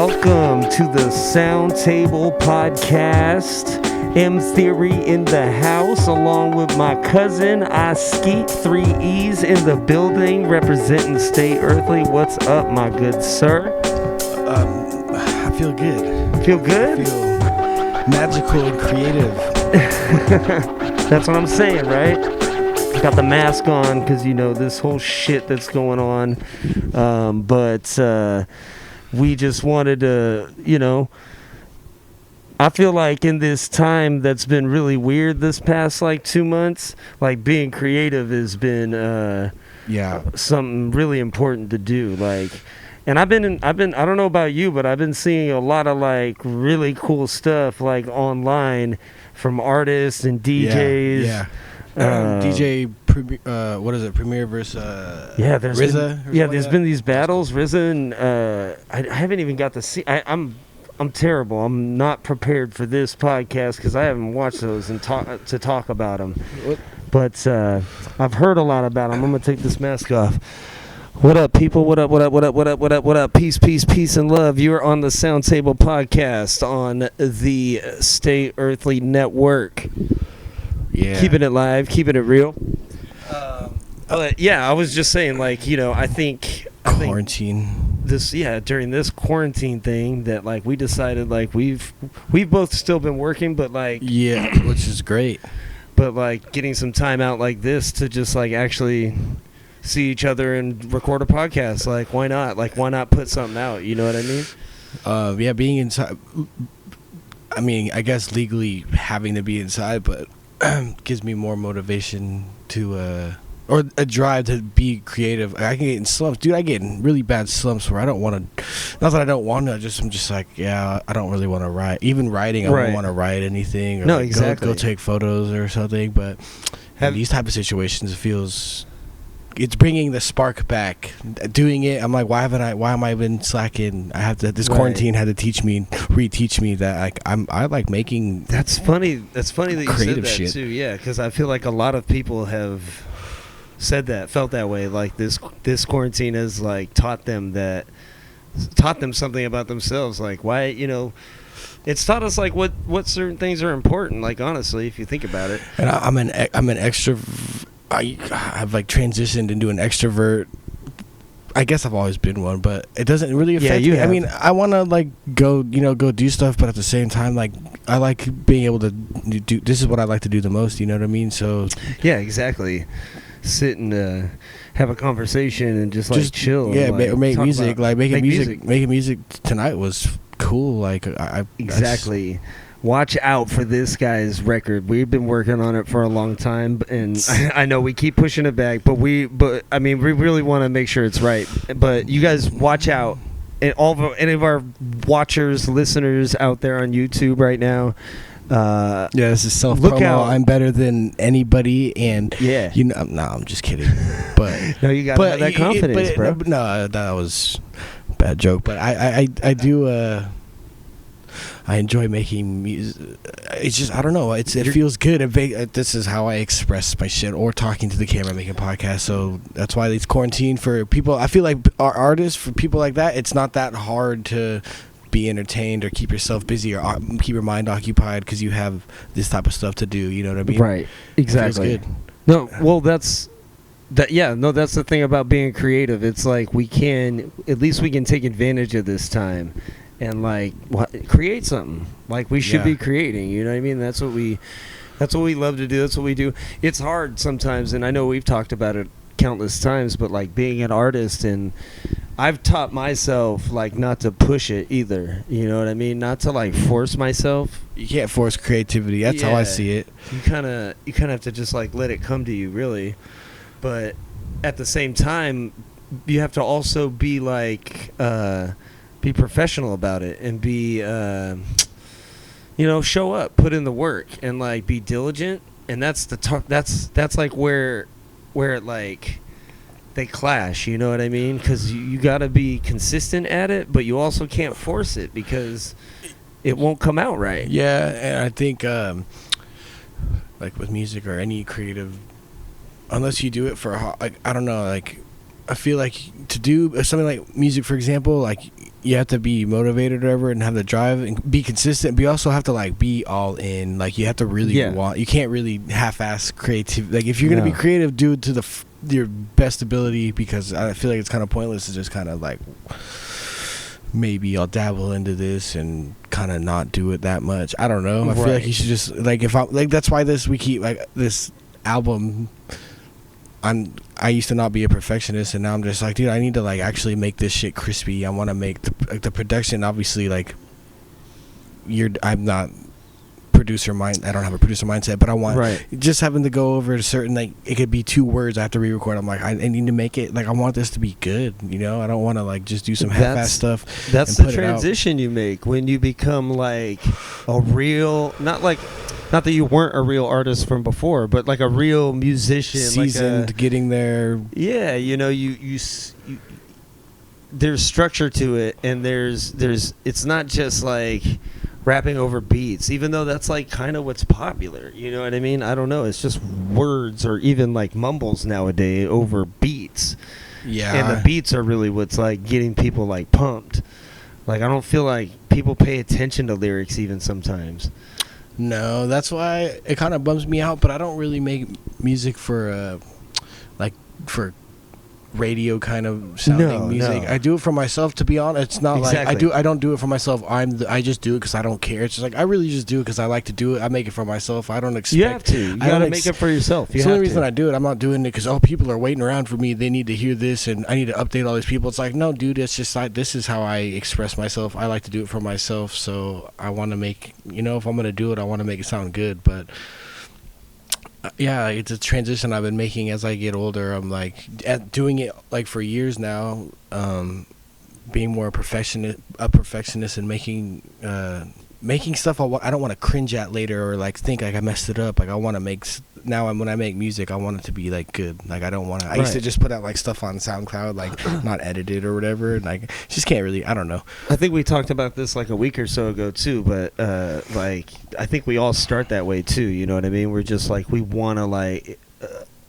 Welcome to the Sound Table Podcast. M Theory in the house, along with my cousin Oskeeet, 3 E's in the building, representing Stay Earthly. What's up, my good sir? I feel good. Feel good? I feel magical and creative. That's what I'm saying, right? Got the mask on because, you know, this whole shit that's going on. But we just wanted to, you know, I feel like in this time that's been really weird this past like 2 months, like being creative has been something really important to do. Like, and I've been I don't know about you, but I've been seeing a lot of like really cool stuff like online from artists and DJs. Yeah. What is it? Premier versus there's RZA. There's been these battles. RZA and I haven't even got to see. I'm terrible. I'm not prepared for this podcast because I haven't watched those and talk about them. But I've heard a lot about them. I'm gonna take this mask off. What up, people? What up? What up? What up? What up? What up? What up? Peace, peace, peace, and love. You're on the Sound Table Podcast on the Stay Earthly Network. Yeah, keeping it live, keeping it real. But yeah, I was just saying, like, you know, I think quarantine. During this quarantine thing, that like we decided, like we've both still been working, but like which is great. But like getting some time out like this to just like actually see each other and record a podcast, like why not? Like why not put something out? You know what I mean? Being inside. I mean, I guess legally having to be inside, but gives me more motivation to or a drive to be creative. I can get in slumps, dude. I get in really bad slumps where I don't want to. Not that I don't want to. I'm just like, I don't really want to write. Even writing, I don't want to write anything. Or no, like exactly. Go take photos or something. But in these type of situations, it feels. It's bringing the spark back. Doing it, I'm like, why am I been slacking? I have to. This quarantine had to reteach me that like I like making. That's funny. That's funny that you said that shit too. Yeah, because I feel like a lot of people have said that, felt that way. Like this quarantine has like taught them something about themselves. Like why, you know, it's taught us like what certain things are important. Like honestly, if you think about it. And I'm an extrovert. I've like transitioned into an extrovert. I guess I've always been one, but it doesn't really affect me. I mean, I want to like go do stuff, but at the same time, like I like being able to do. This is what I like to do the most. You know what I mean? So yeah, exactly. Sit and have a conversation and just chill. Yeah, and, make music. Like making music tonight was cool. Like exactly. Watch out for this guy's record. We've been working on it for a long time, and I know we keep pushing it back, but I mean, we really want to make sure it's right. But you guys watch out. And any of our watchers, listeners out there on YouTube right now. This is self-promo. I'm better than anybody, and you know, no, I'm just kidding. But no, you gotta have that confidence, bro. No, that was a bad joke. But I do. I enjoy making music. It's just, I don't know. It feels good. This is how I express my shit, or talking to the camera, making podcasts. So that's why it's quarantine for people. I feel like our artists, for people like that, it's not that hard to be entertained or keep yourself busy or keep your mind occupied because you have this type of stuff to do. You know what I mean? Right. Exactly. It feels good. No, well, that's the thing about being creative. It's like at least we can take advantage of this time. And like create something. Like we should be creating, you know what I mean? That's what we love to do. That's what we do. It's hard sometimes, and I know we've talked about it countless times, but like being an artist, and I've taught myself like not to push it either. You know what I mean? Not to like force myself. You can't force creativity. That's how I see it. You kind of have to just like let it come to you, really. But at the same time, you have to also be like be professional about it and be show up, put in the work, and like be diligent. And that's that's like where it like they clash, you know what I mean? Because you got to be consistent at it, but you also can't force it because it won't come out right. Yeah, and I think like with music or any creative, unless you do it for like, I don't know, like I feel like to do something like music, for example, like you have to be motivated or whatever and have the drive and be consistent, but you also have to like be all in. Like you have to really want, you can't really half-ass creative. Like if you're going to be creative, do it to your best ability, because I feel like it's kind of pointless to just kind of like, maybe I'll dabble into this and kind of not do it that much. I don't know. I feel like you should just like, if I like, that's why we keep like this album. I used to not be a perfectionist, and now I'm just like, dude, I need to like actually make this shit crispy. I want to make the production. Obviously, like I'm not producer mind. I don't have a producer mindset, but I want just having to go over a certain, like, it could be 2 words I have to re-record. I'm like, I need to make it like, I want this to be good. You know, I don't want to like just do some half-ass stuff. That's the transition you make when you become like a real, not that you weren't a real artist from before, but like a real musician, seasoned, like getting there. Yeah, you know, you there's structure to it, and there's it's not just like rapping over beats, even though that's like kind of what's popular. You know what I mean? I don't know. It's just words or even like mumbles nowadays over beats. Yeah, and the beats are really what's like getting people like pumped. Like I don't feel like people pay attention to lyrics even sometimes. No, that's why it kind of bums me out. But I don't really make music for for radio kind of sounding music. I do it for myself, to be honest. It's not like I don't do it for myself. I just do it because I don't care. It's just like I really just do it because I like to do it. I make it for myself. I don't expect. You have to. You gotta make it for yourself. It's the only reason I do it. I'm not doing it because people are waiting around for me. They need to hear this, and I need to update all these people. It's like, no, dude. It's just like, this is how I express myself. I like to do it for myself. So I want to make, if I'm gonna do it, I want to make it sound good. But yeah, it's a transition I've been making as I get older. I'm like doing it like for years now, being more a perfectionist and making stuff I don't want to cringe at later or like think like I messed it up. Like I want to make when I make music, I want it to be like good. Like I don't want to. I used to just put out like stuff on SoundCloud, like not edited or whatever. And like just can't really. I don't know. I think we talked about this like a week or so ago too. But like I think we all start that way too. You know what I mean? We're just like we want to like.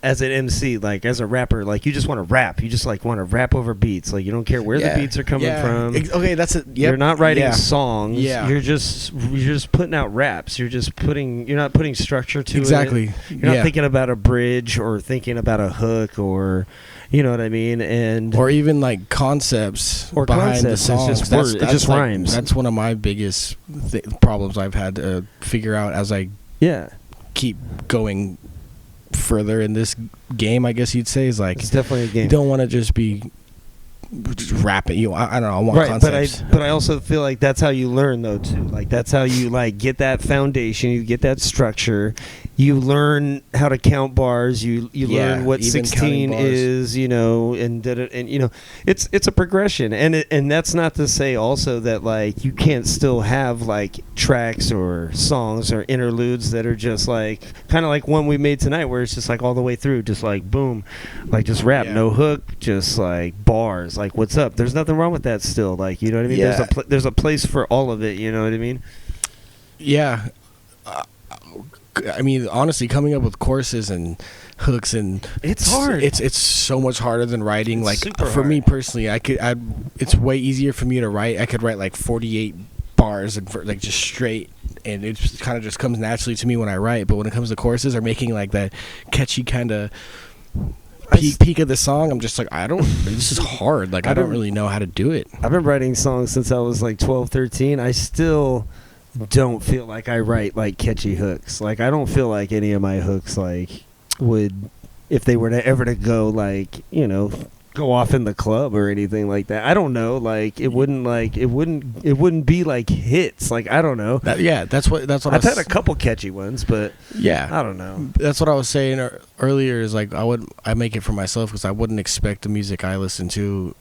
As an MC, like as a rapper, like you just want to rap. You just like want to rap over beats. Like you don't care where the beats are coming from. Okay, that's it. Yep. You're not writing songs. Yeah. You're just putting out raps. You're not putting structure to it. Exactly. You're not thinking about a bridge or thinking about a hook or, you know what I mean, or even like concepts or behind the songs. It's just it just rhymes. That's one of my biggest problems I've had to figure out as I keep going further in this game, I guess you'd say, is like it's definitely a game. You don't want to just be rapping. I don't know. I want concepts. But I also feel like that's how you learn though too. Like that's how you like get that foundation. You get that structure. You learn how to count bars. You learn what 16 is. You know, and you know, it's a progression. And that's not to say also that like you can't still have like tracks or songs or interludes that are just like kind of like one we made tonight, where it's just like all the way through, just like boom, like just rap, no hook, just like bars. Like what's up? There's nothing wrong with that still. Like you know what I mean? Yeah. There's a place for all of it. You know what I mean? Yeah. I mean, honestly, coming up with choruses and hooks and it's hard. It's so much harder than writing. It's like for me personally, it's way easier for me to write. I could write like 48 bars and like just straight, and it kind of just comes naturally to me when I write. But when it comes to choruses or making like that catchy kind of peak of the song, I'm just like, this is hard. Like I don't really know how to do it. I've been writing songs since I was like 12, 13. I still don't feel like I write like catchy hooks. Like I don't feel like any of my hooks like would, if they were to ever to go like, you know, go off in the club or anything like that. I don't know. Like it wouldn't be like hits. Like I don't know. That's what I've had a couple catchy ones, but I don't know. That's what I was saying earlier. Is like I make it for myself because I wouldn't expect the music I listen to.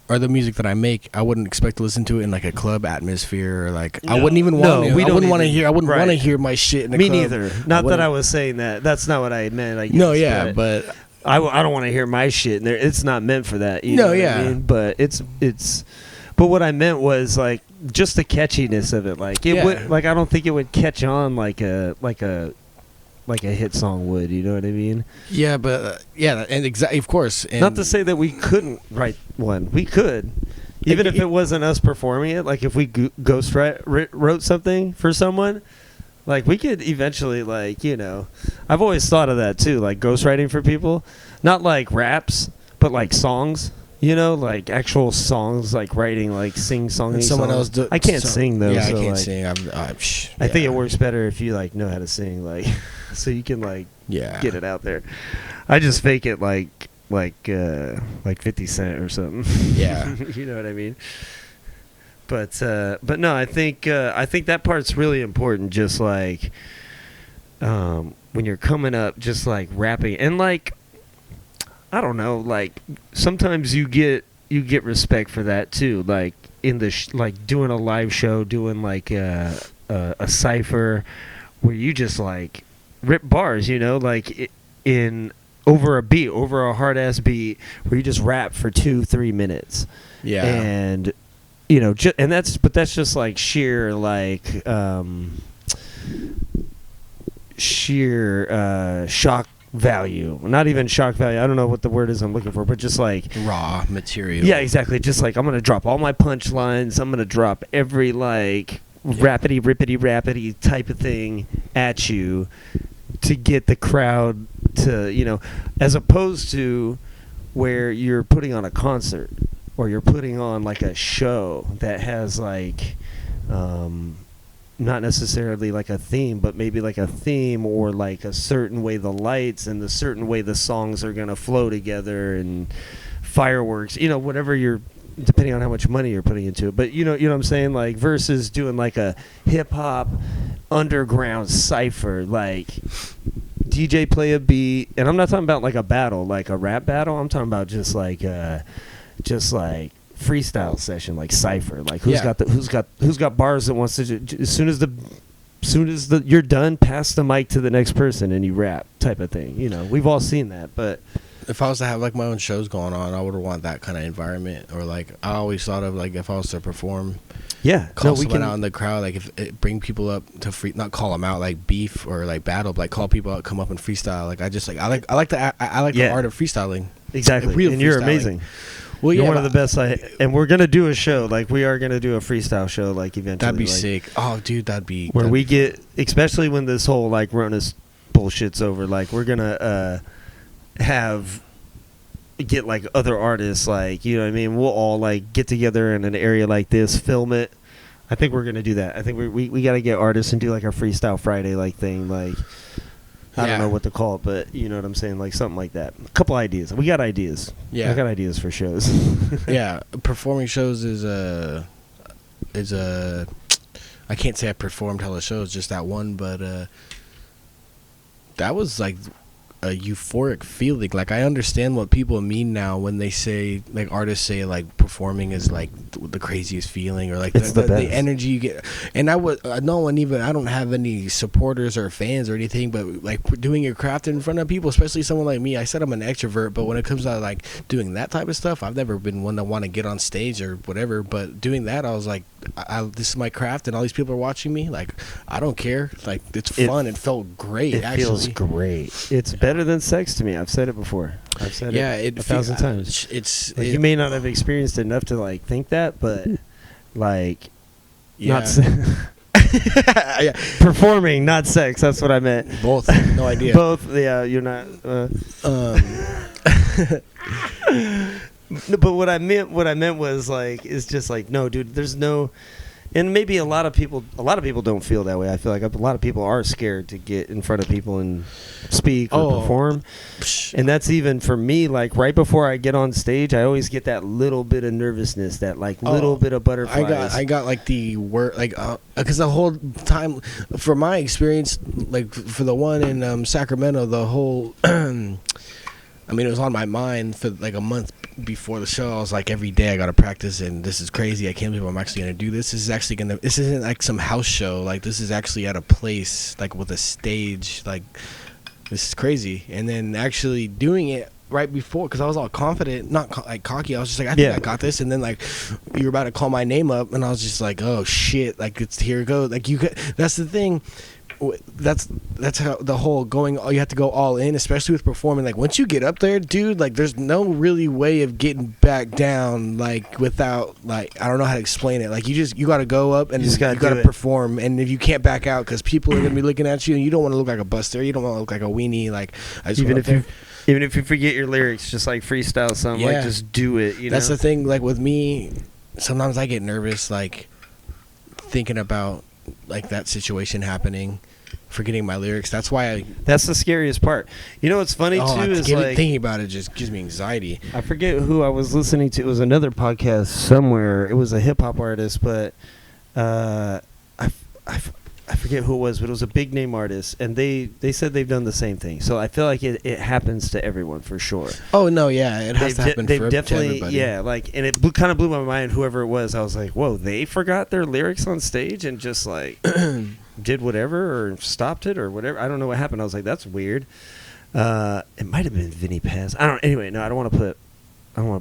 Or the music that I make, I wouldn't expect to listen to it in like a club atmosphere, or like I wouldn't even want to. I wouldn't want to hear my shit in a club. Me neither. Not that I was saying that. That's not what I meant. I guess, but I don't want to hear my shit in there. It's not meant for that. You know what I mean? But it's. But what I meant was like just the catchiness of it. Like it would. Like I don't think it would catch on like a hit song would, you know what I mean? Yeah, but and exactly, of course. And not to say that we couldn't write one. We could. Even if it wasn't us performing it, like if we wrote something for someone, like we could eventually, like, you know, I've always thought of that too, like ghostwriting for people, not like raps, but like songs. You know, like actual songs, like writing, like sing-songy someone songs. else I can't sing though. Yeah, so I can't like, sing. I think it works better if you like know how to sing, like, so you can like get it out there. I just fake it like 50 Cent or something. Yeah. You know what I mean? But no, I think that part's really important. Just like when you're coming up, just like rapping and like. I don't know, like sometimes you get respect for that too, like in the like doing a live show, doing like a cipher where you just like rip bars, you know, like in over a hard ass beat where you just rap for 2-3 minutes. Yeah. And you know, that's just like sheer shock value, not even shock value. I don't know what the word is I'm looking for, but just like raw material. Yeah, exactly. Just like I'm gonna drop all my punchlines. I'm gonna drop every like rappity rippity rappity type of thing at you to get the crowd to, you know, as opposed to where you're putting on a concert or you're putting on like a show that has like not necessarily like a theme, but maybe like a theme or like a certain way the lights and the certain way the songs are going to flow together and fireworks, you know, whatever you're, depending on how much money you're putting into it. But you know what I'm saying? Like versus doing like a hip hop underground cipher, like DJ play a beat. And I'm not talking about like a battle, like a rap battle. I'm talking about just like freestyle session, like cipher, like who's got bars that wants to as soon as you're done, pass the mic to the next person and you rap type of thing. You know, we've all seen that. But if I was to have like my own shows going on, I would want that kind of environment. Or like I always thought of like if I was to perform, call someone out in the crowd, like if it bring people up to not call them out like beef or like battle, but like call people out, come up and freestyle. Like I just like I like the art of freestyling. Exactly, and you're amazing. Well, you're one of the best. And we're gonna do a show. Like we are gonna do a freestyle show. Like eventually. That'd be like, sick. Oh, dude, that'd be. Where we get, especially when this whole like Rona's bullshit's over. Like we're gonna get like other artists. Like, you know what I mean. We'll all like get together in an area like this, film it. I think we're gonna do that. I think we gotta get artists and do like a freestyle Friday like thing. Like I don't know what to call it, but you know what I'm saying, like something like that. A couple ideas. We got ideas. Yeah, I got ideas for shows. Yeah, performing shows is a. I can't say I performed hella shows, just that one, but that was like a euphoric feeling. Like I understand what people mean now when they say, like artists say, like performing is like the craziest feeling, or like the energy you get. And I don't have any supporters or fans or anything, but like doing your craft in front of people, especially someone like me. I said I'm an extrovert, but when it comes to like doing that type of stuff, I've never been one to want to get on stage or whatever. But doing that, I was like, this is my craft, and all these people are watching me. Like I don't care. Like it's fun. It felt great. It feels great. It's better than sex to me. I've said it before. I've said it 1,000 times. It's like you may not have experienced enough to like think that, but like not performing, not sex. That's what I meant. Both. No idea. Both. Yeah, you're not. But what I meant was like, it's just like, no, dude. There's no. And maybe a lot of people don't feel that way. I feel like a lot of people are scared to get in front of people and speak or perform. And that's even for me, like right before I get on stage, I always get that little bit of nervousness, that like little bit of butterflies. I got like the word, like, because the whole time, for my experience, like for the one in Sacramento, the whole, I mean, it was on my mind for like a month before the show. I was like, every day I gotta practice, and this is crazy. I can't believe I'm actually gonna do this. This isn't like some house show. Like this is actually at a place, like with a stage. Like this is crazy. And then actually doing it right before, because I was all confident, not like cocky. I was just like, I think I got this. And then like you were about to call my name up, and I was just like, oh shit, like it's here it goes. Like that's the thing. that's how the whole going. You have to go all in, especially with performing. Like once you get up there, dude, like there's no really way of getting back down. Like without like I don't know how to explain it. Like you got to go up and you got to perform. And if you can't back out because people are gonna be looking at you, and you don't want to look like a buster. You don't want to look like a weenie. Like I just even if you forget your lyrics, just like freestyle something. Yeah. Like just do it. That's the thing. Like with me, sometimes I get nervous. Like thinking about like that situation happening, forgetting my lyrics. That's why that's the scariest part. You know what's funny too is like thinking about it just gives me anxiety. I forget who I was listening to. It was another podcast somewhere. It was a hip hop artist, but I forget who it was, but it was a big name artist, and they said they've done the same thing. So I feel like it happens to everyone for sure. Oh no, yeah, it has to happen. They've definitely, to yeah, like, and it kind of blew my mind. Whoever it was, I was like, whoa, they forgot their lyrics on stage and just like did whatever or stopped it or whatever. I don't know what happened. I was like, that's weird. It might have been Vinny Paz. I don't. Anyway, no, I don't want to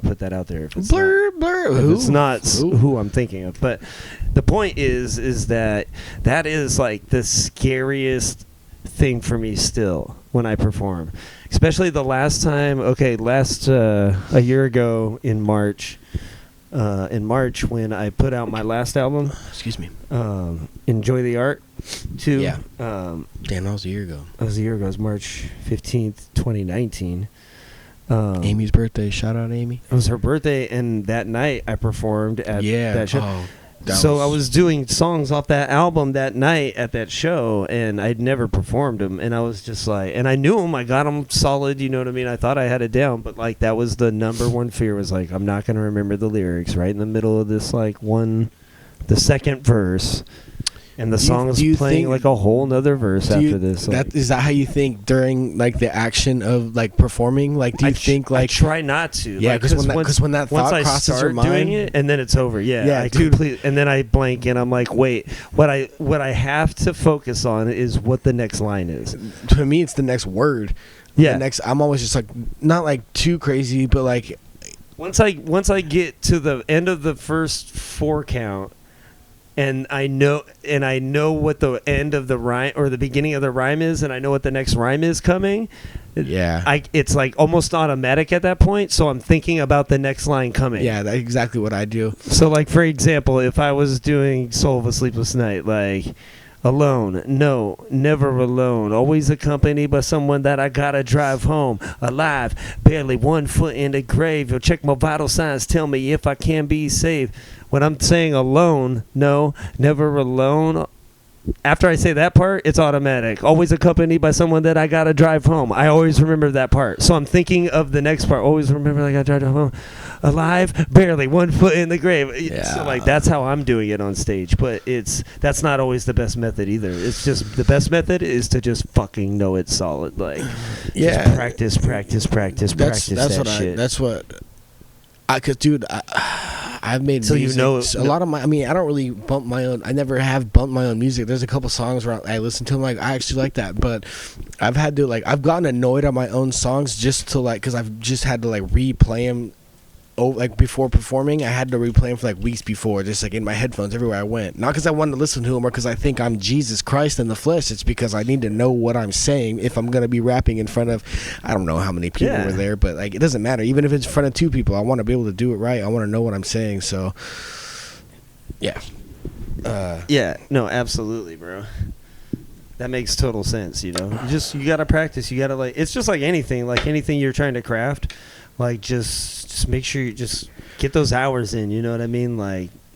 put that out there if it's not who I'm thinking of. But the point is that is like the scariest thing for me still when I perform, especially the last time. Okay, a year ago in March. When I put out my last album. Excuse me. Enjoy the Art. Too. Yeah. Damn, that was a year ago. That was a year ago. It was March 15th, 2019. Amy's birthday. Shout out Amy. It was her birthday, and that night I performed at that show. I was doing songs off that album that night at that show, and I'd never performed them, and I was just like, and I knew them. I got them solid, you know what I mean? I thought I had it down, but like that was the number one fear, was like, I'm not going to remember the lyrics right in the middle of this, like the second verse. And the song is playing like a whole nother verse after this. Like, is that how you think during like the action of like performing? Like, do you think like I try not to? Yeah, because when that thought crosses your mind, doing it, and then it's over. Yeah, I completely. And then I blank, and I'm like, wait, what I have to focus on is what the next line is. To me, it's the next word. Yeah, I'm always just like not like too crazy, but like once I get to the end of the first 4 count. And I know what the end of the rhyme or the beginning of the rhyme is, and I know what the next rhyme is coming. Yeah, it's like almost automatic at that point. So I'm thinking about the next line coming. Yeah, that's exactly what I do. So, like for example, if I was doing "Soul of a Sleepless Night," like alone, no, never alone, always accompanied by someone that I gotta drive home, alive, barely 1 foot in the grave. You'll check my vital signs, tell me if I can be saved. When I'm saying alone, no, never alone, after I say that part, it's automatic. Always accompanied by someone that I gotta drive home. I always remember that part. So I'm thinking of the next part. Always remember I gotta drive home. Alive, barely 1 foot in the grave. Yeah. So like that's how I'm doing it on stage. But that's not always the best method either. It's just the best method is to just fucking know it's solid. Like just practice that shit. That's what. Cause dude, I've made music. A lot of my. I mean, I don't really bump my own. I never have bumped my own music. There's a couple songs where I listen to them, like I actually like that, but I've had to I've gotten annoyed at my own songs just to because I've just had to replay them. Oh, like before performing, I had to replay them for weeks before, just in my headphones everywhere I went. Not because I wanted to listen to them or because I think I'm Jesus Christ in the flesh. It's because I need to know what I'm saying if I'm gonna be rapping in front of, I don't know how many people were there, but it doesn't matter. Even if it's in front of 2 people, I want to be able to do it right. I want to know what I'm saying. So, yeah. No, absolutely, bro. That makes total sense. You gotta practice. You gotta it's just like anything you're trying to craft. Just make sure you just get those hours in, you know what I mean?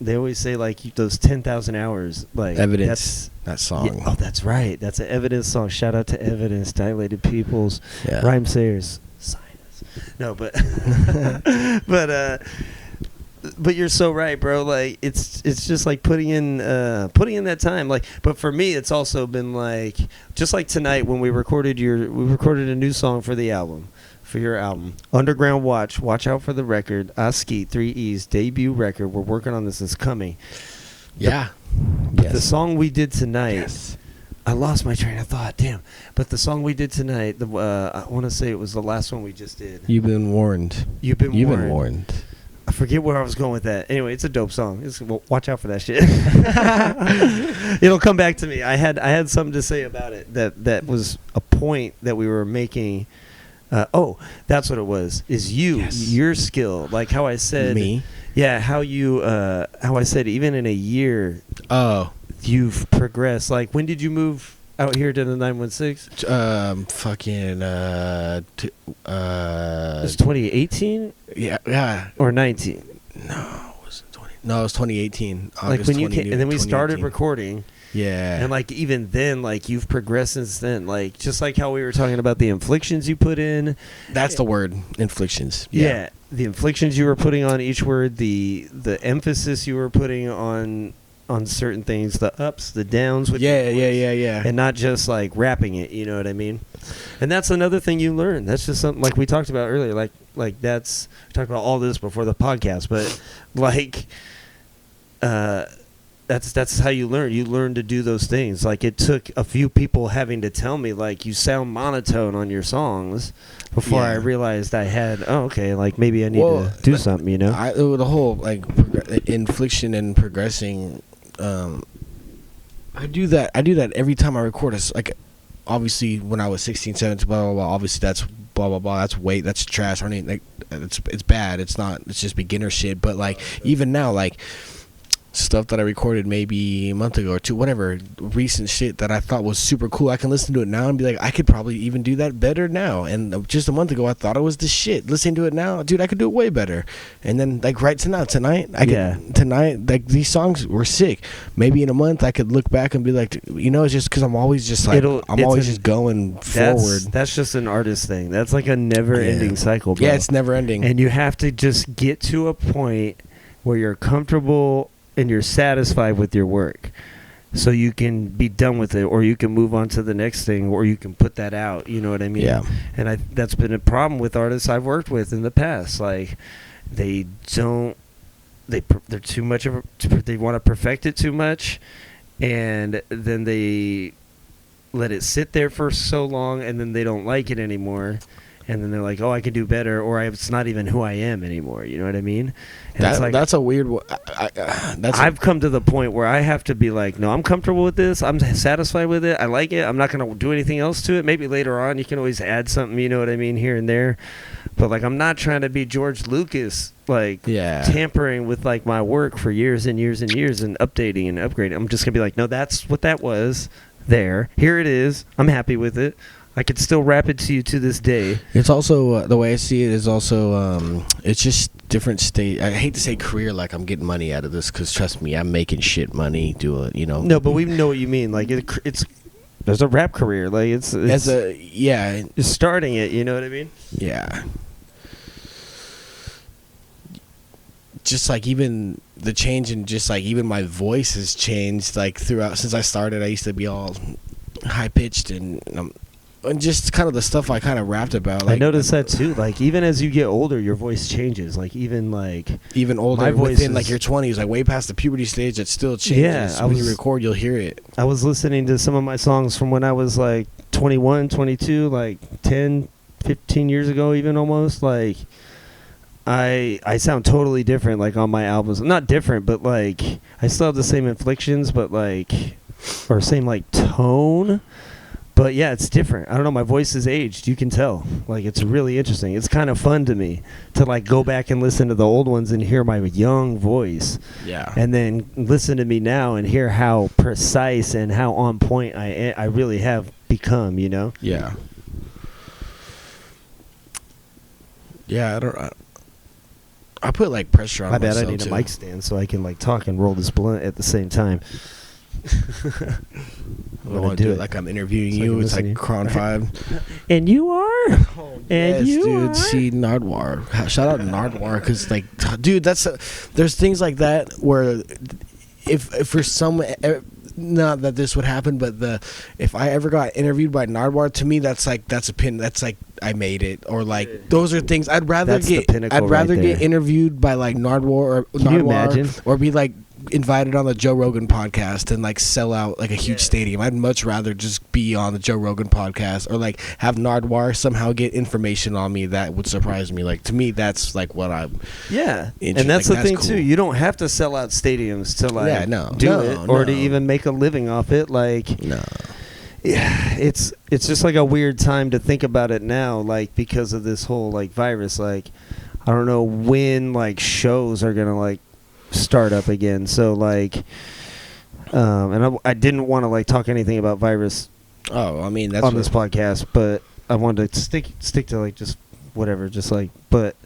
They always say those 10,000 hours. Evidence. That song. Yeah, that's right. That's an Evidence song. Shout out to Evidence, Dilated Peoples, Rhyme Sayers, sign us. No, but but you're so right, bro. It's just putting in that time. But for me, it's also been just like tonight when we recorded a new song for the album. For your album, Underground Watch out for the record, Oskeeet 3 E's debut record. We're working on this. It's coming. The song we did tonight, I lost my train of thought. Damn. But the song we did tonight, I want to say it was the last one we just did. You've been warned. You've been warned. I forget where I was going with that. Anyway, it's a dope song. Well, watch out for that shit. It'll come back to me. I had something to say about it. That was a point that we were making. That's what it was. Is your skill, like how I said Me? Yeah, how I said even in a year. Oh, you've progressed. Like, when did you move out here to the 916? It's 2018. Yeah. Or 19. No, it was 20. No, it was 2018. Like when you came, and then we started recording. Yeah. And like even then, like you've progressed since then. Like just like how we were talking about the inflections you put in. That's the word, inflections. Yeah. The inflections you were putting on each word, the emphasis you were putting on certain things, the ups, the downs with yeah, and not just like rapping it, you know what I mean? And that's another thing you learn. That's just something like we talked about earlier. Like we talked about all this before the podcast, but like that's how you learn. You learn to do those things. Like it took a few people having to tell me like you sound monotone on your songs before I realized I had like maybe I need to do something, you know? The whole like inflection and progressing. I do that every time I record. It's like obviously when I was 16, 17, blah blah blah. Obviously that's blah blah blah. That's trash. I mean, like it's bad. It's not. It's just beginner shit. But like even now, like stuff that I recorded maybe a month ago or two, whatever, recent shit that I thought was super cool. I can listen to it now and be like, I could probably even do that better now. And just a month ago, I thought it was the shit. Listening to it now, dude, I could do it way better. And then like tonight, like these songs were sick. Maybe in a month, I could look back and be like, you know, it's just because I'm always just like, just going forward. That's just an artist thing. That's like a never-ending cycle, bro. Yeah, it's never-ending. And you have to just get to a point where you're comfortable and you're satisfied with your work, so you can be done with it, or you can move on to the next thing, or you can put that out. You know what I mean? Yeah. And that's been a problem with artists I've worked with in the past. Like, they're too much of they want to perfect it too much, and then they let it sit there for so long, and then they don't like it anymore. And then they're like, "Oh, I can do better," or "It's not even who I am anymore." You know what I mean? And that's a weird. I've come to the point where I have to be like, "No, I'm comfortable with this. I'm satisfied with it. I like it. I'm not going to do anything else to it. Maybe later on, you can always add something. You know what I mean, here and there. But like, I'm not trying to be George Lucas, like tampering with like my work for years and years and years and updating and upgrading. I'm just gonna be like, no, that's what that was. There, here it is. I'm happy with it. I could still rap it to you to this day. It's also the way I see it is also it's just different state. I hate to say career like I'm getting money out of this, because trust me, I'm making shit money doing, you know. No, but we know what you mean. Like it's there's a rap career. Like it's starting it. You know what I mean? Yeah. Just like even the change in just like even my voice has changed like throughout since I started. I used to be all high pitched and just kind of the stuff I kind of rapped about. Like, I noticed that too. Like even as you get older, your voice changes. Like even older, my voice within like your 20s, like way past the puberty stage, it still changes. Yeah, when you record, you'll hear it. I was listening to some of my songs from when I was like 21, 22, like 10, 15 years ago, even almost. Like I sound totally different. Like on my albums, not different, but like I still have the same inflections, but like or same like tone. But yeah, it's different. I don't know. My voice is aged. You can tell. Like, it's really interesting. It's kind of fun to me to like go back and listen to the old ones and hear my young voice. Yeah. And then listen to me now and hear how precise and how on point I really have become. You know? Yeah. Yeah. I put like pressure on myself. I need a mic stand so I can like talk and roll this blunt at the same time. I want to do it like I'm interviewing you. It's like Cron 5. And you are? Oh, and yes, you dude. are? See, Nardwar. Shout out to Nardwar, because, like, dude, there's things like that where if for some, not that this would happen, but if I ever got interviewed by Nardwar, to me, that's a pin. That's like, I made it, or like those are things I'd rather get. I'd rather get interviewed by like Nardwar Can you imagine? or be like invited on the Joe Rogan podcast and like sell out like a huge stadium. I'd much rather just be on the Joe Rogan podcast or like have Nardwar somehow get information on me that would surprise me. Like to me, that's like what I'm. Yeah, and that's the thing too. You don't have to sell out stadiums to like do it or to even make a living off it. Like no. Yeah, it's just like a weird time to think about it now, like because of this whole like virus. Like I don't know when like shows are gonna like start up again. So like, and I didn't want to like talk anything about virus. Oh, I mean that's on this podcast, but I wanted to stick to like just whatever, just like but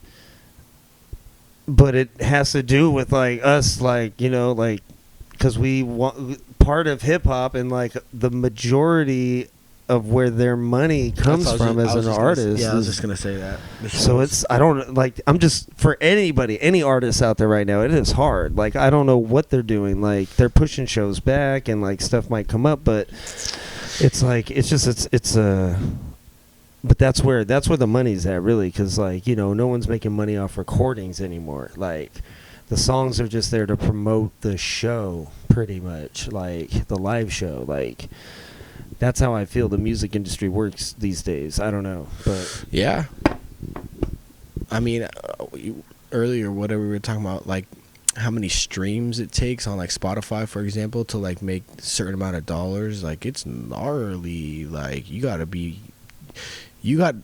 it has to do with like us, like you know, like because we want part of hip hop and like the majority of where their money comes from as an artist. I was just gonna say that. So it's I'm just for anybody, any artists out there right now, it is hard. Like I don't know what they're doing. Like they're pushing shows back and like stuff might come up, but it's like but that's where the money's at really, because like you know no one's making money off recordings anymore. Like the songs are just there to promote the show, pretty much, like the live show. Like that's how I feel the music industry works these days. I don't know, but yeah. I mean, earlier, whatever we were talking about, like how many streams it takes on like Spotify, for example, to like make a certain amount of dollars. Like it's gnarly. Like you got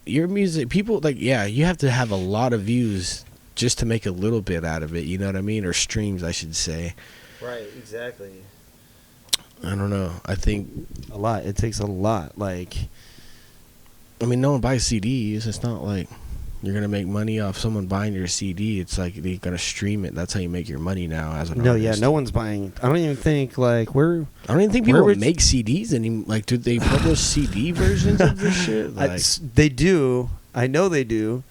your music. People like you have to have a lot of views just to make a little bit out of it, you know what I mean? Or streams, I should say. Right, exactly. I don't know. I think a lot. It takes a lot. Like, I mean, no one buys CDs. It's not like you're gonna make money off someone buying your CD. It's like they're gonna stream it. That's how you make your money now as an artist. Yeah, no one's buying. I don't even think like I don't even think people make CDs anymore. Like, do they publish CD versions of this shit? Like, they do. I know they do.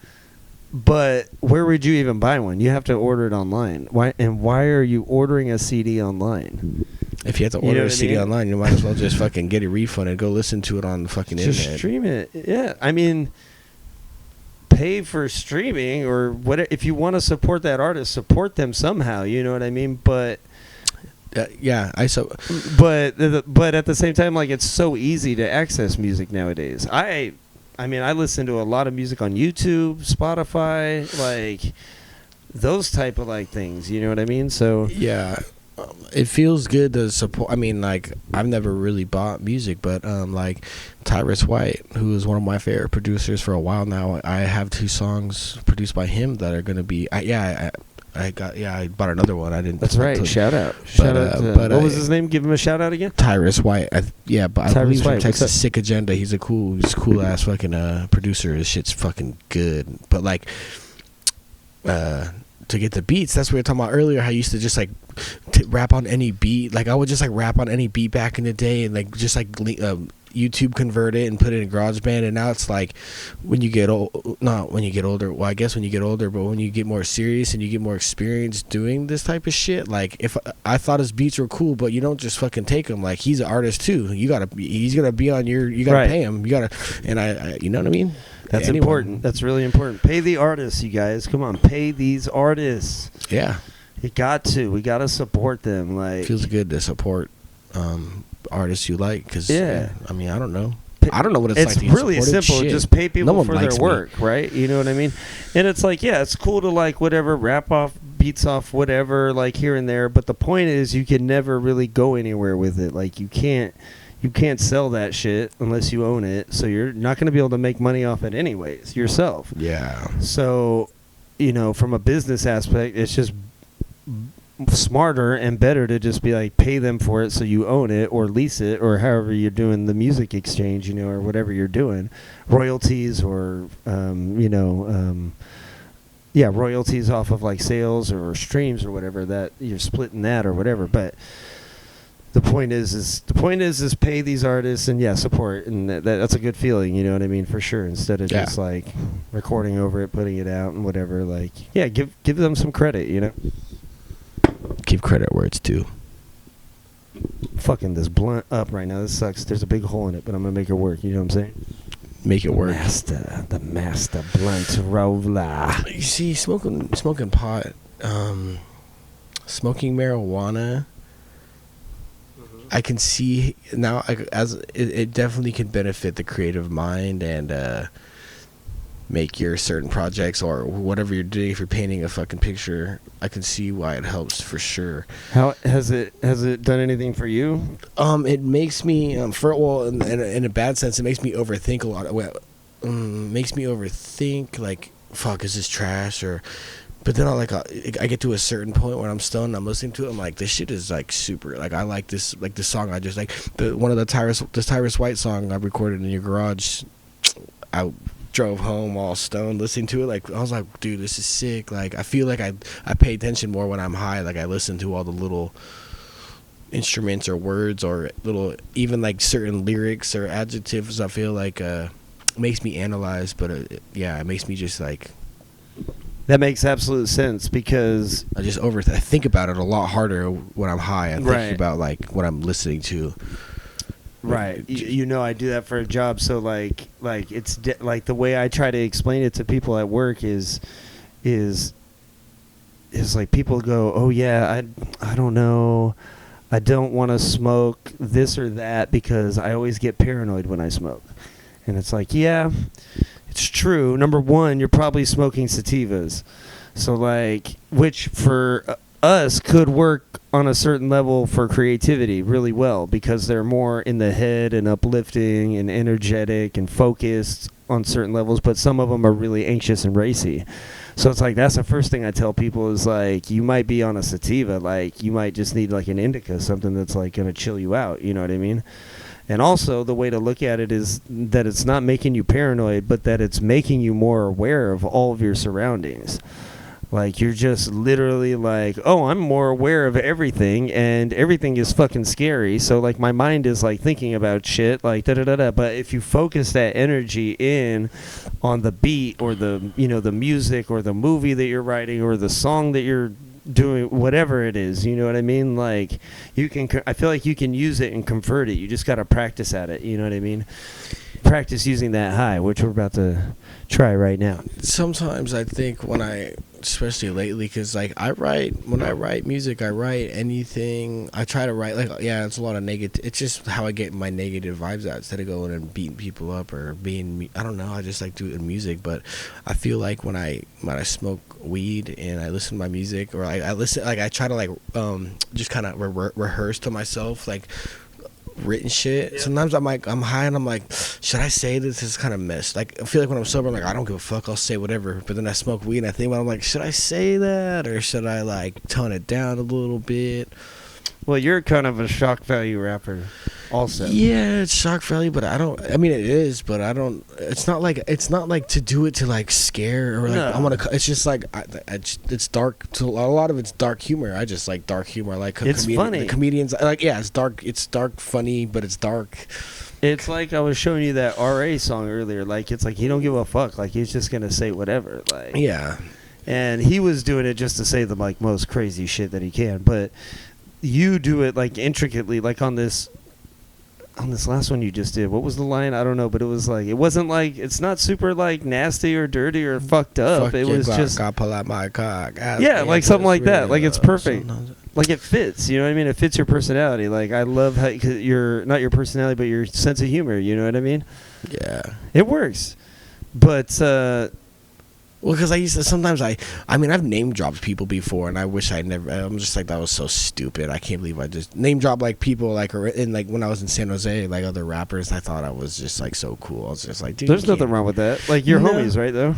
But where would you even buy one? You have to order it online. Why are you ordering a CD online? If you have to order a CD online, you might as well just fucking get it refunded. Go listen to it on the fucking internet. Just stream it. Yeah, I mean, pay for streaming or whatever. If you want to support that artist, support them somehow. You know what I mean? But But at the same time, like it's so easy to access music nowadays. I mean, I listen to a lot of music on YouTube, Spotify, like those type of like things. You know what I mean? So yeah, it feels good to support. I mean, like I've never really bought music, but like Tyrus White, who is one of my favorite producers for a while now, I have 2 songs produced by him that are gonna be. I bought another one. I didn't. That's right. Shout out. What was his name? Give him a shout out again. Tyrus White. I believe he's from Texas. Sick Agenda. He's a cool ass fucking producer. His shit's fucking good. But like, to get the beats, that's what we were talking about earlier. How I used to just like rap on any beat. Like I would just like rap on any beat back in the day, and like just like YouTube convert it and put it in GarageBand. And now it's like when you get older. Well, I guess when you get older, but when you get more serious and you get more experience doing this type of shit. Like if I thought his beats were cool, but you don't just fucking take him. Like he's an artist too. He's gonna be on your. You gotta pay him. You gotta. And I you know what I mean. That's important. That's really important. Pay the artists, you guys. Come on, pay these artists. Yeah, you got to. We got to support them. Like feels good to support artists you like. Cause I mean, I don't know. I don't know what it's like. It's really simple. Shit. Just pay people for their work, right? You know what I mean? And it's like, yeah, it's cool to like whatever rap off beats off whatever like here and there. But the point is, you can never really go anywhere with it. Like you can't sell that shit unless you own it. So you're not going to be able to make money off it anyways yourself. Yeah. So, you know, from a business aspect, it's just smarter and better to just be like pay them for it so you own it or lease it or however you're doing the music exchange, you know, or whatever you're doing, royalties or royalties off of like sales or streams or whatever, that you're splitting that or whatever. But the point is pay these artists and support, and that's a good feeling, you know what I mean, for sure, instead of just like recording over it, putting it out and whatever. Like give them some credit, you know. Give credit where it's due. Fucking this blunt up right now. This sucks. There's a big hole in it, but I'm gonna make it work. You know what I'm saying? Make it work. The master blunt roller. You see, smoking pot smoking marijuana, I can see now as it definitely can benefit the creative mind and make your certain projects or whatever you're doing. If you're painting a fucking picture, I can see why it helps for sure. How has it done anything for you? It makes me in a bad sense, it makes me overthink a lot. Makes me overthink like, fuck, is this trash? Or but then I get to a certain point when I'm stoned, I'm listening to it, I'm like, this shit is like super, like I like this song I just like, one of the Tyrus White song I recorded in your garage. I drove home all stoned listening to it, like I was like, dude, this is sick. Like I feel like I pay attention more when I'm high, like I listen to all the little instruments or words or little, even like certain lyrics or adjectives. I feel like makes me analyze, but it makes me just like, that makes absolute sense, because I just I think about it a lot harder when I'm high. I think about like what I'm listening to. Right. You know, I do that for a job, so like it's like the way I try to explain it to people at work is like, people go, "Oh yeah, I don't know. I don't want to smoke this or that because I always get paranoid when I smoke." And it's like, yeah, it's true. Number one, you're probably smoking sativas. So like, which for us could work on a certain level for creativity really well, because they're more in the head and uplifting and energetic and focused on certain levels, but some of them are really anxious and racy. So it's like, that's the first thing I tell people is like, you might be on a sativa, like you might just need like an indica, something that's like going to chill you out, you know what I mean? And also, the way to look at it is that it's not making you paranoid, but that it's making you more aware of all of your surroundings. Like, you're just literally like, oh, I'm more aware of everything, and everything is fucking scary. So, like, my mind is, like, thinking about shit, like, da-da-da-da. But if you focus that energy in on the beat or the, you know, the music or the movie that you're writing or the song that you're doing, whatever it is, you know what I mean? Like, you can, I feel like you can use it and convert it. You just got to practice at it, you know what I mean? Practice using that high, which we're about to try right now. Sometimes I think especially lately, because like when I write music, I write anything. I try to write like, yeah, it's a lot of negative. It's just how I get my negative vibes out instead of going and beating people up or being, I don't know. I just like doing music, but I feel like when I smoke weed and I listen to my music, or I listen, like I try to like just kind of rehearse to myself like written shit. Yeah. Sometimes I'm high and I'm like, should I say this? This is kind of messed. Like I feel like when I'm sober, I'm like, I don't give a fuck, I'll say whatever. But then I smoke weed and I think about it, I'm like, should I say that, or should I like tone it down a little bit? Well, you're kind of a shock value rapper also. Yeah, it's shock value, but I mean it is, but I don't, it's not like to do it to like scare or like, no. I want to, it's just like it's dark, a lot of it's dark humor. I just like dark humor. I like it's funny. The comedians, like, yeah, it's dark funny, but it's dark. It's like I was showing you that RA song earlier. Like, it's like he don't give a fuck. Like, he's just gonna say whatever. Like, yeah. And he was doing it just to say the like most crazy shit that he can. But you do it like intricately, like on this last one you just did. What was the line? I don't know, but it was like, it wasn't like, it's not super like nasty or dirty or fucked up. It was just, I pull out my cock. Yeah, like something like that. Like, it's perfect. Like, it fits, you know what I mean? It fits your personality. Like, I love how you're not your personality, but your sense of humor, you know what I mean? Yeah. It works. But well, because I used to, sometimes I mean, I've name dropped people before, and I wish I'd never, I'm just like, that was so stupid. I can't believe I just name dropped like people, like, in like when I was in San Jose, like other rappers. I thought I was just like so cool. I was just like, dude, there's nothing wrong with that. Like, you're homies, right, though?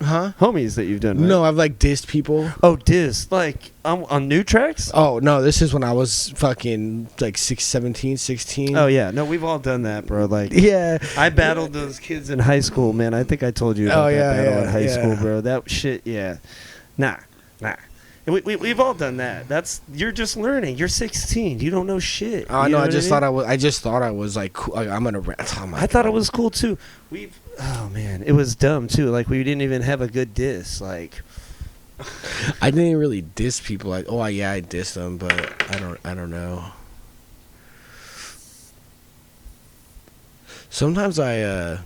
Huh? Homies that you've done, right? No, I've like dissed people. Oh, dissed. Like, on new tracks? Oh, no, this is when I was fucking like 17, 16. Oh, yeah. No, we've all done that, bro. Like, yeah. I battled those kids in high school, man. I think I told you about that battle in high school, bro. That shit, yeah. Nah. We've all done that. You're just learning. You're 16. You don't know shit. Oh, no, I just thought I was like cool. Like, I'm gonna rant. I thought it was cool too. Oh man, it was dumb too. Like, we didn't even have a good diss. Like, I didn't really diss people. Like, oh yeah, I dissed them, but I don't know. Sometimes I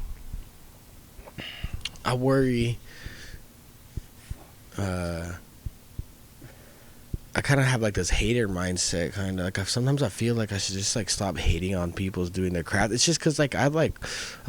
worry. I kind of have like this hater mindset, kind of like sometimes I feel like I should just like stop hating on people's doing their craft. It's just because like I've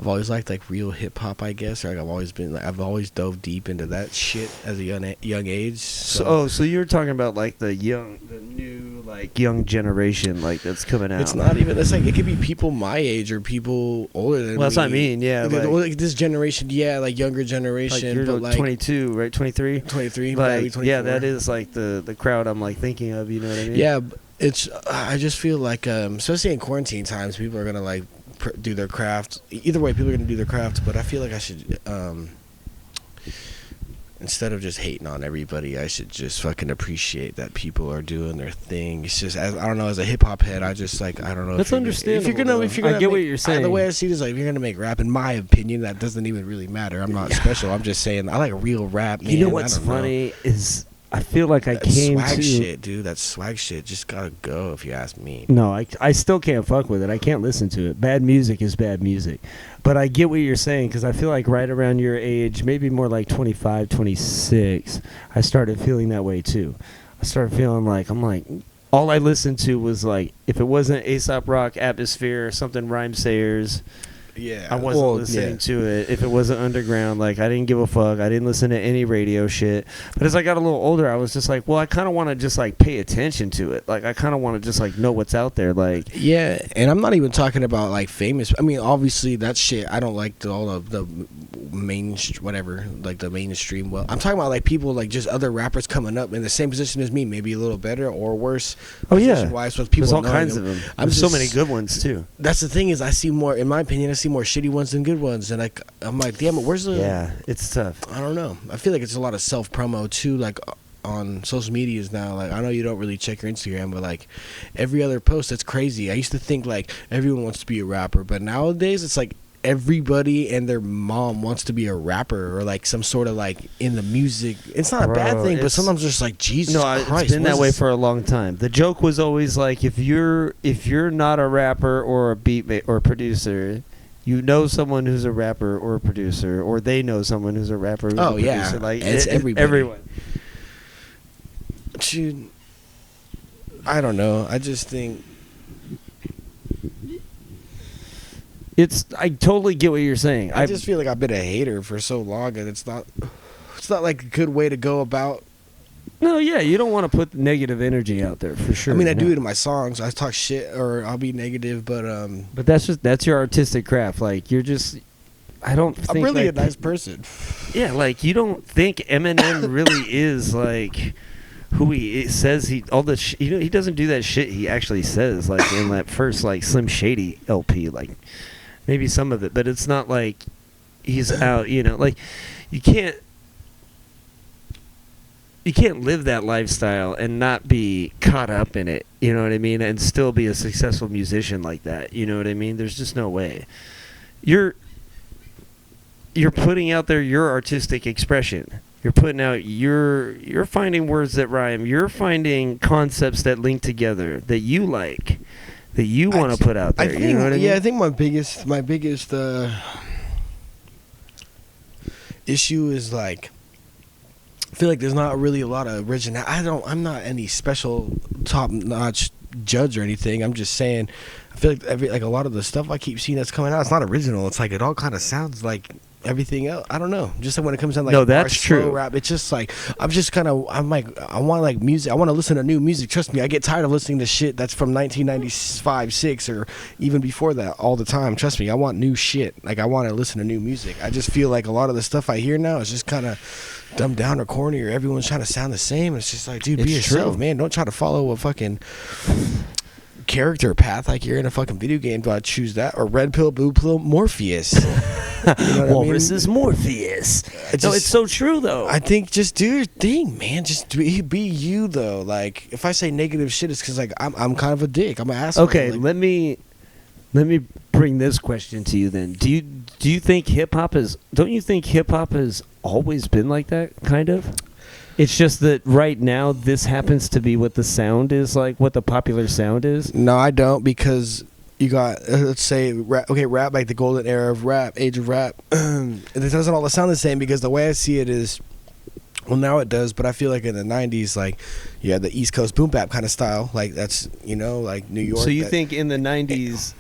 always liked like real hip hop, I guess, or like I've always dove deep into that shit as a young age. So you're talking about like the new like young generation like that's coming out. It's not even. It's like it could be people my age or people older than me. Well, that's what I mean. Yeah, like this generation. Yeah, like younger generation. Like you're but like 22, right? 23. 23. Like yeah, that is like the crowd I'm like thinking of. You know what I mean? Yeah, it's. I just feel like, especially in quarantine times, people are gonna like do their craft. Either way, people are gonna do their craft. But I feel like I should. Instead of just hating on everybody, I should just fucking appreciate that people are doing their thing. It's just, I don't know, as a hip hop head, I just like, I don't know. That's understandable. If you're gonna, I get what you're saying. The way I see it is like, if you're gonna make rap, in my opinion, that doesn't even really matter. I'm not special. I'm just saying, I like real rap, man. You know what's funny is I feel like I came swag to shit, dude. That swag shit just gotta go, if you ask me. No, I still can't fuck with it. I can't listen to it. Bad music is bad music. But I get what you're saying, because I feel like right around your age, maybe more like 25, 26, I started feeling that way too. I started feeling like, all I listened to was like, if it wasn't A$AP Rock, Atmosphere, something Rhymesayers, yeah, I wasn't listening to it. If it wasn't underground, like I didn't give a fuck. I didn't listen to any radio shit. But as I got a little older, I was just like, well, I kind of want to just like pay attention to it. Like I kind of want to just like know what's out there. Like yeah, and I'm not even talking about like famous. I mean, obviously that shit. I don't like all of the the mainstream. Well, I'm talking about like people like just other rappers coming up in the same position as me, maybe a little better or worse. Oh yeah, wise with people. There's all kinds of them. There's so many good ones too. That's the thing is, I see more. In my opinion, I see more shitty ones than good ones, and I'm like, damn it, where's the? Yeah, it's tough. I don't know. I feel like it's a lot of self promo too, like on social medias now. Like I know you don't really check your Instagram, but like every other post, that's crazy. I used to think like everyone wants to be a rapper, but nowadays it's like everybody and their mom wants to be a rapper or like some sort of like in the music. It's not a bad thing, but sometimes just like Jesus Christ. It's been that way for a long time. The joke was always like, if you're not a rapper or a beat or producer, you know someone who's a rapper or a producer, or they know someone who's a rapper or a producer. Yeah, like it's everybody. Everyone. Dude, I don't know. I just think I totally get what you're saying. I just feel like I've been a hater for so long, and it's not like a good way to go about. No, yeah, you don't want to put negative energy out there for sure. I mean, I do it in my songs. I talk shit or I'll be negative, but that's your artistic craft. Like you're just, I don't think I'm really like, a nice person. Yeah, like you don't think Eminem really is like who he says he he doesn't do that shit he actually says like in that first like Slim Shady LP, like maybe some of it, but it's not like he's out, like you can't live that lifestyle and not be caught up in it, you know what I mean, and still be a successful musician like that, you know what I mean? There's just no way. You're putting out there your artistic expression. You're putting out you're finding words that rhyme. You're finding concepts that link together that you like, that you want to put out there. You know what I mean? Yeah, I think my biggest issue is like, I feel like there's not really a lot of original. I'm not any special top-notch judge or anything. I'm just saying, I feel like a lot of the stuff I keep seeing that's coming out, it's not original. It's like it all kind of sounds like everything else. I don't know. Just like when it comes down like no, that's true. Rap, it's just like I'm like I want like music. I want to listen to new music. Trust me, I get tired of listening to shit that's from 1995, 6, or even before that all the time. Trust me, I want new shit. Like I want to listen to new music. I just feel like a lot of the stuff I hear now is just kind of dumbed down or corny, or everyone's trying to sound the same. It's just like, dude, be yourself, man. Don't try to follow a fucking character path like you're in a fucking video game. Do I choose that or red pill, blue pill, Morpheus? You know Walrus is Morpheus. No, it's so true though. I think just do your thing, man. Just be you though. Like if I say negative shit, it's because like I'm kind of a dick. I'm an asshole. Okay, like, let me bring this question to you then. Do you think hip hop is? Don't you think hip hop has always been like that kind of? It's just that right now this happens to be what the sound is like, what the popular sound is. No, I don't, because you got let's say rap like the golden era of rap, age of rap. It doesn't all sound the same, because the way I see it is, Well, now it does, but I feel like in the 90s, like, yeah, the East Coast boom bap kind of style, like that's, like New York. So you think in the 90s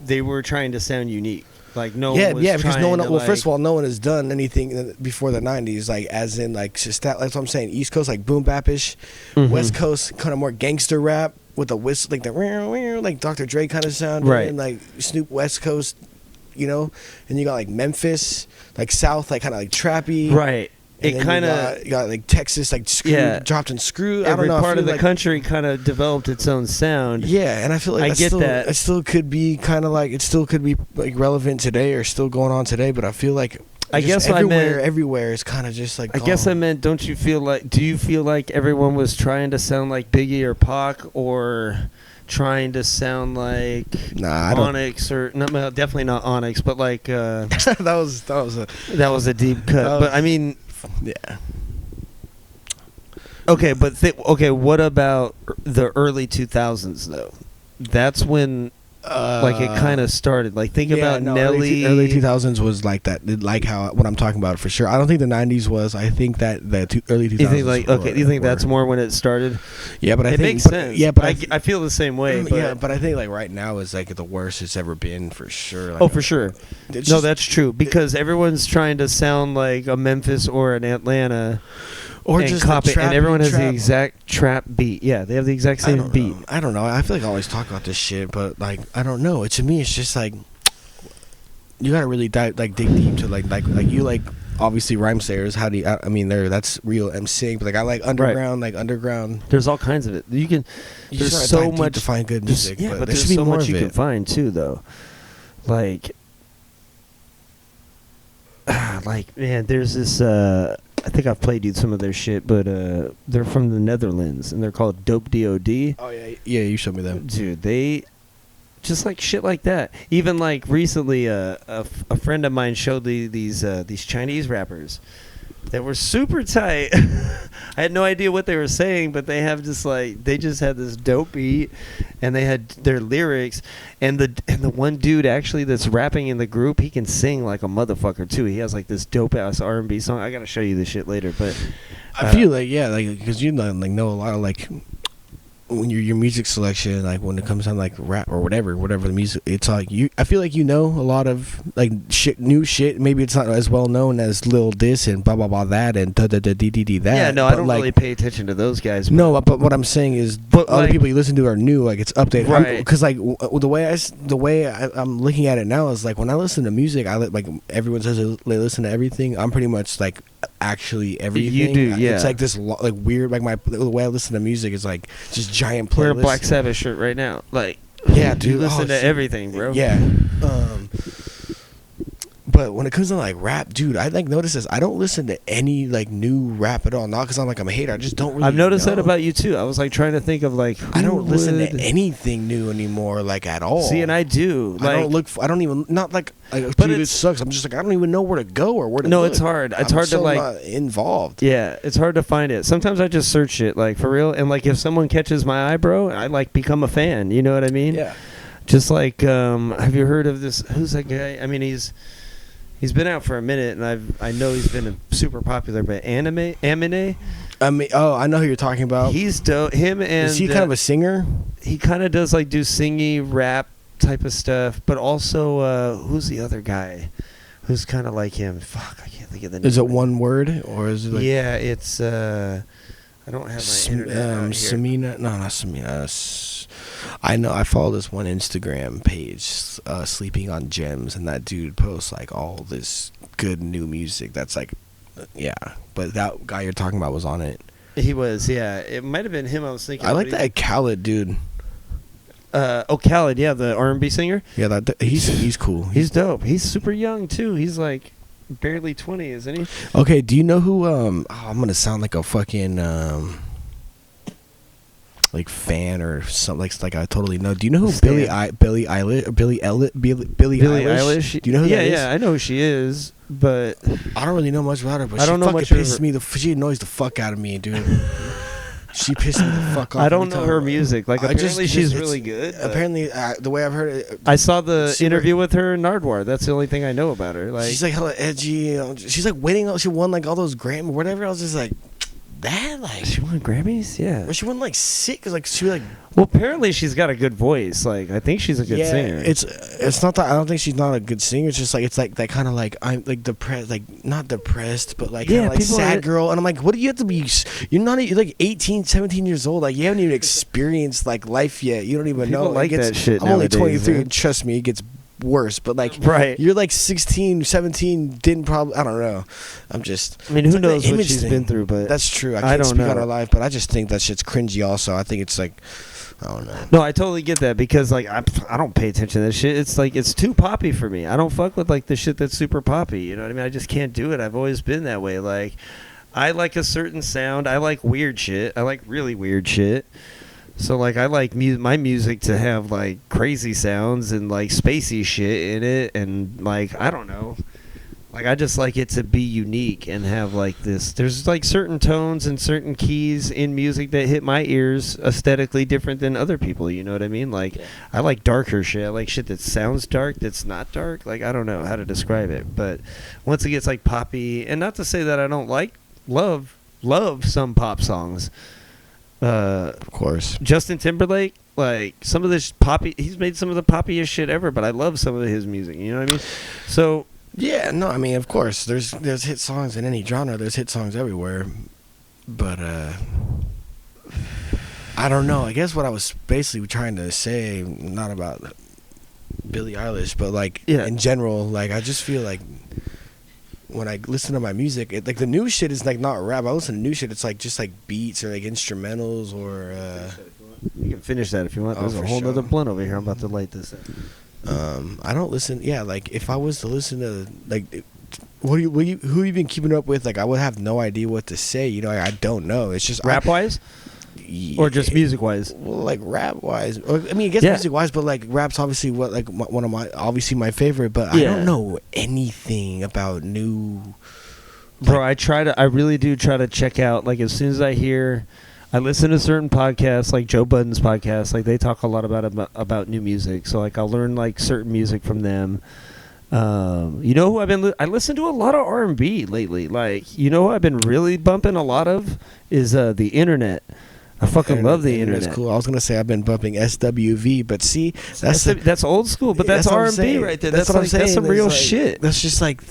they were trying to sound unique? Like no yeah, one was yeah, because no one. trying to, Well, like, first of all, no one has done anything before the '90s, like as in like just that. That's what I'm saying. East Coast like boom bapish, West Coast kind of more gangster rap with a whistle, like the like Dr. Dre kind of sound, Right. And like Snoop West Coast, and you got like Memphis, like South, like kind of like trappy, right. And It then kind of you got like Texas, like screw, dropped in screw. I every don't know. part of the like, country kind of developed its own sound. Yeah, and I feel like I that's get still, that. it still could be kind of like it still could be like relevant today or still going on today. But I feel like I guess everywhere is kind of just like. I guess I meant, do you feel like everyone was trying to sound like Biggie or Pac, or trying to sound like Onyx or no, well, definitely not Onyx, but like that was a deep cut. But I mean, yeah. Okay, but what about the early 2000s though? That's when like it kind of started. Like think about Nelly. Early 2000s was like that. Like how what I'm talking about for sure. I don't think the 90s was. I think that early 2000s. You think you think that's more when it started? Yeah, but I think it makes sense. Yeah, but I feel the same way. But yeah, but I think like right now is like the worst it's ever been for sure. Like, oh, for sure. No, that's true because everyone's trying to sound like a Memphis or an Atlanta. Or and just copy, and everyone has the exact trap beat. Yeah, they have the exact same beat. I don't know. I feel like I always talk about this shit, but like I don't know. To me, it's just like you gotta really dig deep to like you like obviously rhyme sayers. How do you? I mean, that's real MCing, but like I like underground, right. Underground. There's all kinds of it. There's so much to find good music. Yeah, but there there's so much you can find too, though. Like man, there's this. I think I've played you some of their shit, but they're from the Netherlands, and they're called Dope DOD. Oh, yeah, you showed me them. Dude, they just like shit like that. Even like recently, a friend of mine showed these Chinese rappers that were super tight. I had no idea what they were saying, but they just had this dope beat, and they had their lyrics, and the one dude actually that's rapping in the group, he can sing like a motherfucker too. He has like this dope ass R&B song. I gotta show you this shit later, but I feel like because you know a lot of like. When your music selection, like when it comes on like rap or whatever the music, it's like I feel like a lot of like new shit. Maybe it's not as well known as Lil This and blah blah blah that and da da da dee dee dee that. Yeah, no, I don't really pay attention to those guys. No, but what I'm saying is, other people you listen to are new. Like it's updated, right? Because like the way I'm looking at it now is like when I listen to music, like everyone says they listen to everything. I'm pretty much like actually everything. You do, yeah. It's like this like weird like the way I listen to music is like just giant playlist. Wear a Black Sabbath shirt right now. Like, yeah, dude. You listen to everything, bro. Yeah. But when it comes to like rap, dude, I like notice this. I don't listen to any like new rap at all. Not because I'm a hater. I just don't really. I've noticed that about you too. I was like trying to think of like I don't listen to anything new anymore, like at all. See, and I do. Like, I don't even not like. But dude, it sucks. I'm just like I don't even know where to go or where to. No, look. it's hard. It's hard to like not involved. Yeah, it's hard to find it. Sometimes I just search it like for real, and like if someone catches my eye, bro, I like become a fan. You know what I mean? Yeah. Just like have you heard of this? Who's that guy? I mean, he's been out for a minute, and I know he's been super popular. But Amine. I mean, I know who you're talking about. He's dope. Him and is he kind of a singer? He kind of does like do singy rap type of stuff, but also who's the other guy who's kind of like him? Fuck, I can't think of the name. Is it one word or is it? Like yeah, it's I don't have my internet out here. Samina? No, not Samina. I know. I follow this one Instagram page, Sleeping on Gems, and that dude posts like all this good new music. That's like, yeah. But that guy you're talking about was on it. He was, yeah. It might have been him. I was thinking. I like that Khaled dude. Khaled, yeah, the R&B singer. Yeah, he's cool. He's dope. He's super young too. He's like barely 20, isn't he? Okay, do you know who? I'm gonna sound like a fucking like fan or something like I totally know. Do you know who Billie Eilish? Do you know who that is? Yeah, I know who she is, but I don't really know much about her. But I don't know much. Pisses me she annoys the fuck out of me, dude. She pissed me the fuck off. I don't know her music. Like, apparently she's really good. Apparently, the way I've heard it, I saw the interview with her in Nardwuar. That's the only thing I know about her. Like, she's like hella edgy. She's like winning. She won like all those Grammy, whatever. I was just like, that like she won Grammys. Yeah, well, she won like 6. Like she like. Well, apparently she's got a good voice. Like, I think she's a good singer. It's not that I don't think she's not a good singer. It's just like it's like that kind of like I'm like depressed, like not depressed, but like kind of like sad girl. And I'm like, what do you have to be? You're not. You're like 18, 17 years old. Like you haven't even experienced like life yet. You don't even people know. Like that shit. I'm nowadays, only 23, man. and trust me, it gets worse. But like, right. You're like 16, 17. Didn't probably. I don't know. I'm just. I mean, who like knows what she's been through? But that's true. I can't don't speak know. on her life, but I just think that shit's cringy. Also, I think it's like. I don't know. No, I totally get that because like I don't pay attention to that shit. It's like it's too poppy for me. I don't fuck with like the shit that's super poppy. You know what I mean? I just can't do it. I've always been that way. Like I like a certain sound. I like weird shit. I like really weird shit. So like I like my music to have like crazy sounds and like spacey shit in it and like I don't know. Like I just like it to be unique and have like this. There's like certain tones and certain keys in music that hit my ears aesthetically different than other people. You know what I mean? Like I like darker shit. I like shit that sounds dark that's not dark. Like I don't know how to describe it, but once it gets like poppy, and not to say that I don't like love some pop songs. Of course, Justin Timberlake. Like some of this poppy, he's made some of the poppiest shit ever. But I love some of his music. You know what I mean? So. Yeah, no, I mean, of course, there's hit songs in any genre. There's hit songs everywhere, but I don't know. I guess what I was basically trying to say, not about Billie Eilish, but like in general, like I just feel like when I listen to my music, like the new shit is like not rap. I listen to new shit. It's like just like beats or like instrumentals or. You can finish that if you want. There's a whole other blunt over here. I'm about to light this up. I don't listen. Yeah, like if I was to listen to like, who you been keeping up with? Like, I would have no idea what to say. You know, I don't know. It's just rap wise, or just music wise. Well, like rap wise. I mean, I guess music wise, but like rap's obviously one of my favorite. But I don't know anything about new. Bro, I really do try to check out. Like as soon as I listen to certain podcasts, like Joe Budden's podcast. Like they talk a lot about new music. So like I'll learn like certain music from them. You know who I listen to a lot of R&B lately. Like you know who I've been really bumping a lot of is the internet. I fucking love the internet. That's cool. I was gonna say I've been bumping SWV, but see, that's old school. But that's R&B right there. That's what I'm saying. That's some real shit. That's just like.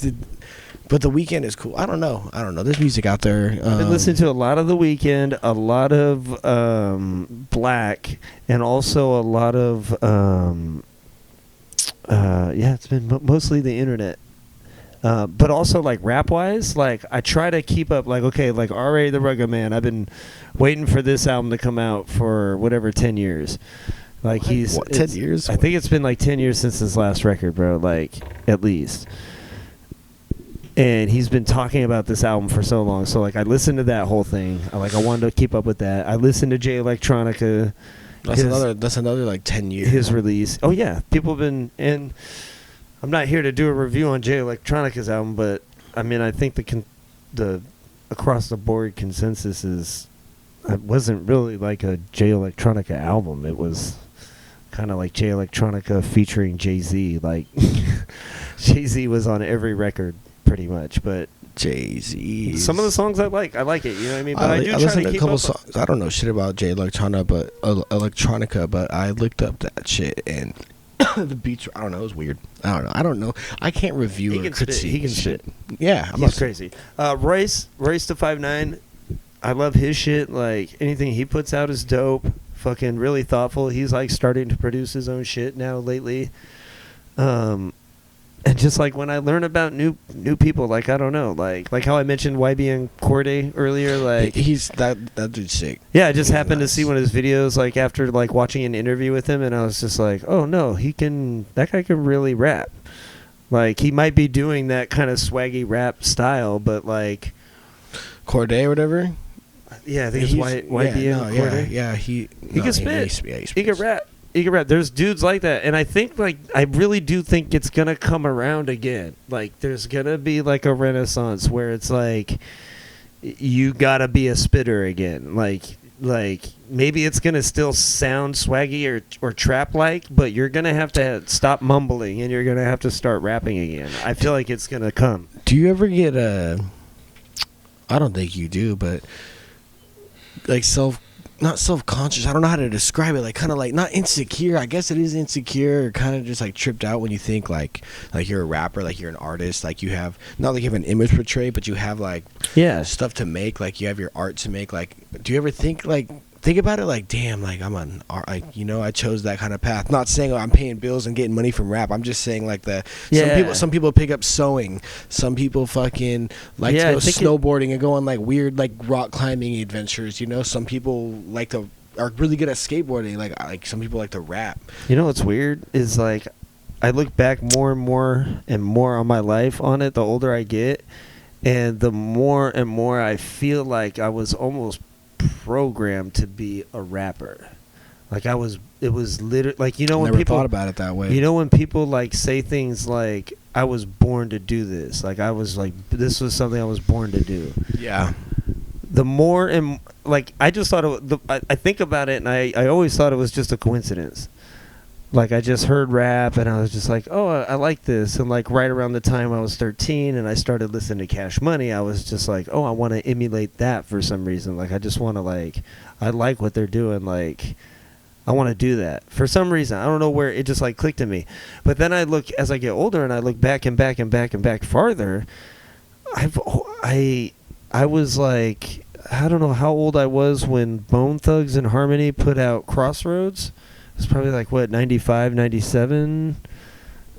But The Weeknd is cool. I don't know. There's music out there. I've been listening to a lot of The Weeknd, a lot of Black, and also a lot of it's been mostly the internet. But also like rap wise, like I try to keep up. Like okay, like R.A. the Rugged Man. I've been waiting for this album to come out for whatever 10 years. Like 10 years. I think it's been like 10 years since his last record, bro. Like at least. And he's been talking about this album for so long. So, like, I listened to that whole thing. I wanted to keep up with that. I listened to Jay Electronica. That's another, like, 10 years. His release. Oh, yeah. People have been... And I'm not here to do a review on Jay Electronica's album, but, I mean, I think the across-the-board consensus is... It wasn't really, like, a Jay Electronica album. It was kind of like Jay Electronica featuring Jay-Z. Like, Jay-Z was on every record. Pretty much, but Jay-Z. Some of the songs I like it. You know what I mean? But I do listen try to a couple songs. I don't know shit about Jay Electronica, but I looked up that shit and the beats. I don't know. It was weird. I don't know. I can't review or critique. He can shit. Yeah, he's crazy. Royce to 5'9". I love his shit. Like anything he puts out is dope. Fucking really thoughtful. He's like starting to produce his own shit now lately. And just like when I learn about new people, like I don't know, like how I mentioned YBN Corday earlier, like he's that dude's sick. Yeah, I just happened to see one of his videos like after like watching an interview with him, and I was just like, oh no, that guy can really rap. Like he might be doing that kind of swaggy rap style, but like Corday or whatever. Yeah, I think it's YBN Corday. Yeah, he can spit. He can rap. There's dudes like that, and I think like I really do think it's gonna come around again. Like there's gonna be like a renaissance where it's like you gotta be a spitter again. Like like maybe it's gonna still sound swaggy or trap like, but you're gonna have to stop mumbling and you're gonna have to start rapping again. I feel like it's gonna come. Do you ever get I don't think you do, but like not self-conscious, I don't know how to describe it, like kind of like not insecure, I guess it is insecure, or kind of just like tripped out when you think like you're a rapper, like you're an artist, like you have not like you have an image portrayed, but you have like stuff to make, like you have your art to make. Like do you ever think about it like, damn, like I'm an art, like, I chose that kind of path? Not saying I'm paying bills and getting money from rap. I'm just saying like some people pick up sewing, some people fucking like to go snowboarding and go on like weird like rock climbing adventures. Some people are really good at skateboarding. Like some people like to rap. What's weird is like I look back more and more on my life on it the older I get, and the more and more I feel like I was almost programmed to be a rapper. Like it was literally like, when never people thought about it that way. When people like say things like I was born to do this, like I was like this was something I was born to do. Yeah. The more and like I just thought I think about it, and I always thought it was just a coincidence. Like I just heard rap and I was just like, oh, I like this. And like right around the time I was 13 and I started listening to Cash Money, I was just like, oh, I want to emulate that for some reason. Like I just want to I like what they're doing. Like I want to do that for some reason. I don't know where it just like clicked in me. But then I look as I get older and I look back and back and back and back farther. I was like, I don't know how old I was when Bone Thugs and Harmony put out Crossroads. It's probably like what, 95, 97,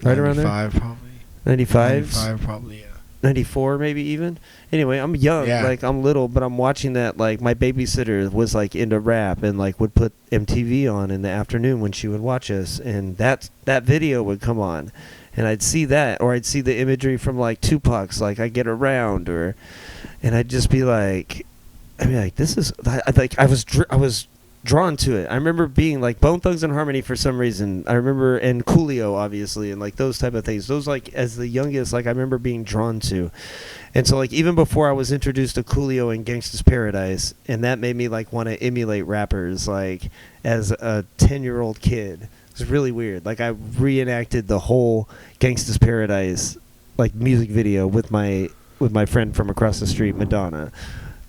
right around there. 95 probably. 95. 95 probably, yeah. 94 maybe even. Anyway, I'm young, like I'm little, but I'm watching that. Like my babysitter was like into rap and like would put MTV on in the afternoon when she would watch us, and that video would come on, and I'd see that, or I'd see the imagery from like Tupac's like I Get Around, and I'd just be like, this is I was drawn to it. I remember being like Bone Thugs and Harmony for some reason. I remember, and Coolio obviously, and like those type of things. Those like as the youngest, like I remember being drawn to. And so like even before I was introduced to Coolio and Gangsta's Paradise, and that made me like want to emulate rappers like as a 10-year-old kid. It was really weird. Like I reenacted the whole Gangsta's Paradise like music video with my friend from across the street, Madonna.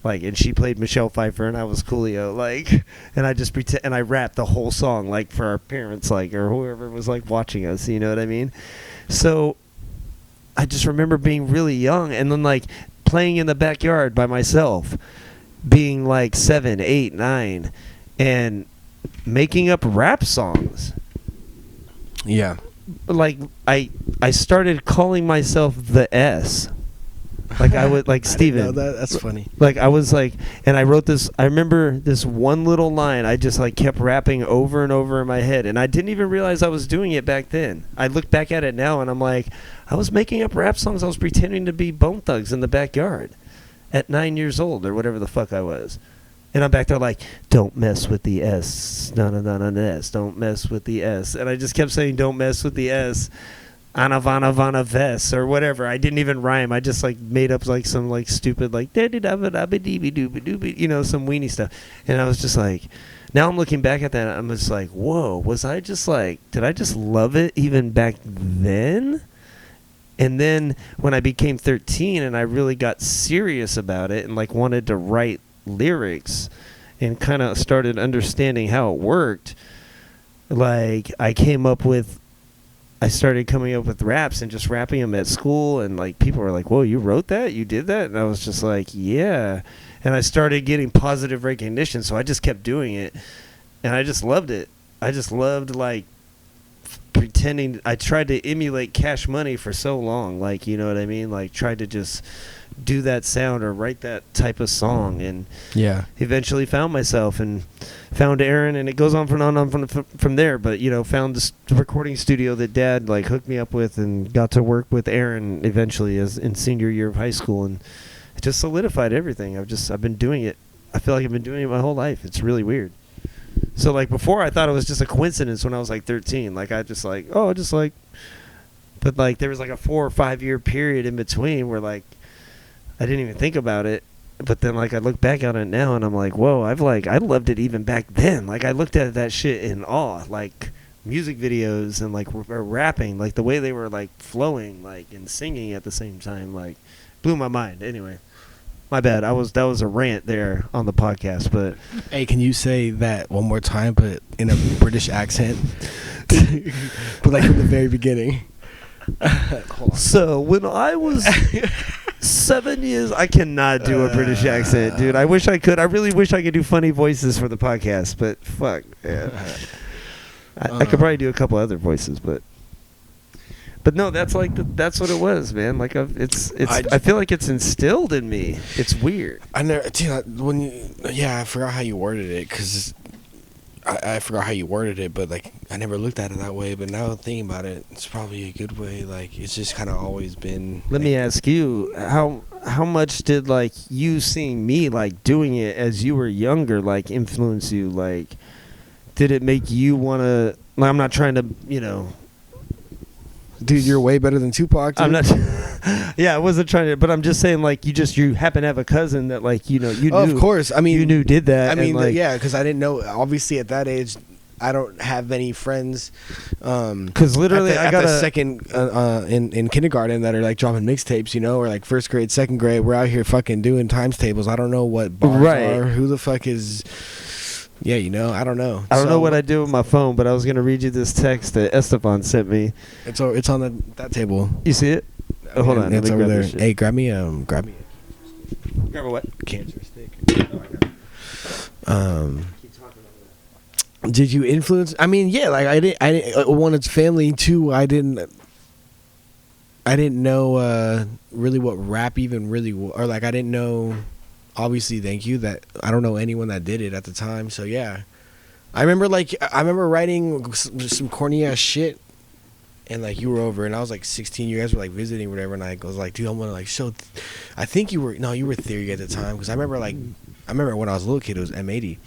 Like, and she played Michelle Pfeiffer and I was Coolio, like, and I just pretend, and I rapped the whole song, like, for our parents, like, or whoever was, like, watching us, you know what I mean? So, I just remember being really young and then, like, playing in the backyard by myself, being, like, 7, 8, 9, and making up rap songs. Yeah. Like, I started calling myself the S. Like I would, like Steven. That's funny. Like I was like, and I wrote this. I remember this one little line. I just like kept rapping over and over in my head, and I didn't even realize I was doing it back then. I look back at it now, and I'm like, I was making up rap songs. I was pretending to be Bone Thugs in the backyard, at 9 years old or whatever the fuck I was. And I'm back there like, don't mess with the S. No, S. Don't mess with the S. And I just kept saying, don't mess with the S. Anavana Vess or whatever. I didn't even rhyme. I just like made up like some like stupid like some weenie stuff. And I was just like, now I'm looking back at that, I'm just like, whoa, was I just like, did I just love it even back then? And then when I became 13 and I really got serious about it and like wanted to write lyrics and kind of started understanding how it worked, like I started coming up with raps and just rapping them at school, and like people were like, whoa, you wrote that? You did that? And I was just like, yeah. And I started getting positive recognition, so I just kept doing it, and I just loved it. I just loved like pretending. I tried to emulate Cash Money for so long, like, you know what I mean? Like tried to just do that sound or write that type of song, and eventually found myself and found Aaron, and it goes on from there. But found this recording studio that Dad like hooked me up with, and got to work with Aaron eventually as in senior year of high school, and it just solidified everything. I've been doing it. I feel like I've been doing it my whole life. It's really weird. So like before I thought it was just a coincidence when I was like 13. Like I just like, but like there was like a 4 or 5 year period in between where like I didn't even think about it. but then like I look back on it now and I'm like, whoa, I loved it even back then. Like I looked at that shit in awe, like music videos and like rapping, like the way they were like flowing, like and singing at the same time, like blew my mind. Anyway, my bad. That was a rant there on the podcast, but Hey, can you say that one more time, but in a British accent? But like from the very beginning. Hold on. So when I was 7 years, I cannot do a British accent, dude. I wish I could. I really wish I could do funny voices for the podcast, but fuck, yeah. I could probably do a couple other voices, but no, that's like that's what it was, man. Like I feel like it's instilled in me. It's weird. I forgot how you worded it, because I forgot how you worded it, but like I never looked at it that way. But now thinking about it, it's probably a good way. Like it's just kind of always been. Let me ask you, how much did like you seeing me like doing it as you were younger like influence you? Like, did it make you want to? Like, I'm not trying to, Dude, you're way better than Tupac, dude. I'm not. Yeah, I wasn't trying to, but I'm just saying, like, you happen to have a cousin that, like, you knew. Oh, of course. I mean, you knew did that. I mean, and, like, yeah, because I didn't know. Obviously, at that age, I don't have any friends. Because literally, I got a second in kindergarten that are like dropping mixtapes, or like first grade, second grade. We're out here fucking doing times tables. I don't know what bars are. Who the fuck is? Yeah, I don't know. I don't know what I do with my phone, but I was gonna read you this text that Esteban sent me. It's on that table. You see it? Oh, hold on. It's over there. Hey, grab me. Grab a what? Cancer stick. Did you influence? I mean, yeah. Like I didn't. One, it's family. Two, I didn't know really what rap even really was, or like I didn't know. Obviously, thank you. That I don't know anyone that did it at the time. So yeah, I remember writing some corny ass shit, and like you were over, and I was like 16. You guys were like visiting, or whatever, and I was like, dude, I want to like show. I think you were Theory at the time, because I remember when I was a little kid, it was M80.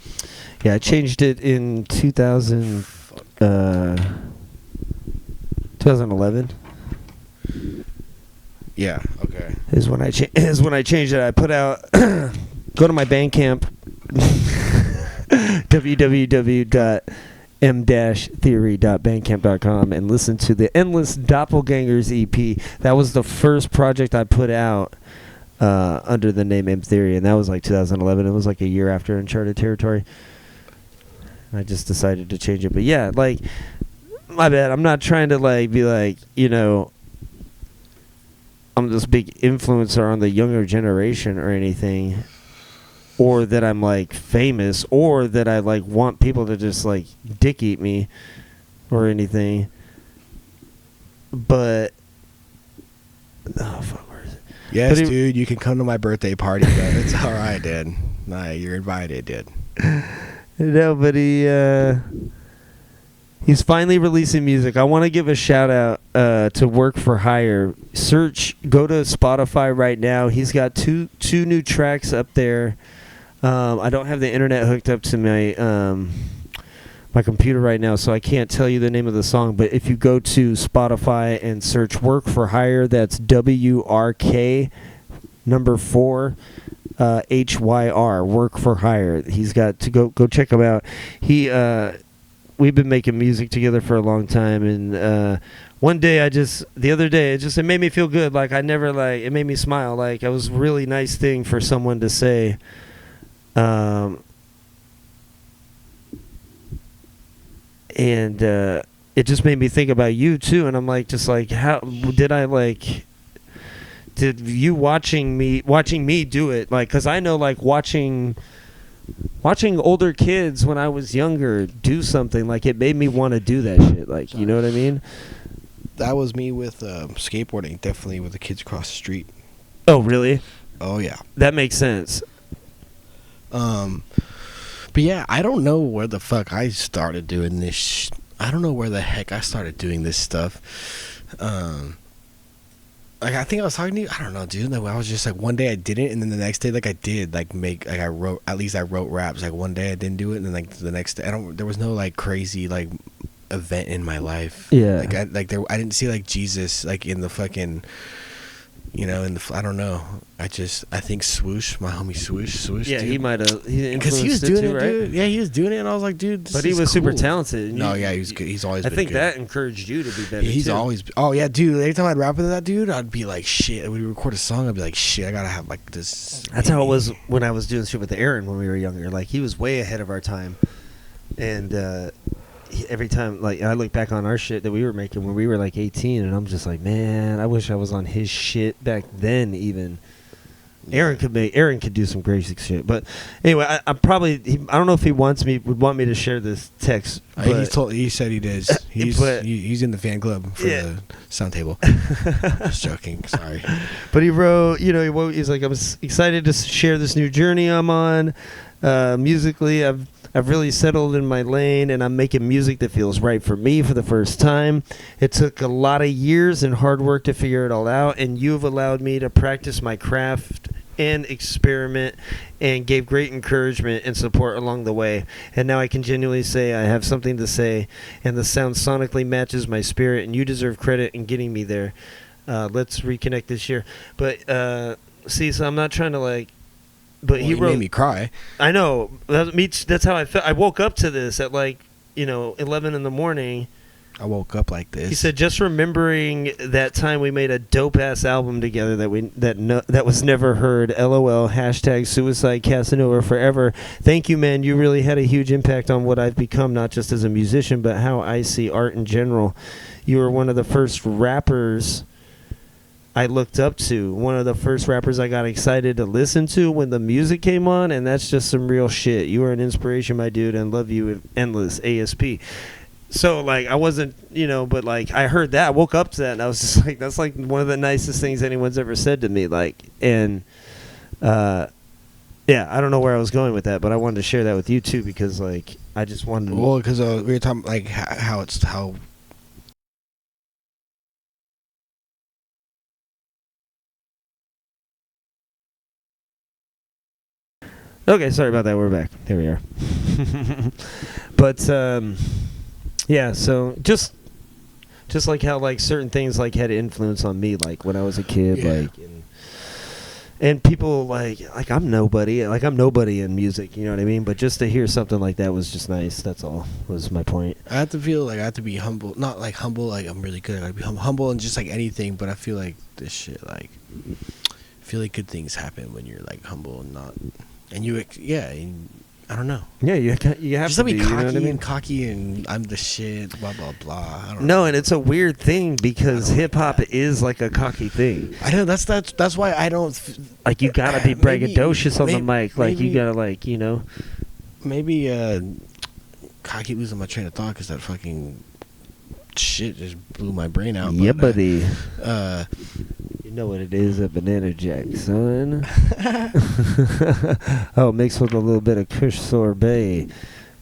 Yeah, I changed it in 2011. Yeah. Okay. Is when I changed it. I put out go to my Bandcamp www.m-theory.bandcamp.com and listen to the Endless Doppelgangers EP. That was the first project I put out under the name M Theory, and that was like 2011. It was like a year after Uncharted Territory. I just decided to change it, but yeah, like, my bad. I'm not trying to like be like, I'm this big influencer on the younger generation or anything, or that I'm like famous, or that I like want people to just like dick eat me or anything. But oh fuck, where is it? Yes, dude, you can come to my birthday party, but it's all right, dude. Nah, you're invited, dude. No, but he's finally releasing music. I want to give a shout out to Work for Hire. Go to Spotify right now. He's got two new tracks up there. I don't have the internet hooked up to my computer right now, so I can't tell you the name of the song. But if you go to Spotify and search Work for Hire, that's WRK 4 HYR, Work for Hire. He's got to go check him out. We've been making music together for a long time, and one day the other day it made me feel good. Like it made me smile. Like it was a really nice thing for someone to say. And it just made me think about you too. And I'm like, just like, how did you watching me do it? Like, 'cause I know, like, watching older kids when I was younger do something, like, it made me want to do that shit. Like, you know what I mean? That was me with skateboarding, definitely with the kids across the street. Oh, really? Oh, yeah. That makes sense. But yeah, I don't know where the fuck I started doing this. I don't know where the heck I started doing this stuff. Like, I think I was talking to you. I don't know, dude. Like, I was just like, one day I didn't, and then the next day, like, I did. Like, I wrote raps. Like, one day I didn't do it, and then like the next day, there was no like crazy like event in my life. Yeah. Like I didn't see like Jesus like in the fucking, and I don't know. I think Swoosh, my homie Swoosh. Yeah, dude, he might have. because he was doing it, dude. Yeah, he was doing it, and I was like, dude, this but he is was super cool. talented. No, yeah, he was good. He's always. I been think good. that encouraged you to be better. He's too. always. Oh yeah, dude. Every time I'd rap with that dude, I'd be like, shit. When we record a song, I'd be like, shit. I gotta have like this. That's how it was when I was doing shit with Aaron when we were younger. Like he was way ahead of our time, and every time like I look back on our shit that we were making when we were like 18, and I'm just like, man, I wish I was on his shit back then. Even Aaron could do some crazy shit. But anyway, I don't know if he would want me to share this text. He said he does. He's in the fan club for the sound table. Just joking. Sorry. But he wrote, he's like, I'm excited to share this new journey I'm on. Musically, I've really settled in my lane, and I'm making music that feels right for me for the first time. It took a lot of years and hard work to figure it all out, and you've allowed me to practice my craft and experiment and gave great encouragement and support along the way. And now I can genuinely say I have something to say, and the sound sonically matches my spirit, and you deserve credit in getting me there. Let's reconnect this year. But so I'm not trying to like. But he made me cry. I know. That's how I felt. I woke up to this at 11 in the morning. I woke up like this. He said, just remembering that time we made a dope ass album together that was never heard. LOL. #Suicide Casanova forever. Thank you, man. You really had a huge impact on what I've become, not just as a musician, but how I see art in general. You were one of the first rappers I looked up to, one of the first rappers I got excited to listen to when the music came on, and that's just some real shit. You are an inspiration, my dude, and love you endless. ASP. So I wasn't, but I heard that, I woke up to that, and I was just like, that's one of the nicest things anyone's ever said to me. Yeah, I don't know where I was going with that, but I wanted to share that with you too, because I just wanted to. Well, because we were talking how. Okay, sorry about that. We're back. There we are. But yeah. So just like how certain things had influence on me, when I was a kid, yeah. And people I'm nobody. I'm nobody in music. You know what I mean? But just to hear something like that was just nice. That's all. Was my point. I have to feel I have to be humble. Not humble. I'm really good. I be humble and just anything. But I feel like this shit. I feel like good things happen when you're humble and not. And I don't know. Yeah, you have just to be be cocky, you know what I mean? and cocky, and I'm the shit. Blah blah blah. I don't know. No, and it's a weird thing because hip hop is a cocky thing. I know that's why I don't. You gotta be braggadocious on the mic. You gotta Maybe cocky, losing my train of thought because that fucking shit just blew my brain out. Yeah, buddy. You know what it is, a banana jack, son. Oh, mixed with a little bit of Kush sorbet.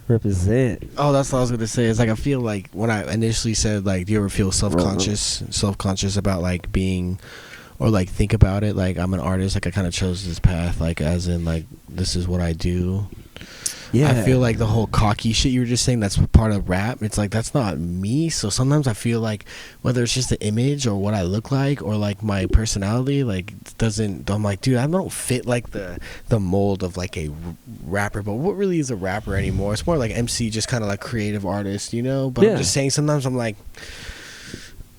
Represent. Oh, that's what I was gonna say. Is I feel when I initially said do you ever feel self-conscious about being, or think about it I'm an artist, I kind of chose this path as in this is what I do. Yeah, I feel the whole cocky shit you were just saying, that's part of rap. It's that's not me. So sometimes I feel whether it's just the image or what I look like or my personality, doesn't. I'm dude, I don't fit the mold of a rapper. But what really is a rapper anymore? It's more MC, just kind of creative artist, But yeah. I'm just saying, sometimes I'm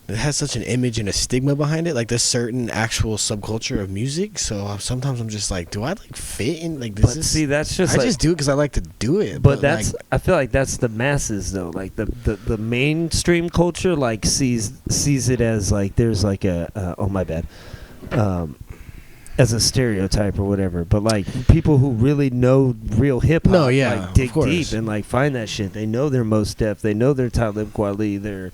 it has such an image and a stigma behind it, this certain actual subculture of music. So sometimes I'm just do I fit in this? But see, that's just I just do it because I like to do it. But that's I feel that's the masses though. The mainstream culture sees it as there's oh my bad, as a stereotype or whatever. But people who really know real hip hop, dig deep and find that shit. They know their Mos Def, they know their Talib Kweli, their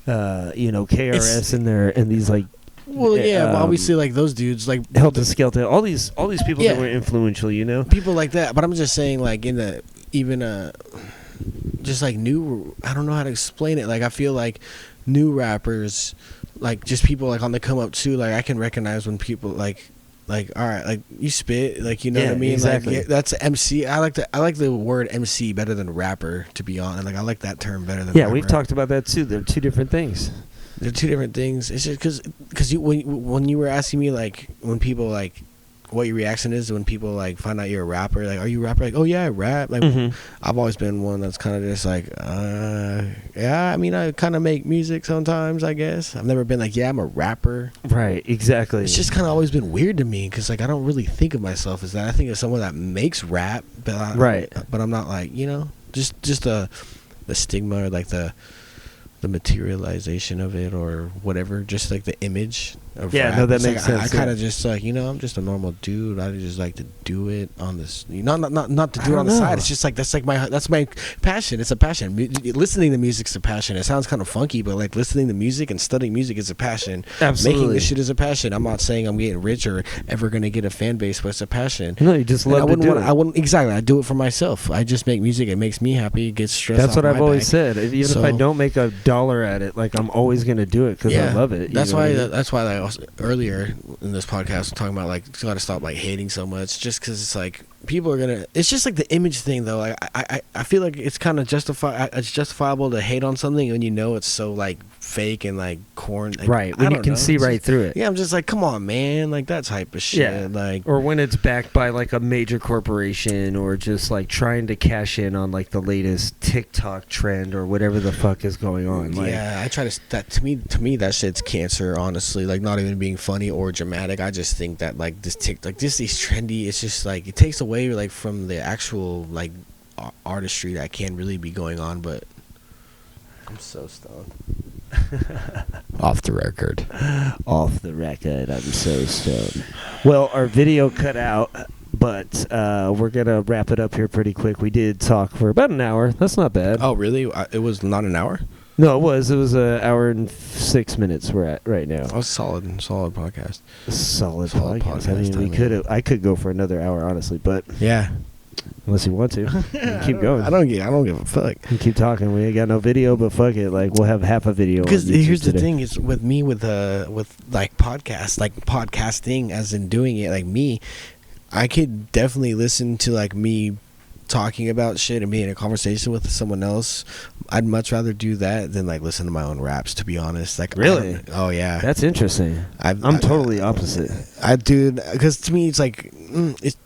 KRS, and these but obviously those dudes Helter Skelter, all these people that were influential, people like that. But I'm just saying in the even just new, I don't know how to explain it. I feel new rappers, just people on the come up too. I can recognize when people all right, you spit, you know what I mean? Exactly. That's MC. I like the word MC better than rapper, to be honest. I like that term better than yeah, rapper. we've talked about that too. They're two different things. They're two different things. It's just because when you were asking me like when people like what your reaction is when people like find out you're a rapper, like are you a rapper? Like, oh yeah, I rap. Like I've always been one that's kind of just like yeah, I mean I kind of make music sometimes, I guess. I've never been like, yeah, I'm a rapper. Right, exactly. It's just kind of always been weird to me because like I don't really think of myself as that. I think of someone that makes rap, but but I'm not like, you know, just the stigma or like the materialization of it or whatever, just like the image of rap. No, that it's makes like, sense. I kind of just like, you know, I'm just a normal dude. I just like to do it on this, not to do it on the side. It's just like that's my passion. It's a passion. Listening to music's a passion. It sounds kind of funky, but like listening to music and studying music is a passion. Absolutely. Making this shit is a passion. I'm not saying I'm getting rich or ever gonna get a fan base, but it's a passion. No, you just love to do it. I wouldn't exactly. I do it for myself. I just make music. It makes me happy. It gets stressed. That's what I've always back. said. Even if I don't make $1 at it, like I'm always gonna do it because I love it. That's why. That's why. Like earlier in this podcast, we're talking about like you gotta stop like hating so much, just because it's like people are gonna. It's just like the image thing, though. Like I feel like it's kind of It's justifiable to hate on something when you know it's so like fake and like corn. Like, right. When you can see right through it. Yeah, I'm just like, come on, man. Like that type of shit. Yeah. Like, or when it's backed by like a major corporation, or just like trying to cash in on like the latest TikTok trend or whatever the fuck is going on. Like, yeah, I try to. That to me, that shit's cancer. Honestly, like not even being funny or dramatic. I just think that like this TikTok, these trendy. It's just like it takes away like from the actual like artistry that can really be going on. But I'm so stoned. Off the record. Off the record. I'm so stoned. Well, our video cut out, but we're gonna wrap it up here pretty quick. We did talk for about an hour. That's not bad. Oh, really? It was not an hour? No, it was. It was an hour and 6 minutes we're at right now. Oh, solid podcast. Solid podcast. I mean, I could go for another hour, honestly, but yeah. Unless you want to, keep going. I don't give a fuck. You keep talking. We ain't got no video, but fuck it. Like we'll have half a video. Because here's the thing: is with me with like podcasts, like podcasting, as in doing it, like me, I could definitely listen to like me talking about shit and be in a conversation with someone else. I'd much rather do that than like listen to my own raps, to be honest. Like really? Oh yeah, that's interesting. I'm totally opposite. Because to me it's like it's.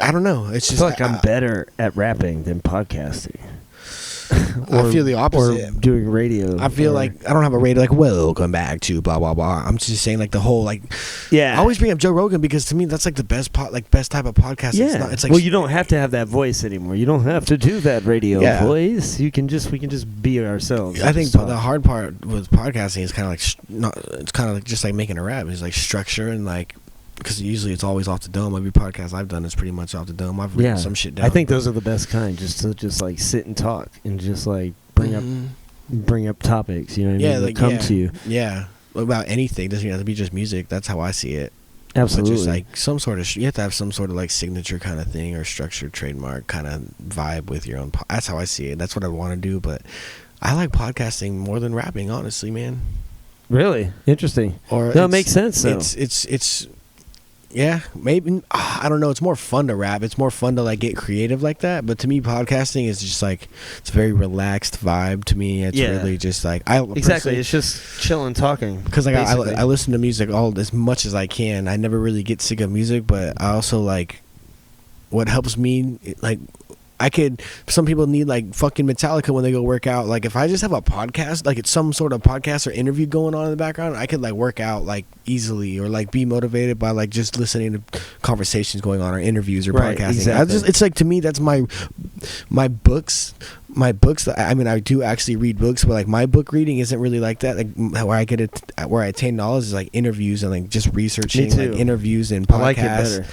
I don't know. It's just I feel like I'm better at rapping than podcasting. I feel the opposite. Or doing radio. I feel like I don't have a radio like welcome back to blah blah blah. I'm just saying like the whole like. Yeah. I always bring up Joe Rogan because to me that's like the best best type of podcast. Yeah. It's like well, you don't have to have that voice anymore. You don't have to do that radio voice. We can just be ourselves. I think the hard part with podcasting is kind of like it's kind of like just like making a rap. It's like structure and like. Because usually it's always off the dome. Every podcast I've done is pretty much off the dome. I've written some shit down. I think those are the best kind. Just to like sit and talk and just like bring up topics. You know what I mean? Like come to you. Yeah, about anything. It doesn't have to be just music. That's how I see it. Absolutely. But just like some sort of you have to have some sort of like signature kind of thing or structured trademark kind of vibe with your own. That's how I see it. That's what I want to do. But I like podcasting more than rapping. Honestly, man. Really interesting. It makes sense. Though. It's. Yeah, maybe I don't know. It's more fun to rap. It's more fun to like get creative like that. But to me, podcasting is just like it's a very relaxed vibe to me. It's really just like exactly. It's just chilling, talking. Because like I listen to music all as much as I can. I never really get sick of music, but I also like what helps me like. Some people need like fucking Metallica when they go work out. Like if I just have a podcast, like it's some sort of podcast or interview going on in the background, I could like work out like easily or like be motivated by like just listening to conversations going on or interviews or podcasting. Exactly. It's like to me that's my books. My books, I mean, I do actually read books, but like my book reading isn't really like that. Like where I get it, where I attain knowledge is like interviews and like just researching like interviews and podcasts. I like it better.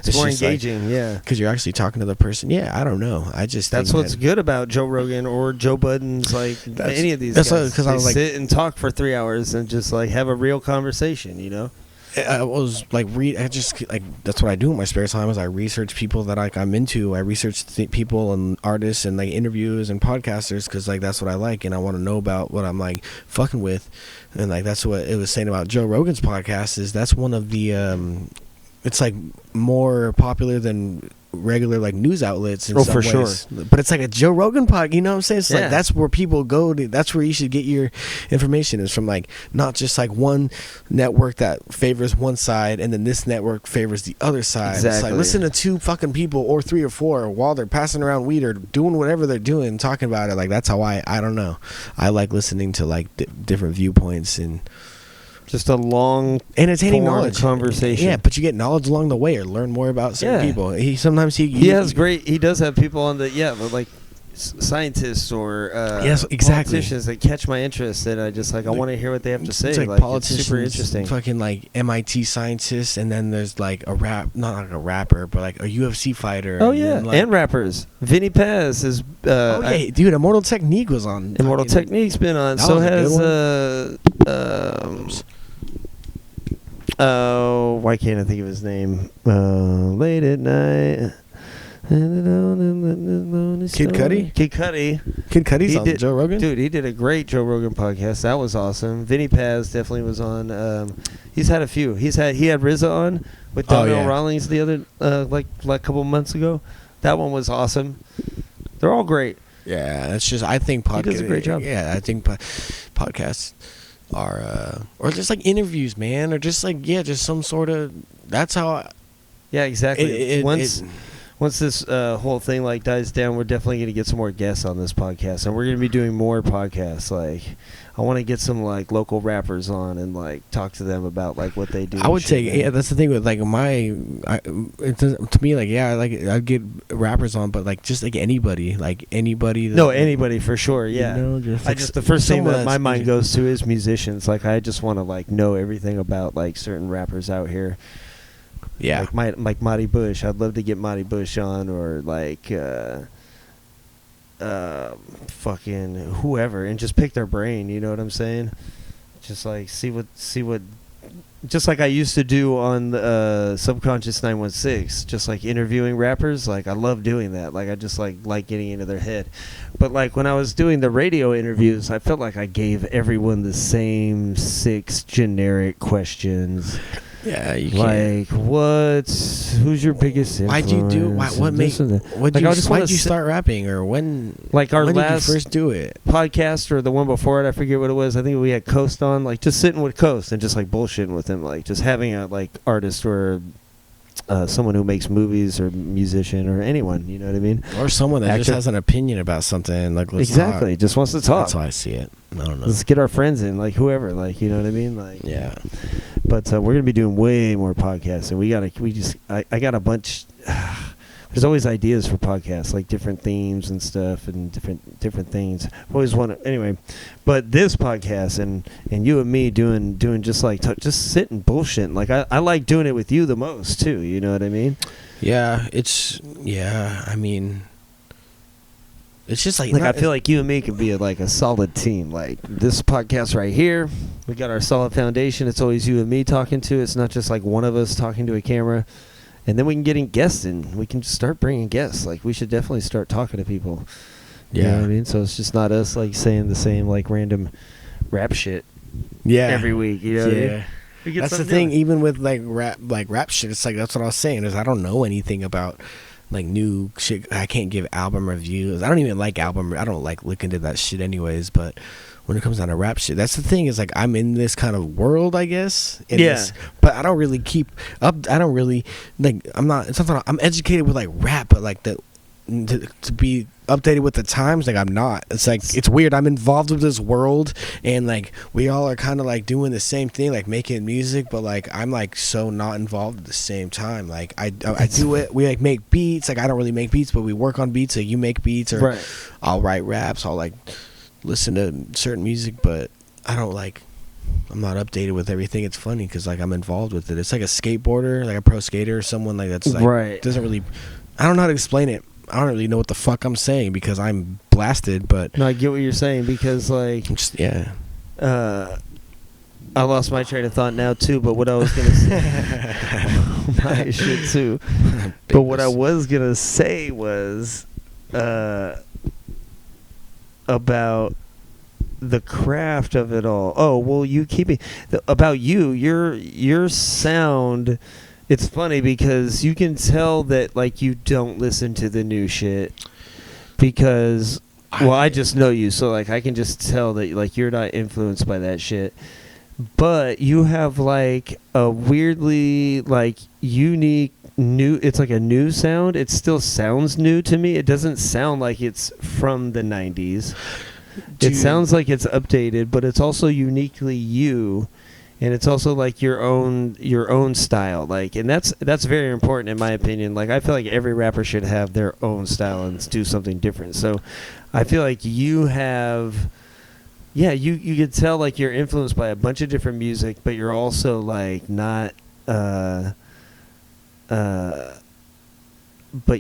It's more engaging, yeah. Because you're actually talking to the person. Yeah, I don't know. I just that's what's good about Joe Rogan or Joe Budden's like any of these guys. Because I was like sit and talk for 3 hours and just like have a real conversation, you know. I was like I just like that's what I do in my spare time is I research people that like I'm into. I research people and artists and like interviews and podcasters because like that's what I like and I want to know about what I'm like fucking with, and like that's what it was saying about Joe Rogan's podcast is that's one of the it's like more popular than regular like news outlets in Oh, some for ways. sure. But it's like a Joe Rogan podcast, you know what I'm saying? It's Yeah. like that's where people go to, that's where you should get your information, is from like not just like one network that favors one side and then this network favors the other side. It's Exactly. like listen to two fucking people or three or four while they're passing around weed or doing whatever they're doing, talking about it. Like that's how I don't know. I like listening to like different viewpoints and Just a long, entertaining form knowledge conversation. Yeah, but you get knowledge along the way or learn more about certain Yeah. people. He sometimes he He does have people on the but like scientists or Yes, exactly. politicians that catch my interest, and I just like I want to hear what they have to say. It's like Like politicians, it's super interesting. fucking like MIT scientists, and then there's like not like a rapper, but like a UFC fighter. Oh and yeah, then, like, and rappers. Vinny Paz is. oh yeah, dude, Immortal Technique was on. Immortal fucking- Technique's been on. That So was a has oh, why can't I think of his name? Late at night. Kid Cudi? Kid Cudi. Kid Cudi's He on did- Joe Rogan. Dude, he did a great Joe Rogan podcast. That was awesome. Vinny Paz definitely was on. He's had a few. He had RZA on with Donnell yeah. Rawlings the other like a couple months ago. That one was awesome. They're all great. Yeah, it's just I think He does a great job. Yeah, I think podcasts are or just like interviews, man, or just like just some sort of. That's how. Yeah, exactly. It- Once this whole thing like dies down, we're definitely gonna get some more guests on this podcast, and we're gonna be doing more podcasts. Like, I want to get some like local rappers on and like talk to them about like what they do. I would and shit, take man. that's the thing with like to me like I'd get rappers on, but like just like anybody that, No, anybody for sure. you Yeah. know, just, like, The first thing someone that my that's mind easy. goes to is musicians. Like, I just want to like know everything about like certain rappers out here. Yeah, Like Marty Bush. I'd love to get Marty Bush on, or like fucking whoever, and just pick their brain. You know what I'm saying? Just like see what. Just like I used to do on the Subconscious 916, just like interviewing rappers. Like I love doing that. Like I just like getting into their head. But like when I was doing the radio interviews, I felt like I gave everyone the same 6 generic questions. yeah. You can't. Like who's your biggest influence? Why'd you do? What and made? this and that. Why'd Like, you, I just why'd wanna you sit- start rapping, or when? Like our when last did you first do it? podcast or the one before it, I forget what it was. I think we had Coast on, like just sitting with Coast and just like bullshitting with him, like just having a like artist or someone who makes movies or musician or anyone, you know what I mean? Or someone that just Actor. has an opinion about something. Like let's Exactly, talk. just wants to talk. That's how I see it. I don't know. Let's get our friends in, like whoever, like you know what I mean, like Yeah. But we're gonna be doing way more podcasts, and I got a bunch. There's always ideas for podcasts, like different themes and stuff, and different things. I always want to, anyway. But this podcast and you and me doing just like just sitting bullshitting. Like I like doing it with you the most too. You know what I mean? Yeah. I mean, it's just like I feel like you and me could be like a solid team. Like this podcast right here, we got our solid foundation. It's always you and me talking to. It's not just like one of us talking to a camera. And then we can get in guests in. We can just start bringing guests. Like we should definitely start talking to people. You know what I mean? So it's just not us like saying the same like random rap shit every week. You know what I mean? We get That's the something thing. new. Even with like rap shit, it's like that's what I was saying. Is I don't know anything about like new shit. I can't give album reviews. I don't even like album. I don't like look into that shit anyways. But when it comes down to rap shit, that's the thing. Is like I'm in this kind of world, I guess. But I don't really keep up. I don't really like. I'm not. It's not. I'm educated with like rap, but like to be updated with the times, like I'm not. It's like it's weird. I'm involved with this world, and like we all are kind of like doing the same thing, like making music, but like I'm like so not involved at the same time. Like I do it. We like make beats. Like I don't really make beats, but we work on beats. So you make beats, or Right. I'll write raps. I'll like listen to certain music, but I don't like. I'm not updated with everything. It's funny because like I'm involved with it. It's like a skateboarder, like a pro skater, or someone like that's like Right. doesn't really. I don't know how to explain it. I don't really know what the fuck I'm saying because I'm blasted, but No, I get what you're saying because like just, yeah. I lost my train of thought now too. But what I was gonna say, my shit too. But what I was gonna say was about the craft of it all. Oh well, you keeping about you. Your sound it's funny because you can tell that like you don't listen to the new shit because I just know you, so like I can just tell that like you're not influenced by that shit. But you have like a weirdly like unique new, it's like a new sound. It still sounds new to me. It doesn't sound like it's from the 90s. It sounds like it's updated, but it's also uniquely you, and it's also like your own style. Like, and that's very important in my opinion. Like, I feel like every rapper should have their own style and do something different. So I feel like you have, yeah, you could tell like you're influenced by a bunch of different music, but you're also like not but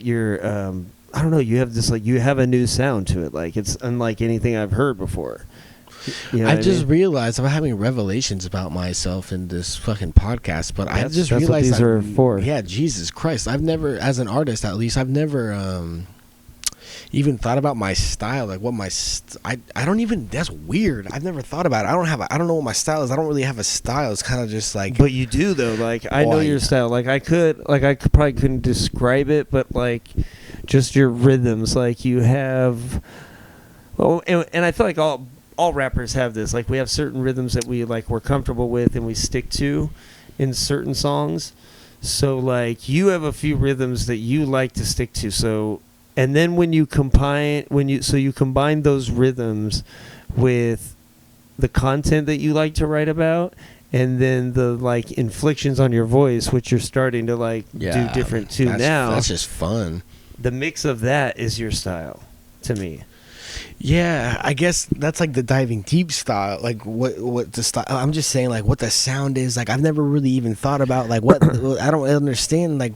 you're I don't know, you have this like, you have a new sound to it. Like, it's unlike anything I've heard before. You know I just realized I'm having revelations about myself in this fucking podcast, but I just realized what these are for. Yeah, Jesus Christ. I've never, as an artist at least, I've never even thought about my style, like what my I don't even, that's weird. I've never thought about it. I don't know what my style is. I don't really have a style. It's kind of just like, but you do though. Like, I know your style. Like, I probably couldn't describe it, but like just your rhythms, like you have, well, and I feel like all rappers have this. Like, we have certain rhythms that we're comfortable with and we stick to in certain songs. So like you have a few rhythms that you like to stick to. So, and then when you combine those rhythms with the content that you like to write about, and then the like inflections on your voice, which you're starting to like do different too now. That's just fun. The mix of that is your style, to me. Yeah, I guess that's like the diving deep style. Like what the style? I'm just saying like what the sound is. Like, I've never really even thought about like what I don't understand. Like,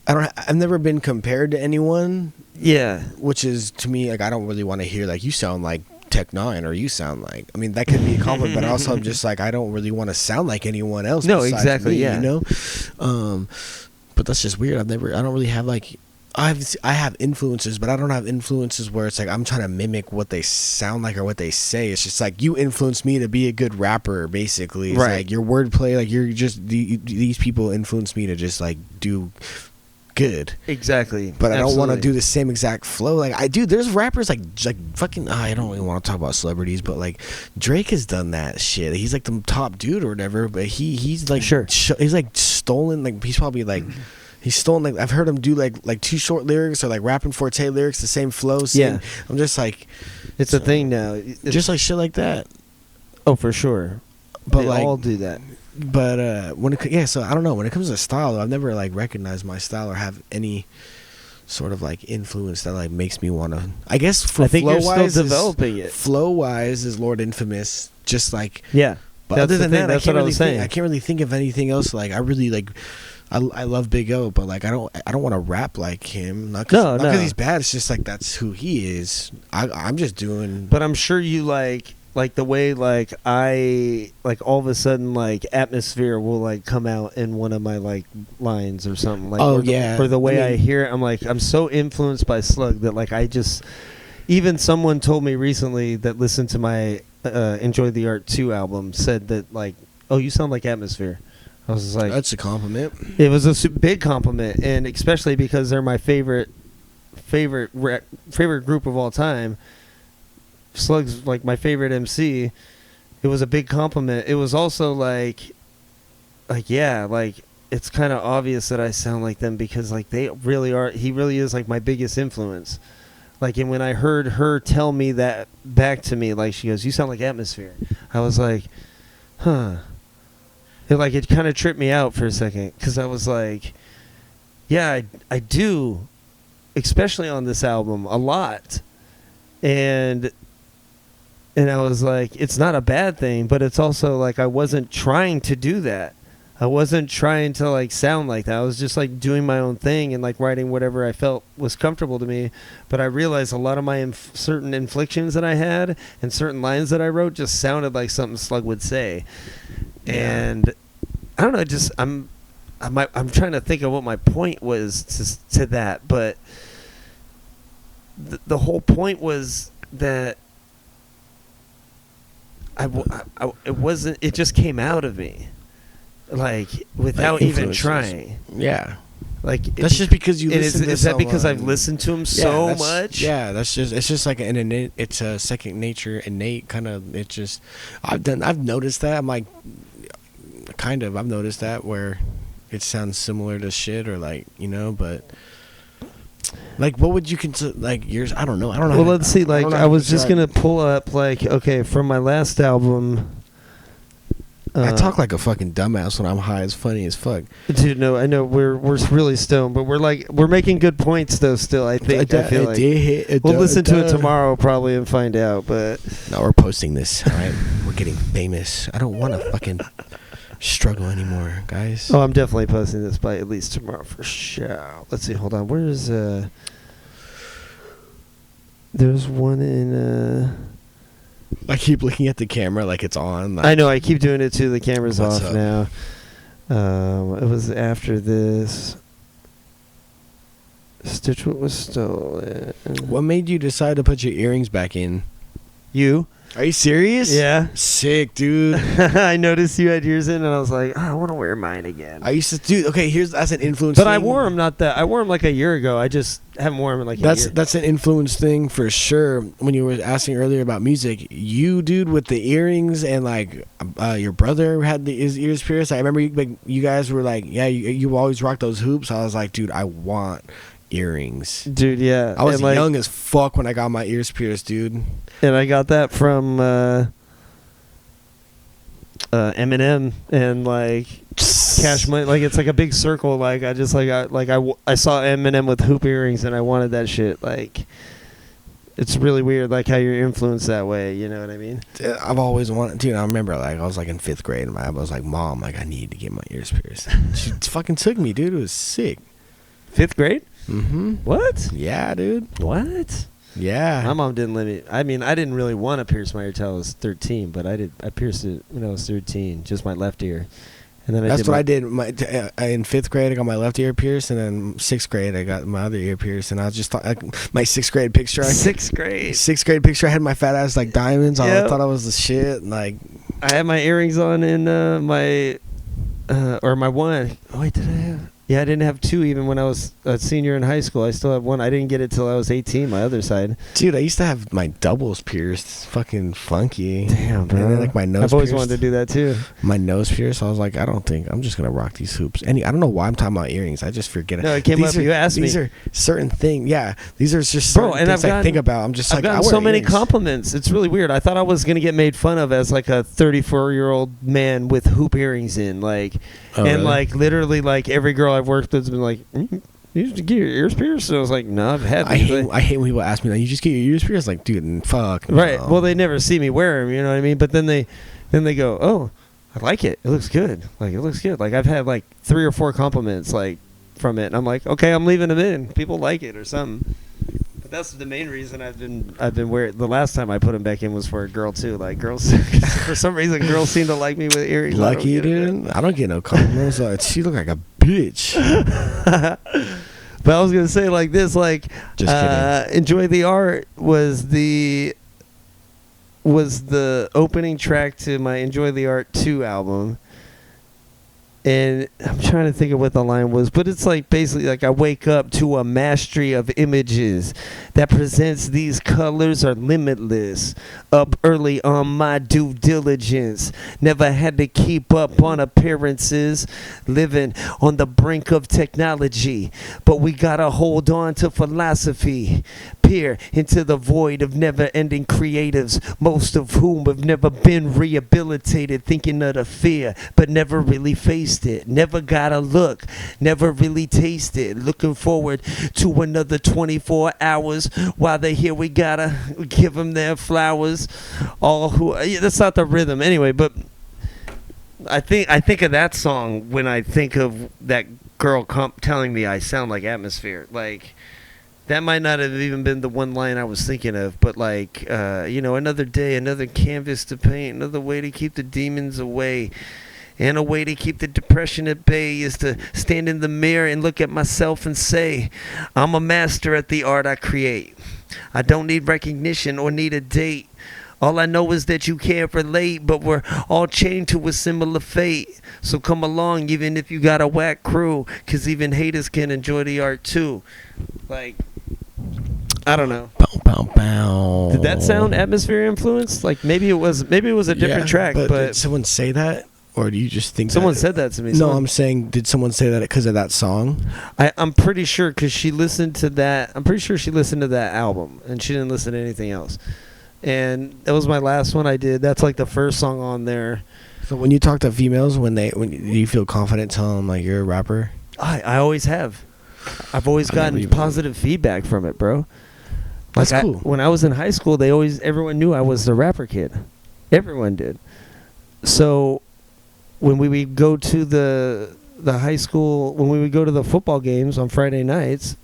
I've never been compared to anyone. Yeah, which is to me like I don't really want to hear like you sound like Tech Nine or you sound like. I mean, that could be a compliment, but also I'm just like I don't really want to sound like anyone else. No, exactly. Me, yeah, you know. But that's just weird. I don't really have like. I have influences, but I don't have influences where it's like I'm trying to mimic what they sound like or what they say. It's just like you influenced me to be a good rapper, basically. It's right. Like your wordplay, like you're just these people influence me to just like do good. Exactly. But I don't want to do the same exact flow. Like I do. There's rappers like fucking. I don't really want to talk about celebrities, but like Drake has done that shit. He's like the top dude or whatever. But he's like he's like stolen. Like he's probably like. He's stolen, like, I've heard him do, like Too Short lyrics or, like, Rapping Forte lyrics, the same flow. Yeah. I'm just, like... It's a thing now. Just, like, shit like that. Oh, for sure. But they all do that. But, so, I don't know. When it comes to style, I've never, like, recognized my style or have any sort of, like, influence that, like, makes me want to... I guess for flow-wise... you're still developing it. Flow-wise is Lord Infamous. Just, like... Yeah. But other than that, that's what I was saying. I can't really think of anything else. Like, I really, like... I love Big O, but like I don't want to rap like him. Not because he's bad. It's just like that's who he is. I'm just doing. But I'm sure you like the way like I like all of a sudden like Atmosphere will like come out in one of my like lines or something. Like, or the way I hear it, I'm like I'm so influenced by Slug that like I just. Even someone told me recently that listened to my Enjoy the Art 2 album said that like, oh, you sound like Atmosphere. I was like, that's a compliment. It was a big compliment, and especially because they're my favorite group of all time. Slug's like my favorite MC. It was a big compliment. It was also like yeah, like it's kind of obvious that I sound like them because like they really are. He really is like my biggest influence. Like, and when I heard her tell me that back to me, like she goes, "You sound like Atmosphere." I was like, huh. It kind of tripped me out for a second because I was like, yeah, I do, especially on this album, a lot. And I was like, it's not a bad thing, but it's also like I wasn't trying to do that. I wasn't trying to like sound like that. I was just like doing my own thing and like writing whatever I felt was comfortable to me. But I realized a lot of my certain inflections that I had and certain lines that I wrote just sounded like something Slug would say. And I don't know, just I'm trying to think of what my point was to that, but the whole point was that it just came out of me. like without even trying. Yeah. Like That's just because you listen to is that someone. because I've listened to him so much? Yeah, it's just like an innate, it's a second nature, innate kind of. It just, I've noticed that. I'm like, I've noticed that where it sounds similar to shit or like, but like, what would you consider like yours? I don't know. Well, let's see. Like, I was just gonna pull up like, okay, from my last album. I talk like a fucking dumbass when I'm high. It's funny as fuck, dude. No, I know we're really stoned, but we're making good points though. Still, I think I feel like we'll listen to it tomorrow probably and find out. But no, we're posting this. All right, we're getting famous. I don't want to fucking struggle anymore, guys. Oh, I'm definitely posting this by at least tomorrow for sure. Let's see. Hold on. Where's there's one in I keep looking at the camera like it's on. Like, I know. I keep doing it too. The camera's What's off up? now. It was after this. Stitch what was stolen. What made you decide to put your earrings back in? You? Are you serious? Yeah. Sick, dude. I noticed you had yours in, and I was like, I want to wear mine again. I used to do. Okay, that's an influence. But thing. I wore them I wore them like a year ago. I just haven't worn them in like a year. That's an influence thing for sure. When you were asking earlier about music, you dude with the earrings and like your brother had his ears pierced. I remember you guys were like, yeah, you always rock those hoops. I was like, dude, I want earrings. Dude, yeah. I was young as fuck when I got my ears pierced, dude. And I got that from Eminem and like Cash Money. Like it's like a big circle. Like I just I saw Eminem with hoop earrings and I wanted that shit. Like it's really weird, like how you're influenced that way. You know what I mean? I've always wanted, dude. I remember like I was like in 5th grade and I was like, Mom, like I need to get my ears pierced. She fucking took me, dude. It was sick. 5th grade? Mm-hmm. What? Yeah, dude. What? Yeah. My mom didn't let me. I mean, I didn't really want to pierce my ear till I was 13, but I pierced it when I was 13, just my left ear. And then that's what I did. In 5th grade, I got my left ear pierced, and then 6th grade, I got my other ear pierced. And I just thought, like, my 6th grade picture. 6th grade. 6th grade picture. I had my fat ass like diamonds. I thought I was the shit. And, like, I had my earrings on in my one. Oh wait, did I have? Yeah, I didn't have 2 even when I was a senior in high school. I still have 1. I didn't get it till I was 18, my other side. Dude, I used to have my doubles pierced. It's fucking funky. Damn, bro. And then, like, my nose I've always pierced. wanted to do that, too. My nose pierced. I was like, I don't think. I'm just going to rock these hoops. I don't know why I'm talking about earrings. I just forget it. No, it came up. You asked me. These are certain things. Yeah, these are just certain things I think about. I'm just like, I've gotten so many compliments. It's really weird. I thought I was going to get made fun of as, like, a 34-year-old man with hoop earrings in. Like, really? Like, literally, like, every girl I've worked with has been like, you used to get your ears pierced? And I was like, no, I've had. I hate when people ask me that. You just get your ears pierced? Like, dude, fuck. No. Right. Well, they never see me wear them. You know what I mean? But then they go, oh, I like it. It looks good. Like it looks good. Like I've had like 3 or 4 compliments like from it. And I'm like, okay, I'm leaving them in. People like it or something. But that's the main reason I've been wearing. The last time I put them back in was for a girl too. Like girls, for some reason, girls seem to like me with earrings. Lucky, dude. I don't get no compliments. She look like a bitch. But I was gonna say like this, like just kidding. Enjoy the Art was the opening track to my Enjoy the Art 2 album. And I'm trying to think of what the line was, but it's like basically like I wake up to a mastery of images that presents these colors are limitless. Up early on my due diligence, never had to keep up on appearances, living on the brink of technology, but we gotta hold on to philosophy. Peer into the void of never-ending creatives, most of whom have never been rehabilitated, thinking of the fear, but never really faced it. Never got a look, never really tasted. Looking forward to another 24 hours. While they're here, we gotta give them their flowers. That's not the rhythm anyway, but I think of that song when I think of that girl telling me I sound like Atmosphere. Like, that might not have even been the one line I was thinking of, but like, another day, another canvas to paint, another way to keep the demons away. And a way to keep the depression at bay is to stand in the mirror and look at myself and say, I'm a master at the art I create. I don't need recognition or need a date. All I know is that you can't relate, but we're all chained to a similar fate. So come along, even if you got a whack crew, cause even haters can enjoy the art too. Like, I don't know. Bow, bow, bow. Did that sound atmosphere influenced? Like maybe it was a different track, but did someone say that? Or do you just think someone said that to me? No, I'm saying, did someone say that because of that song? I'm pretty sure because she listened to that. I'm pretty sure she listened to that album and she didn't listen to anything else. And that was my last one I did. That's like the first song on there. So when you talk to females, when you feel confident telling them like you're a rapper? I always have. I've always gotten positive feedback from it, bro. Like That's cool. When I was in high school, everyone knew I was the rapper kid. Everyone did. So when we would go to the high school, when we would go to the football games on Friday nights,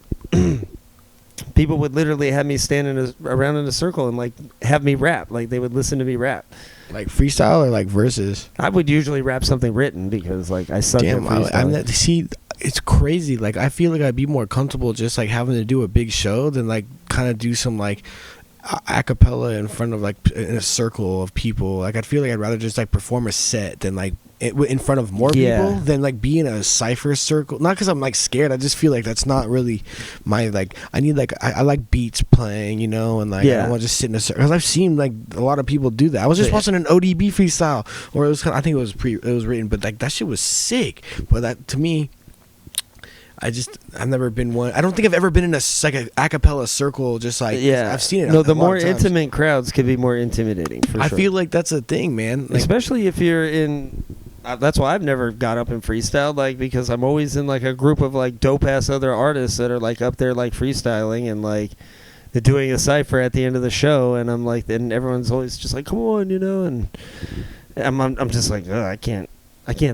people would literally have me stand around in a circle and like have me rap. Like they would listen to me rap. Like freestyle or like verses? I would usually rap something written because like I suck at freestyle. See, it's crazy. Like I feel like I'd be more comfortable just like having to do a big show than like kind of do some like a cappella in front of like in a circle of people. Like I feel like I'd rather just like perform a set than like in front of more people than like be in a cypher circle. Not because I'm like scared. I just feel like that's not really my like. I need like I like beats playing, you know, and like I don't want to just sit in a circle. Because I've seen like a lot of people do that. I was just watching an ODB freestyle, or it was I think it was written, but like that shit was sick. But that to me, I've never been one. I don't think I've ever been in a cappella circle. Just like I've seen it. No, the more intimate crowds can be more intimidating. I feel like that's a thing, man. Like, especially if you're in. That's why I've never got up and freestyled, like because I'm always in like a group of like dope ass other artists that are like up there like freestyling and like they're doing a cipher at the end of the show, and I'm like, and everyone's always just like, come on, you know, and I'm just like, I can't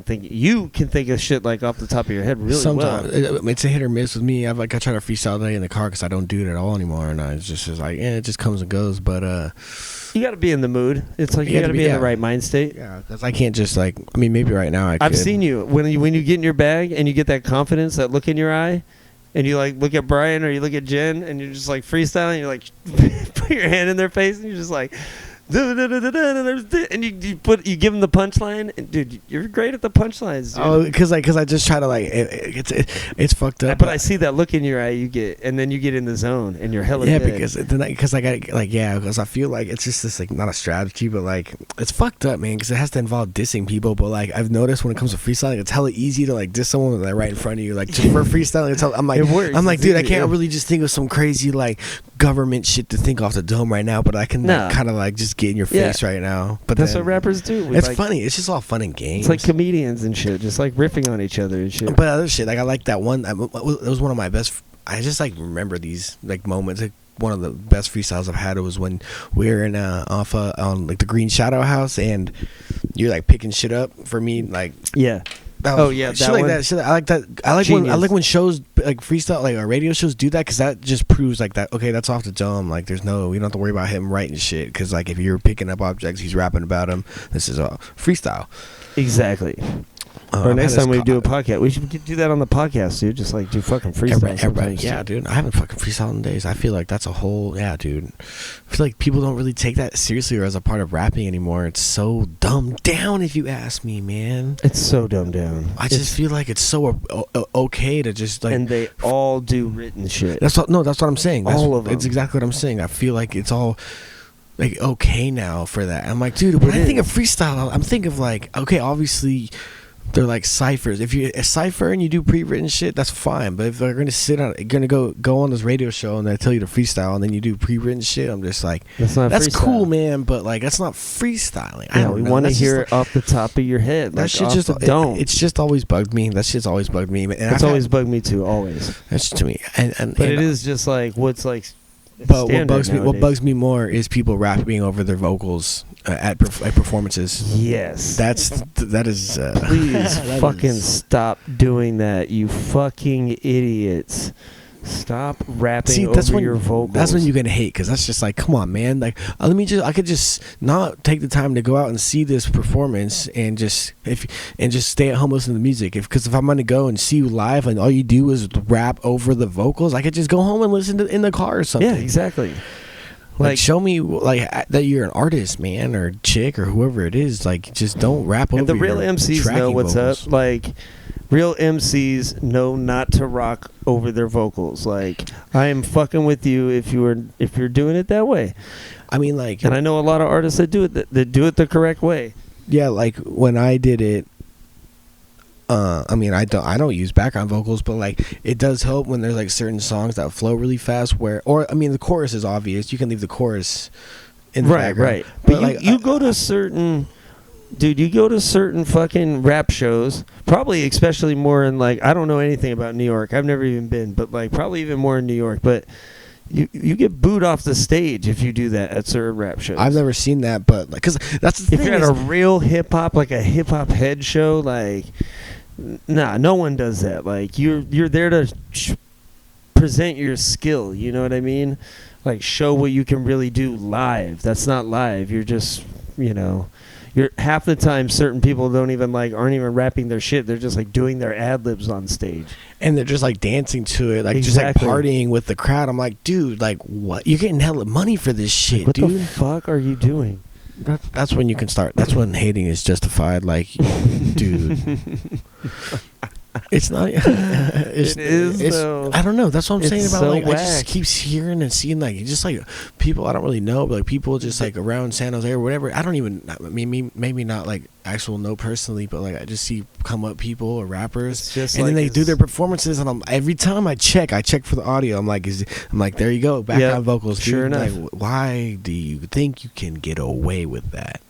think. You can think of shit like off the top of your head really sometimes well. It's a hit or miss with me. I try to freestyle today in the car because I don't do it at all anymore, and I just like it just comes and goes. But you got to be in the mood. It's like you got to be in the right mind state. Yeah, because I can't just like. I mean, maybe right now I've seen you when you get in your bag and you get that confidence, that look in your eye, and you like look at Brian or you look at Jen and you're just like freestyling. You're like put your hand in their face and you're just like. And you give them the punchline, and dude, you're great at the punchlines, dude. Oh, because I just try to like it's fucked up. But I see that look in your eye, you get in the zone, and you're hella good. because I got like because I feel like it's just this like not a strategy, but like it's fucked up, man. Because it has to involve dissing people. But like I've noticed when it comes to freestyling, it's hella easy to like diss someone like right in front of you. Like just for freestyling, I'm like, it works. I'm like, dude, I can't really just think of some crazy like government shit to think off the dome right now, but I can like, kind of like just get in your face right now. But that's what rappers do. It's like, funny. It's just all fun and games. It's like comedians and shit, just like riffing on each other and shit. But other shit, like I like that one. It was one of my best. I just like remember these like moments. Like one of the best freestyles I've had was when we were in on like the Green Shadow House, and you're like picking shit up for me, like that shit like that. Shit, I like that. I like when shows like freestyle, like radio shows, do that because that just proves like that. Okay, that's off the dome. Like we don't have to worry about him writing shit because like if you're picking up objects, he's rapping about them. This is a freestyle. Exactly. Or next time we do a podcast, we should do that on the podcast, dude. Just like do fucking freestyle. Everybody, yeah, dude. I haven't fucking freestyled in days. I feel like that's a whole, dude. I feel like people don't really take that seriously or as a part of rapping anymore. It's so dumbed down, if you ask me, man. It's so dumbed down. I just feel like it's so okay to just like. And they all do written shit. That's what I'm saying. All of them. It's exactly what I'm saying. I feel like it's all. Like okay now for that. I'm like, dude. When I think of freestyle, I'm thinking of like, okay, obviously. They're like ciphers. If you're a cipher and you do pre-written shit, that's fine. But if they're gonna go on this radio show and they tell you to freestyle and then you do pre-written shit, I'm just like, that's cool, man. But like, that's not freestyling. Yeah, we want to hear it off the top of your head. That shit just don't. It's just always bugged me. That shit's always bugged me. And it's always bugged me too. Always. That's to me. But it is just like what's like. But what bugs me more is people rapping over their vocals at performances. Yes, that is. Please fucking stop doing that, you fucking idiots. Stop rapping over your vocals. That's when you're gonna hate, because that's just like, come on, man. Like, I could just not take the time to go out and see this performance and just stay at home listening to music. Because if I'm gonna go and see you live and all you do is rap over the vocals, I could just go home and listen to in the car or something. Yeah, exactly. Like, show me that you're an artist, man, or chick, or whoever it is. Like, just don't rap over. And the real your MCs know what's vocals. up. Like, real MCs know not to rock over their vocals. Like, I am fucking with you if you're doing it that way. I mean, like, and I know a lot of artists that do it that do it the correct way. Yeah, like when I did it. I mean, I don't use background vocals, but like it does help when there's like certain songs that flow really fast. The chorus is obvious. You can leave the chorus in the background. Right. But you go to certain, dude. You go to certain fucking rap shows. Probably, especially more in like I don't know anything about New York. I've never even been, but like probably even more in New York. But you get booed off the stage if you do that at certain rap shows. I've never seen that, but like, cause that's the thing. If you're at a real hip hop, like a hip hop head show, like. Nah, no one does that. Like you're there to present your skill. You know what I mean? Like show what you can really do live. That's not live. You're just, you're half the time. Certain people aren't even rapping their shit. They're just like doing their ad libs on stage, and they're just like dancing to it, like just like partying with the crowd. I'm like, dude, like what? You're getting hella money for this shit, what dude. What the fuck are you doing? That's when you can start. That's when hating is justified. Like, dude, it's not. It is. Though. I don't know. That's what I'm saying about like. Whack. I just keeps hearing and seeing like just like people I don't really know, but like people just like around San Jose or whatever. I don't even. I mean, maybe not like actual know personally, but like I just see come up people or rappers, and then they do their performances, and every time I check for the audio. I'm like, there you go, background vocals. Dude. Sure enough. Like, why do you think you can get away with that?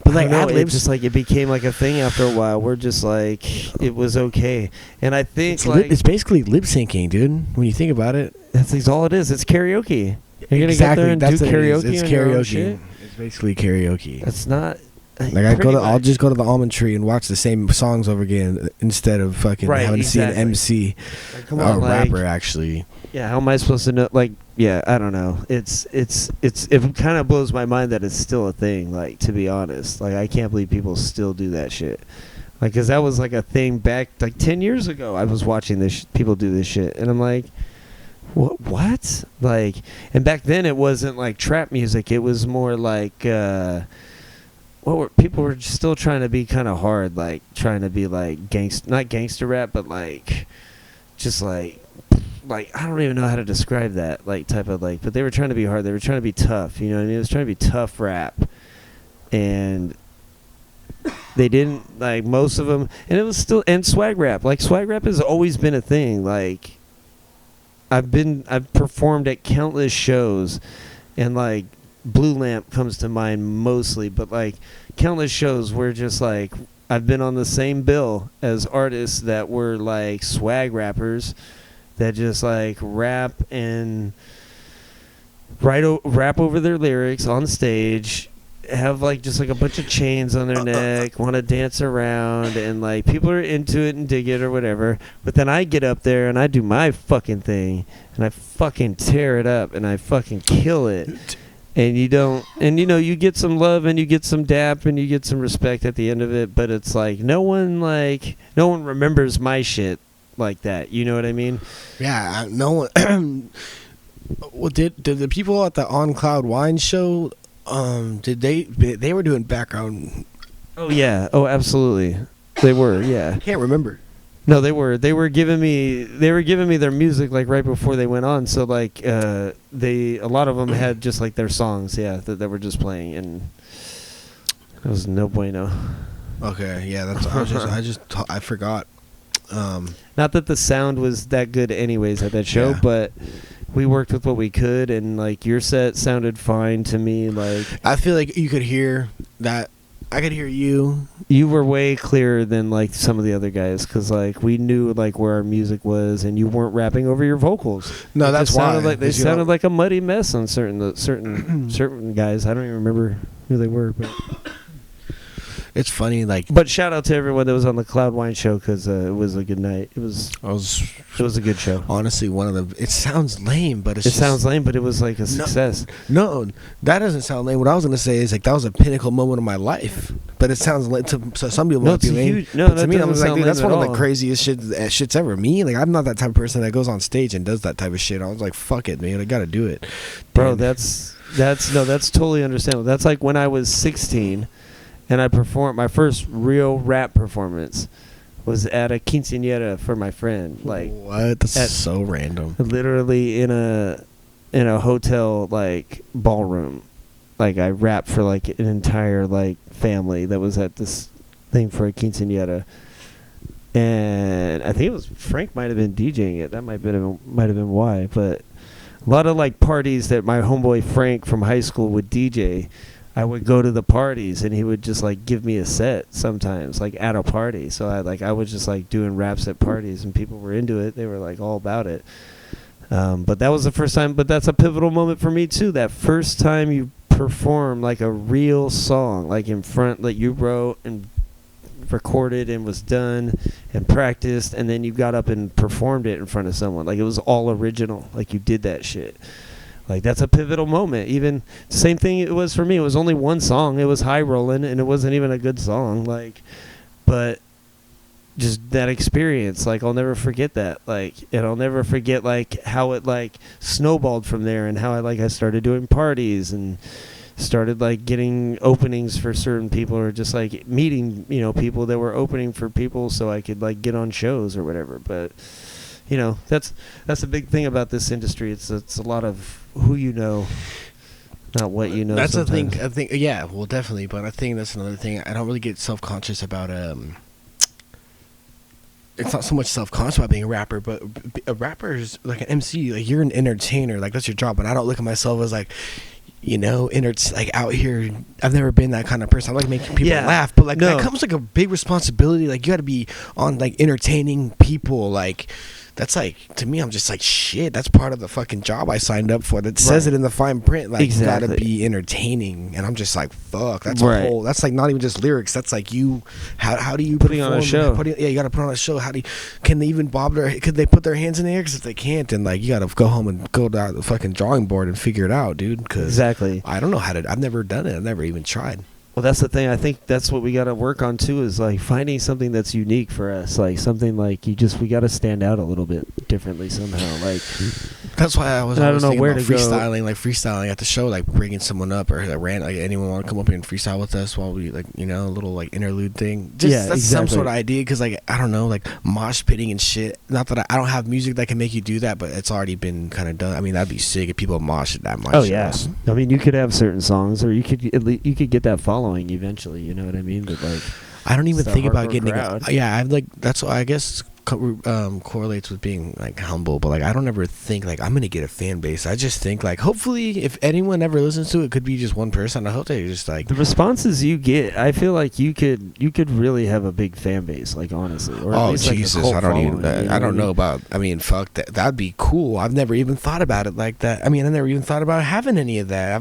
But like it just like it became like a thing after a while. We're just like it was okay, and I think it's basically lip syncing, dude. When you think about it, that's all it is. It's karaoke. You're gonna get there and do karaoke. It's karaoke. It's basically karaoke. That's not. Like I'll just go to the Almond Tree and watch the same songs over again instead of fucking having to see an MC or a rapper actually. Yeah, how am I supposed to know? Like, yeah, I don't know. It kind of blows my mind that it's still a thing. Like, to be honest, like I can't believe people still do that shit. Like, cause that was like a thing back like 10 years ago. I was watching this people do this shit, and I'm like, what? Like, and back then it wasn't like trap music. It was more like. People were still trying to be kind of hard, like trying to be like not gangster rap, but like just like I don't even know how to describe that, like type of like, but they were trying to be hard. They were trying to be tough, you know what I mean? It was trying to be tough rap, and they didn't like most of them, and it was still and swag rap. Like swag rap has always been a thing. Like I've performed at countless shows, and like. Blue Lamp comes to mind mostly, but like countless shows where just like I've been on the same bill as artists that were like swag rappers that just like rap and rap over their lyrics on stage, have like just like a bunch of chains on their neck, want to dance around, and like people are into it and dig it or whatever. But then I get up there and I do my fucking thing and I fucking tear it up and I fucking kill it. And you get some love and you get some dap and you get some respect at the end of it, but it's like no one remembers my shit like that. You know what I mean? Yeah, no one. Well, did the people at the On Cloud Wine show? Did they were doing background? Oh yeah. Oh, absolutely. They were. Yeah. I can't remember. No, they were. They were giving me their music like right before they went on. So like a lot of them had just like their songs, that were just playing, and it was no bueno. Okay, yeah, that's I forgot. Not that the sound was that good anyways at that show, but we worked with what we could, and like your set sounded fine to me. Like I feel like you could hear that. I could hear you. You were way clearer than like some of the other guys, because like we knew like where our music was, and you weren't rapping over your vocals. No, that's why they sounded like a muddy mess on certain guys. I don't even remember who they were, but It's funny, like. But shout out to everyone that was on the Cloud Wine show because it was a good night. It was a good show. Honestly, one of the. It sounds lame, but it sounds lame, but it was like a success. No, that doesn't sound lame. What I was gonna say is like that was a pinnacle moment of my life. But it sounds like to some people might be lame. But to me, I was like, dude, that's one of the craziest shits ever. Me, like, I'm not that type of person that goes on stage and does that type of shit. I was like, fuck it, man, I gotta do it, bro. That's totally understandable. That's like when I was 16. And I performed my first real rap performance was at a quinceañera for my friend. Like, what? That's so random. Literally in a hotel like ballroom. Like I rapped for like an entire like family that was at this thing for a quinceañera. And I think it was Frank might have been DJing it. That might have been why. But a lot of like parties that my homeboy Frank from high school would DJ. I would go to the parties and he would just like give me a set sometimes, like at a party. So I was just like doing raps at parties and people were into it. They were like all about it. But that was the first time. But that's a pivotal moment for me too. That first time you perform like a real song, like in front, that you wrote and recorded and was done and practiced, and then you got up and performed it in front of someone. Like it was all original. Like you did that shit. Like, that's a pivotal moment. Even same thing it was for me. It was only one song. It was High Rollin', and it wasn't even a good song. Like, but just that experience, like, I'll never forget that. Like, and I'll never forget, like, how it, like, snowballed from there and how I started doing parties and started, like, getting openings for certain people or just, like, meeting, people that were opening for people so I could, like, get on shows or whatever. But, that's a big thing about this industry. It's a lot of who you know, not what you know. That's sometimes. I think, yeah, well, definitely. But I think that's another thing. I don't really get self-conscious about. It's not so much self-conscious about being a rapper, but a rapper is like an MC. Like, you're an entertainer. Like, that's your job. And I don't look at myself as like, like out here. I've never been that kind of person. I like making people laugh, but like that comes like a big responsibility. Like, you got to be on like entertaining people. Like, that's like, to me, I'm just like, shit, that's part of the fucking job I signed up for. That says it in the fine print. Like, you got to be entertaining. And I'm just like, fuck, that's a whole, that's like not even just lyrics. That's like you, how do you putting on a show? You got to put on a show. Can they even could they put their hands in the air? Because if they can't, then like, you got to go home and go down the fucking drawing board and figure it out, dude. Cause I don't know how to, I've never done it. I've never even tried. Well, that's the thing. I think that's what we got to work on too, is like finding something that's unique for us, like something like we got to stand out a little bit differently somehow. Like, that's why I was always thinking about freestyling at the show, like bringing someone up or like anyone want to come up here and freestyle with us while we like, a little like interlude thing. That's some sort of idea, because like, I don't know, like mosh pitting and shit. Not that I don't have music that can make you do that, but it's already been kind of done. I mean, that'd be sick if people mosh at that much. Oh yeah, I mean, you could have certain songs, or you could get that following eventually, you know what I mean? But like, I don't even think about getting I've like, that's what I guess correlates with being like humble, but like I don't ever think like I'm gonna get a fan base. I just think like, hopefully if anyone ever listens to it, could be just one person. I hope they just like the responses you get. I feel like you could really have a big fan base, like honestly. Or at least Jesus, like I don't even I don't know about, I mean, fuck that, that'd be cool. I've never even thought about it like that. I mean, I never even thought about having any of that.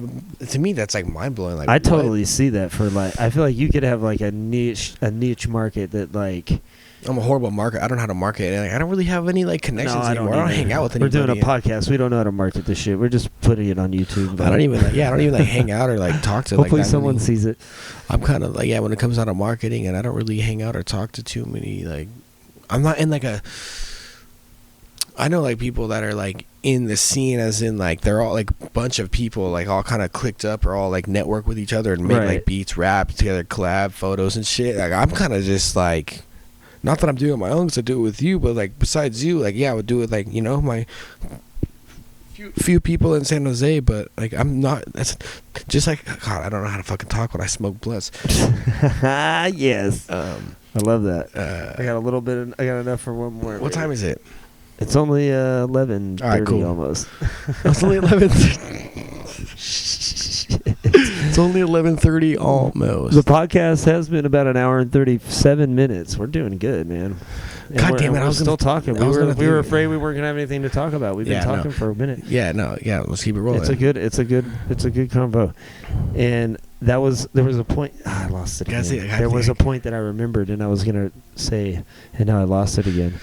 To me, that's like mind blowing. Like, I totally see that for like, I feel like you could have like a niche market that like. I'm a horrible marketer. I don't know how to market. And I don't really have any like connections anymore. I don't hang out with anybody. We're doing a podcast. We don't know how to market this shit. We're just putting it on YouTube. I don't even like hang out or like talk to. Hopefully like someone sees it. I'm kind of like, when it comes out of marketing, and I don't really hang out or talk to too many. Like, I'm not in like a. I know like people that are like in the scene, as in like they're all like a bunch of people like all kind of clicked up or all like network with each other and make like beats, rap together, collab, photos and shit. Like, I'm kind of just like. Not that I'm doing it my own, because I do it with you, but like besides you, like I would do it like my few people in San Jose, but like I'm not. That's just like, God, I don't know how to fucking talk when I smoke blunts. Yes, I love that. I got a little bit. I got enough for one more. What time is it? It's only 11:30 right, cool. almost. It's only 11:30. It's only 11:30 almost. The podcast has been about an hour and 37 minutes. We're doing good, man. God damn it! I was still talking. We were afraid we weren't gonna have anything to talk about. We've been talking for a minute. Yeah, no, yeah. Let's keep it rolling. It's a good combo, and there was a point. I lost it again. There was a point that I remembered, and I was gonna say, and now I lost it again.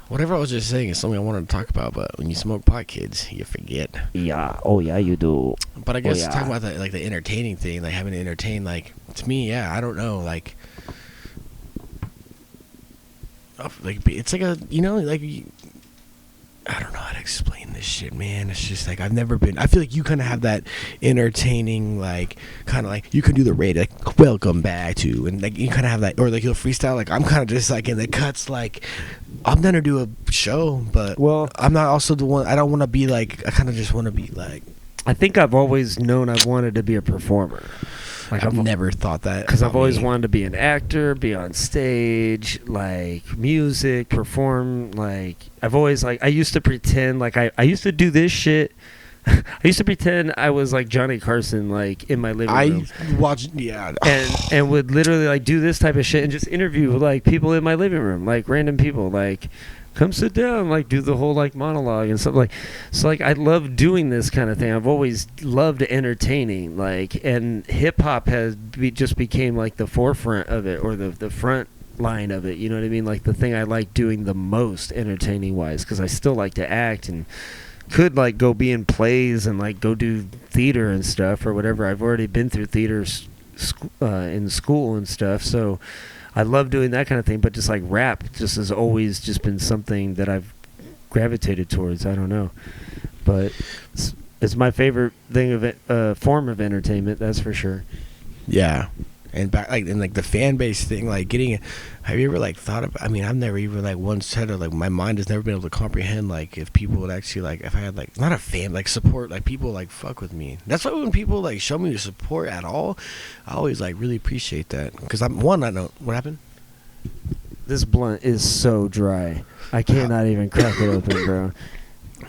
Whatever I was just saying is something I wanted to talk about, but when you smoke pot, kids, you forget. Yeah. Oh yeah, you do. But I guess talking about the entertaining thing, like having to entertain, like to me, yeah, I don't know, like it's like a, you know, like I don't know how to explain this shit, man. It's just like I feel like you kind of have that entertaining, like kind of like you can do the radio, like welcome back to, and like you kind of have that, or like you'll freestyle. Like I'm kind of just like in the cuts, like I'm gonna do a show, but I'm not also the one. I don't want to be like, I kind of just want to be like. I think I've always known I've wanted to be a performer. Like I've never thought that, because I've always wanted to be an actor, be on stage, like music, perform. Like I've always like, I used to pretend like I used to do this shit. I used to pretend I was like Johnny Carson, like in my living room. I watched, yeah, and would literally like do this type of shit and just interview like people in my living room, like random people, like come sit down, like do the whole like monologue and stuff, like so like I love doing this kind of thing. I've always loved entertaining, like, and hip hop has just became like the forefront of it, or the front line of it, you know what I mean, like the thing I like doing the most entertaining wise, because I still like to act and could like go be in plays and like go do theater and stuff or whatever. I've already been through theater in school and stuff, so I love doing that kind of thing. But just like rap just has always just been something that I've gravitated towards. I don't know, but it's my favorite thing of it, form of entertainment, that's for sure. Yeah. And back like the fan base thing, like getting, have you ever like thought of, I mean, I've never even like once had like my mind has never been able to comprehend like if people would actually like, if I had like not a fan, like support, like people like fuck with me. That's why when people like show me the support at all, I always like really appreciate that, because I know what happened. This blunt is so dry, I cannot even crack it open, bro.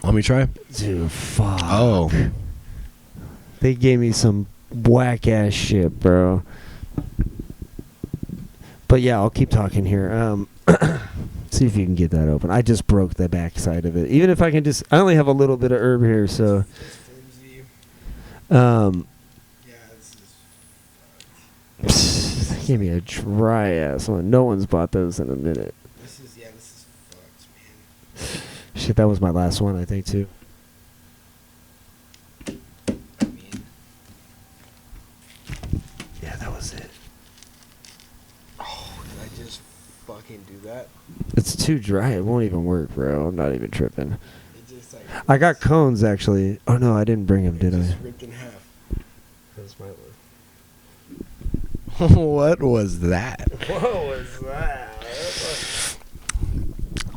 Let me try. Dude, fuck. Oh, they gave me some whack ass shit, bro. But yeah, I'll keep talking here. See if you can get that open. I just broke the backside of it. Even if I can just, I only have a little bit of herb here, so. Yeah, this is give me a dry ass one. No one's bought those in a minute. This is fucked, man. Shit, that was my last one, I think, too. Yeah, that was it. Oh, did I just fucking do that? It's too dry. It won't even work, bro. I'm not even tripping. It just, like, I got cones, actually. Oh, no, I didn't bring them, did I? Just ripped in half. That's my one. What was that? What was that?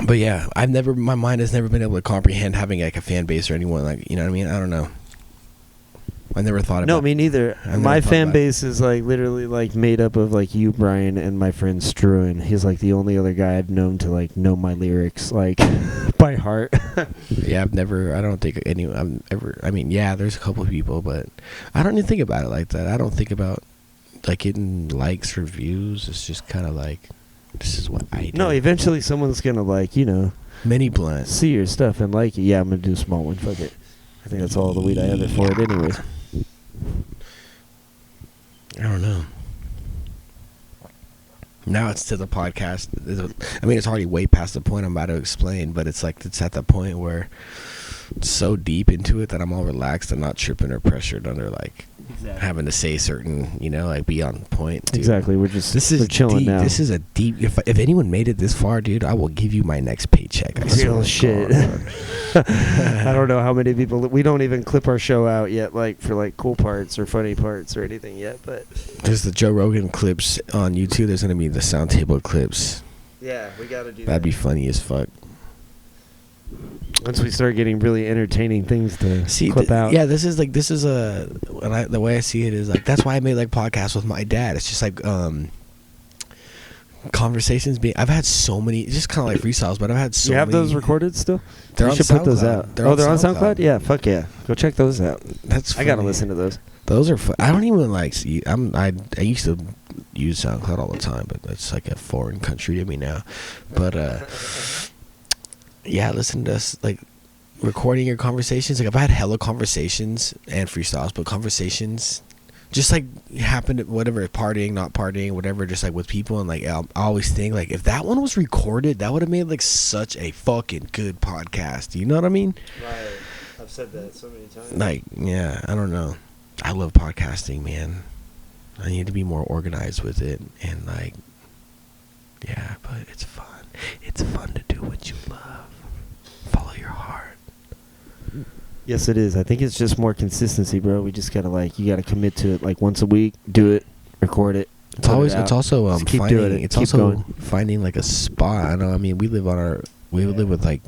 But yeah, my mind has never been able to comprehend having like a fan base or anyone, like, you know what I mean? I don't know. I never thought about it. No, me neither. My fan base is like literally like made up of like you, Brian, and my friend Struan. He's like the only other guy I've known to like know my lyrics like by heart. Yeah, I don't think anyone, I mean, yeah, there's a couple of people, but I don't even think about it like that. I don't think about like getting likes or views. It's just kind of like, this is what I do. No, eventually someone's gonna like, you know, mini blunt, see your stuff and like it. Yeah, I'm gonna do a small one. Fuck it. I think that's all the weed I have it for it anyways. I don't know. Now it's to the podcast. I mean, it's already way past the point I'm about to explain, but it's like it's at the point where it's so deep into it that I'm all relaxed and not tripping or pressured under like having to say certain, you know, like be on point. Dude. Exactly. We're chilling deep. now. This is a deep. If anyone made it this far, dude, I will give you my next paycheck. I Real shit. I don't know how many people. We don't even clip our show out yet, like for like cool parts or funny parts or anything yet. But there's the Joe Rogan clips on YouTube. There's gonna be the sound table clips. Yeah, we gotta do. That'd be funny as fuck. Once we start getting really entertaining things to clip out. Yeah, this is the way I see it is like, that's why I made like podcasts with my dad. It's just like conversations I've had so many, just kind of like freestyles, but I've had so many. You have those recorded still? They're on SoundCloud. Put those out. They're on SoundCloud? Yeah, fuck yeah. Go check those out. That's funny. I gotta listen to those. Those are fun. I don't even like see. I used to use SoundCloud all the time, but that's like a foreign country to me now. But yeah, listen to us like recording your conversations. Like I've had hella conversations and freestyles, but conversations just like happened at whatever, partying, not partying, whatever, just like with people. And like I always think like if that one was recorded, that would have made like such a fucking good podcast. You know what I mean? Right. I've said that so many times. Like, yeah, I don't know. I love podcasting, man. I need to be more organized with it, and like, yeah, but it's fun. It's fun to do what you love. Follow your heart. Yes, it is. I think it's just more consistency, bro. We just gotta like, you gotta commit to it like once a week. Do it, record it. It's always. It's also Just keep finding. doing it. It's Keep also going. finding like a spot. I know. I mean, we live with like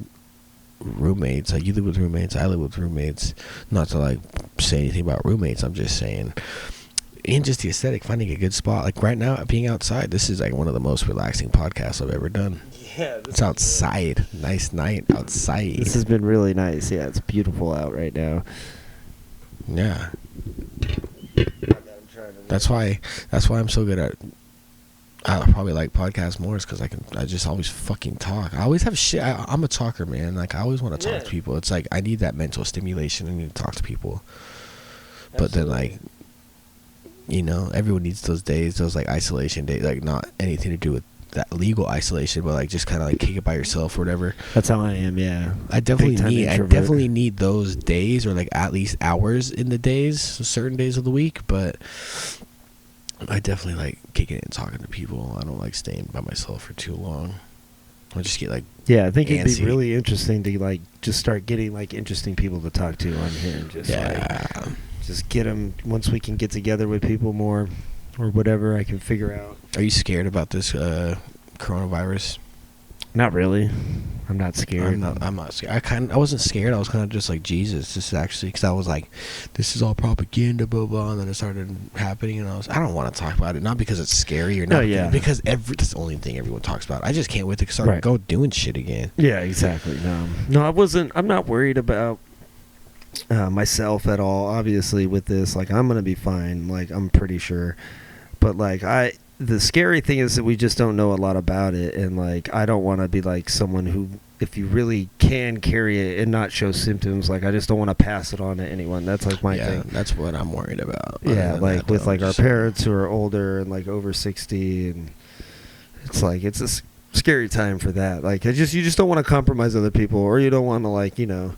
roommates. Like you live with roommates. I live with roommates. Not to like say anything about roommates. I'm just saying. And just the aesthetic, finding a good spot. Like right now, being outside, this is like one of the most relaxing podcasts I've ever done. Yeah, It's outside. Nice night outside. This has been really nice. Yeah, it's beautiful out right now. Yeah. That's why I'm so good at. I probably like podcasts more, is because I just always fucking talk. I always have shit. I'm a talker, man. Like I always want to talk to people. It's like I need that mental stimulation. I need to talk to people. But then like, you know, everyone needs those days, those like isolation days, like not anything to do with that legal isolation, but like just kind of like kick it by yourself or whatever. That's how I am. Yeah, I definitely Big-time need introvert. those days, or like at least hours in the days, certain days of the week. But I definitely like kicking it and talking to people. I don't like staying by myself for too long. I just get like, Yeah, I think it'd antsy. be really interesting to like just start getting like interesting people to talk to on here, and just like just get them. Once we can get together with people more, or whatever, I can figure out. Are you scared about this coronavirus? Not really. I'm not scared. I'm not scared. I wasn't scared. I was kind of just like, Jesus, this is actually, because I was like, this is all propaganda, blah blah. And then it started happening, and I don't want to talk about it, not because it's scary or not, because that's the only thing everyone talks about. I just can't wait to start go doing shit again. Yeah, exactly. No, I wasn't. I'm not worried about myself at all. Obviously, with this, like, I'm gonna be fine. Like, I'm pretty sure. But like, the scary thing is that we just don't know a lot about it, and like, I don't want to be like someone who, if you really can carry it and not show symptoms, like, I just don't want to pass it on to anyone. That's like my thing. That's what I'm worried about. Yeah, like with like our parents who are older and like over 60, and it's like it's a scary time for that. Like, you just don't want to compromise other people, or you don't want to like, you know,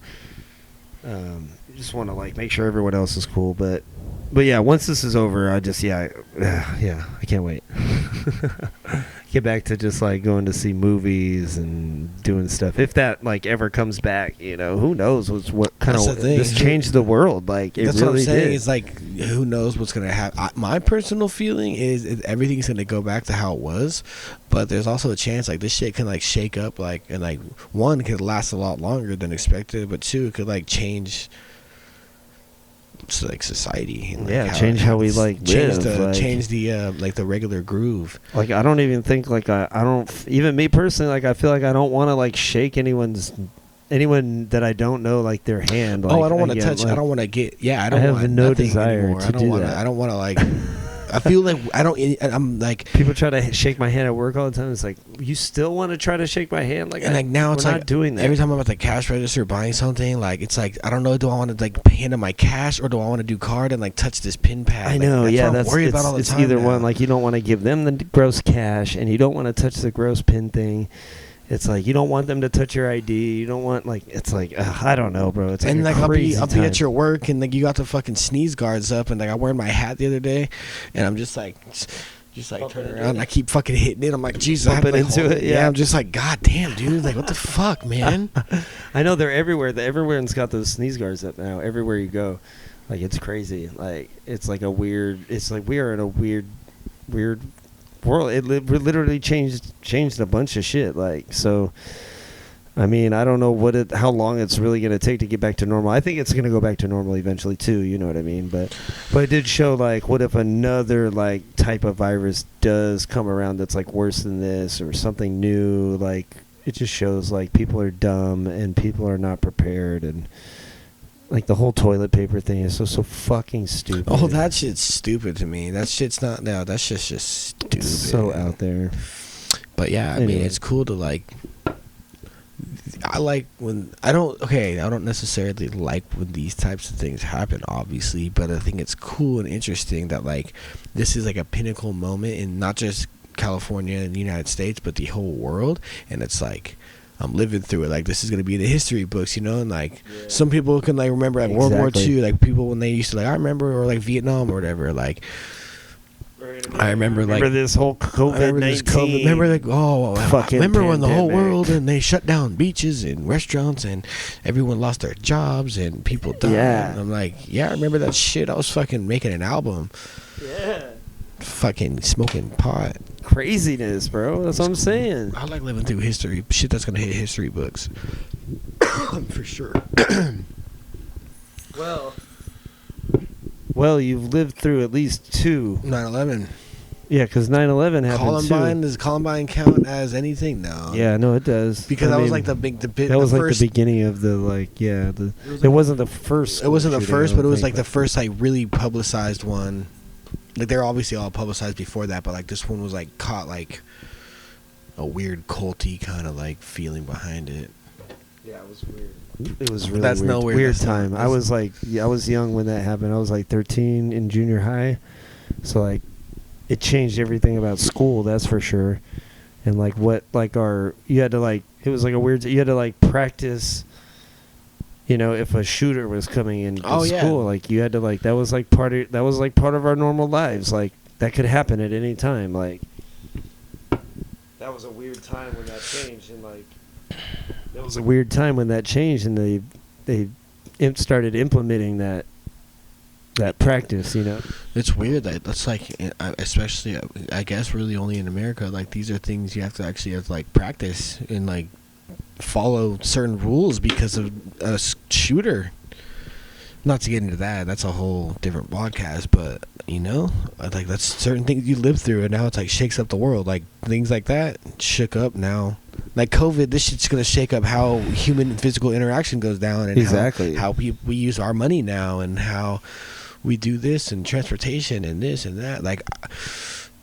you just want to like make sure everyone else is cool. But yeah, once this is over, I just I can't wait. Get back to just like going to see movies and doing stuff. If that like ever comes back, you know, who knows what kind of this changed the world. Like, it that's really what I'm saying. did. It's like, who knows what's gonna happen. My personal feeling is everything's gonna go back to how it was, but there's also a chance like this shit can like shake up, like, and like one could last a lot longer than expected, but two, it could like change. Like society, and like change how we like live, change the like the regular groove. Like, I don't even think like I don't even me personally, like, I feel like I don't want to like shake anyone that I don't know, like, their hand. Like, I don't want to touch. Like, I don't want to get. Yeah, I don't. I have want no desire anymore. to do that. I don't want to like. I feel like I'm like, people try to shake my hand at work all the time. It's like, you still want to try to shake my hand? Like, and like now it's we're like not doing that. Every time I'm at the cash register buying something, like, it's like, I don't know, do I want to like hand in my cash, or do I want to do card and like touch this pin pad? I know, like, that's worried about all the it's time either now. one. Like, you don't want to give them the gross cash, and you don't want to touch the gross pin thing. It's like, you don't want them to touch your ID. You don't want, like, it's like, I don't know, bro. It's like, and like I'll be at your work, and like you got the fucking sneeze guards up, and like I'm wearing my hat the other day, and I'm just like turning around, and I keep fucking hitting it. I'm like, Jesus, I have to, like, into it. Yeah, I'm just like, God damn, dude, like, what the fuck, man? I know they're everywhere. Everyone's got those sneeze guards up now. Everywhere you go, like, it's crazy. Like, it's like a weird. It's like we are in a weird world. It literally changed a bunch of shit. Like, so, I mean, I don't know how long it's really going to take to get back to normal. I think it's going to go back to normal eventually too. You know what I mean? But it did show, like, what if another like type of virus does come around that's like worse than this, or something new? Like, it just shows like people are dumb and people are not prepared, and like the whole toilet paper thing is so fucking stupid. Oh, that shit's stupid to me. That shit's not. No, that shit's just stupid. It's so out there. But yeah, I mean, it's cool to like. I like when I don't necessarily like when these types of things happen, obviously, but I think it's cool and interesting that like this is like a pinnacle moment in not just California and the United States, but the whole world. And it's like I'm living through it. Like this is gonna be in the history books, you know. And like some people can like remember like World War II, like people when they used to like I remember, or like Vietnam or whatever. Like I remember this whole COVID-19. Remember like remember when the whole pandemic. world and they shut down beaches and restaurants and everyone lost their jobs and people died. Yeah. And I'm like, yeah, I remember that shit. I was fucking making an album. Yeah. Fucking smoking pot. Craziness, bro. That's what I'm saying. I like living through history. Shit that's gonna hit history books. For sure. Well, you've lived through at least two. 9/11. Yeah, because 9/11 happened too. Does Columbine count as anything? No. Yeah, no, it does. Because that was like the first, the beginning of the it wasn't the first. It wasn't the shooting, first, I but it don't was think, like the first like really publicized one. Like they're obviously all publicized before that, but like this one was like caught like a weird culty kind of like feeling behind it. Yeah, it was weird. It was really That's weird. nowhere. Weird That's time. not- I was like, I was young when that happened. I was like 13 in junior high, so like, it changed everything about school. That's for sure. And like you had to like, it was like a weird. You had to like practice. You know, if a shooter was coming into school, like you had to like that was like part of our normal lives. Like that could happen at any time. Like that was a weird time when that changed, and like that was a weird time when that changed, and they started implementing that practice. You know, It's weird that's like, especially I guess really only in America. Like these are things you have to actually like practice and like follow certain rules because of a shooter. Not to get into that, that's a whole different podcast, but you know, like that's certain things you live through and now it's like shakes up the world. Like things like that shook up now. Like COVID, this shit's gonna shake up how human and physical interaction goes down, and exactly how we use our money now, and how we do this and transportation and this and that. Like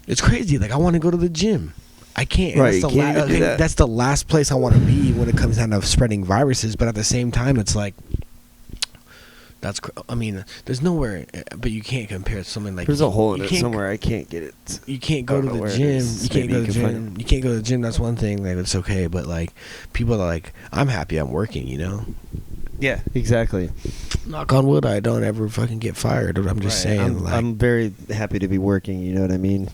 it's crazy. Like I want to go to the gym. I can't. Right, That's the last place I want to be when it comes down to spreading viruses. But at the same time, it's like I mean, there's nowhere, but you can't compare something like. There's a hole in it somewhere. I can't get it. You can't go to the gym. You can't go to the gym. You can't go to the gym. That's one thing. Like it's okay, but like people are like, I'm happy I'm working. You know. Yeah, exactly. Knock on wood, I don't ever fucking get fired. I'm just saying. I'm very happy to be working. You know what I mean?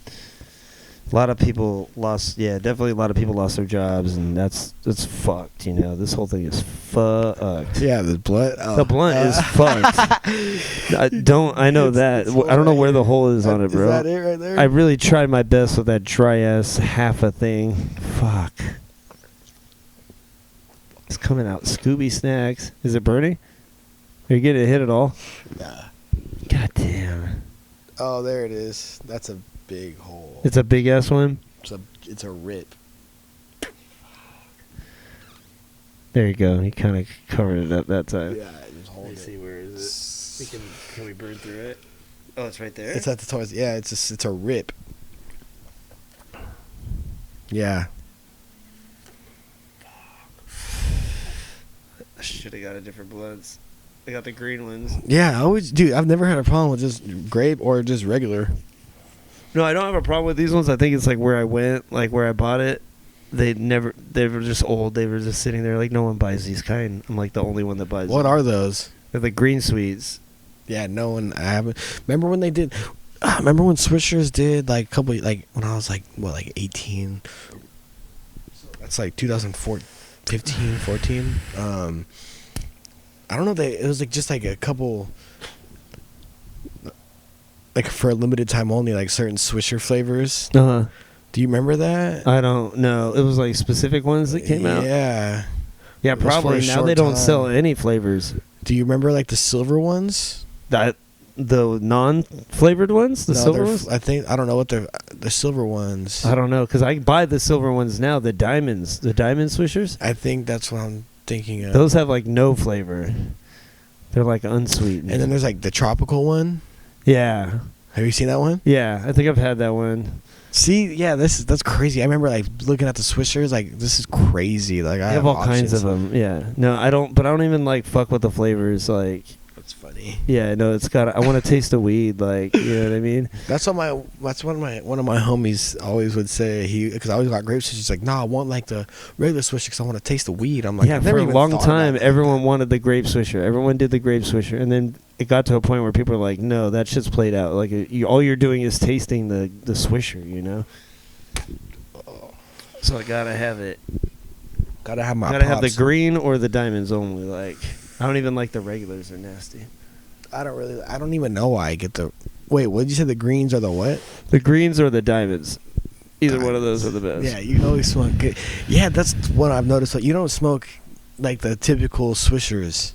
A lot of people lost. Yeah, definitely a lot of people lost their jobs, and that's fucked. You know, this whole thing is fucked. Yeah, the blunt. The blunt is fucked. I know that. I don't know where the hole is on it, bro. Is that it right there? I really tried my best with that dry ass half a thing. Fuck. It's coming out. Scooby Snacks. Is it burning? Are you getting hit at all? Nah. God damn. Oh, there it is. That's a big hole. It's a big ass one. It's a rip. There you go. He kind of covered it up that time. Yeah, just hold it. Let's see, where is it? Can we burn through it? Oh, it's right there. It's at the toys. Yeah, it's a rip. Yeah. I should have got a different blunts. I got the green ones. Yeah, I've never had a problem with just grape or just regular. No, I don't have a problem with these ones. I think it's like where I went, like where I bought it. They were just old. They were just sitting there like no one buys these kind. I'm like the only one that buys What them. are those? They're the green sweets. Yeah, no one. I haven't. Remember when they did? Remember when Swishers did like a couple like when I was like 18. That's like 2015, 14. I don't know. It was like just like a couple. Like for a limited time only, like certain Swisher flavors. Uh huh. Do you remember that? I don't know. It was like specific ones that came out. Yeah. Yeah, It was for probably. a Now short they don't time. sell any flavors. Do you remember like the silver ones? The non-flavored ones, the No, silver they're ones. I don't know what the silver ones. I don't know because I buy the silver ones now. The diamond swishers. I think that's what I'm thinking of. Those have like no flavor. They're like unsweetened. And then there's like the tropical one. yeah, Have you seen that one? Yeah, I think I've had that one. See, yeah, that's crazy. I remember like looking at the Swishers, like this is crazy. Like I They have all kinds of them. Yeah. No, I don't. But I don't even like fuck with the flavors. Like, that's funny. yeah, no, it's got. I want to taste the weed. Like, you know what I mean? That's one of my homies always would say. Because I always got grape Swishers. He's like, nah, I want like the regular Swisher because I want to taste the weed. I'm like, yeah, I've for never a even long thought time, about everyone wanted the grape Swisher. Everyone did the grape Swisher, and then it got to a point where people were like, no, that shit's played out. Like, all you're doing is tasting the Swisher. You know. So I gotta have it. Gotta have my. Gotta have the pops. green or the diamonds only. Like, I don't even like the regulars. They're nasty. I don't even know why I get the. Wait, what did you say? The greens are the what? The greens or the diamonds. Either one of those are the best. Yeah, you always smoke good. Yeah, that's what I've noticed. Like, you don't smoke like the typical Swishers,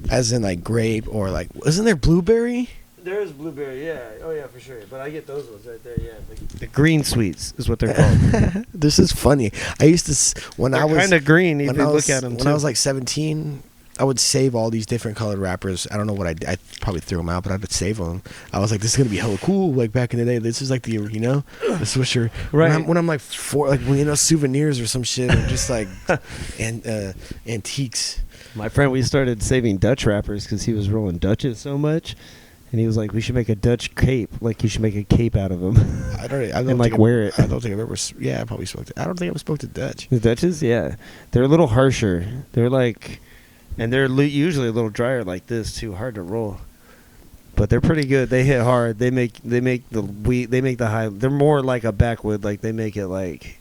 as in like grape or like. Isn't there blueberry? There is blueberry, yeah. Oh, yeah, for sure. But I get those ones right there, yeah. The green sweets is what they're called. This is funny. I used to when I was kind of green. If you look at them, when I was like 17, I would save all these different colored wrappers. I don't know what I probably threw them out, but I would save them. I was like, this is gonna be hella cool. Like back in the day, this is like the the Swisher. Right. When I'm like souvenirs or some shit, or just like antiques. My friend, we started saving Dutch wrappers because he was rolling Dutches so much. And he was like, we should make a Dutch cape. Like, you should make a cape out of them. I don't and, like, wear it. I don't think I've ever... Yeah, I probably smoked it. I don't think I ever smoked a Dutch. The Dutches? Yeah. They're a little harsher. They're like... And they're usually a little drier like this, too. Hard to roll. But they're pretty good. They hit hard. They make the wheat... They make the high... They're more like a backwood. Like, they make it, like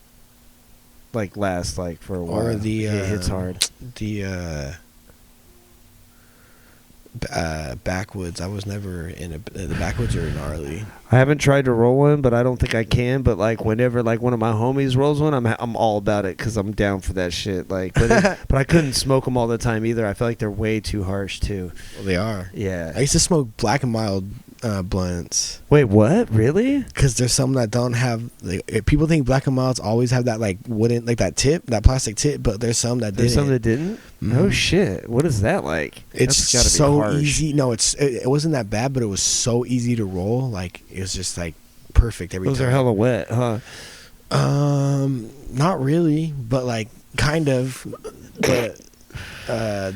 last, like, for a while. Or the... it hits hard. The... backwoods. I was never in the backwoods are gnarly. I haven't tried to roll one, but I don't think I can. But like whenever like one of my homies rolls one, I'm all about it because I'm down for that shit. Like, but I couldn't smoke them all the time either. I feel like they're way too harsh too. Well, they are. Yeah. I used to smoke Black and Mild blunts. Wait, what? Really? Because there's some that don't have. Like, people think Black and Milds always have that like wooden, like that plastic tip, but there's some that didn't. There's some that didn't. Mm-hmm. Oh shit! What is that like? It's That's gotta so be harsh. easy. No, it wasn't that bad, but it was so easy to roll. Like it was just like perfect every Those time. are hella wet, huh? Not really, but like kind of. But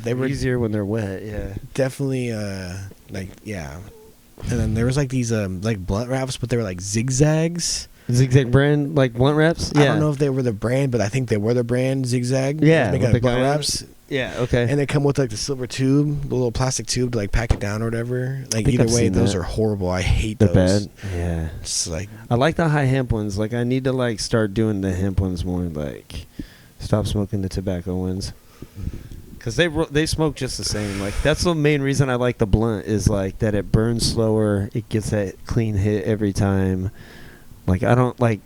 they were easier when they're wet. Yeah. definitely like yeah. And then there was like these like blunt wraps, but they were like zigzags. Zigzag brand like blunt wraps. Yeah. I don't know if they were the brand, but I think they were the brand Zigzag. Yeah, making with the blunt guy- wraps. Yeah. Okay. And they come with like the silver tube, the little plastic tube to like pack it down or whatever. Like think either I've way, seen those that. are horrible. I hate They're those. bad. Yeah. It's like I like the high hemp ones. Like I need to like start doing the hemp ones more. Like stop smoking the tobacco ones. Cause they smoke just the same. Like that's the main reason I like the blunt is like that it burns slower. It gets that clean hit every time. Like I don't like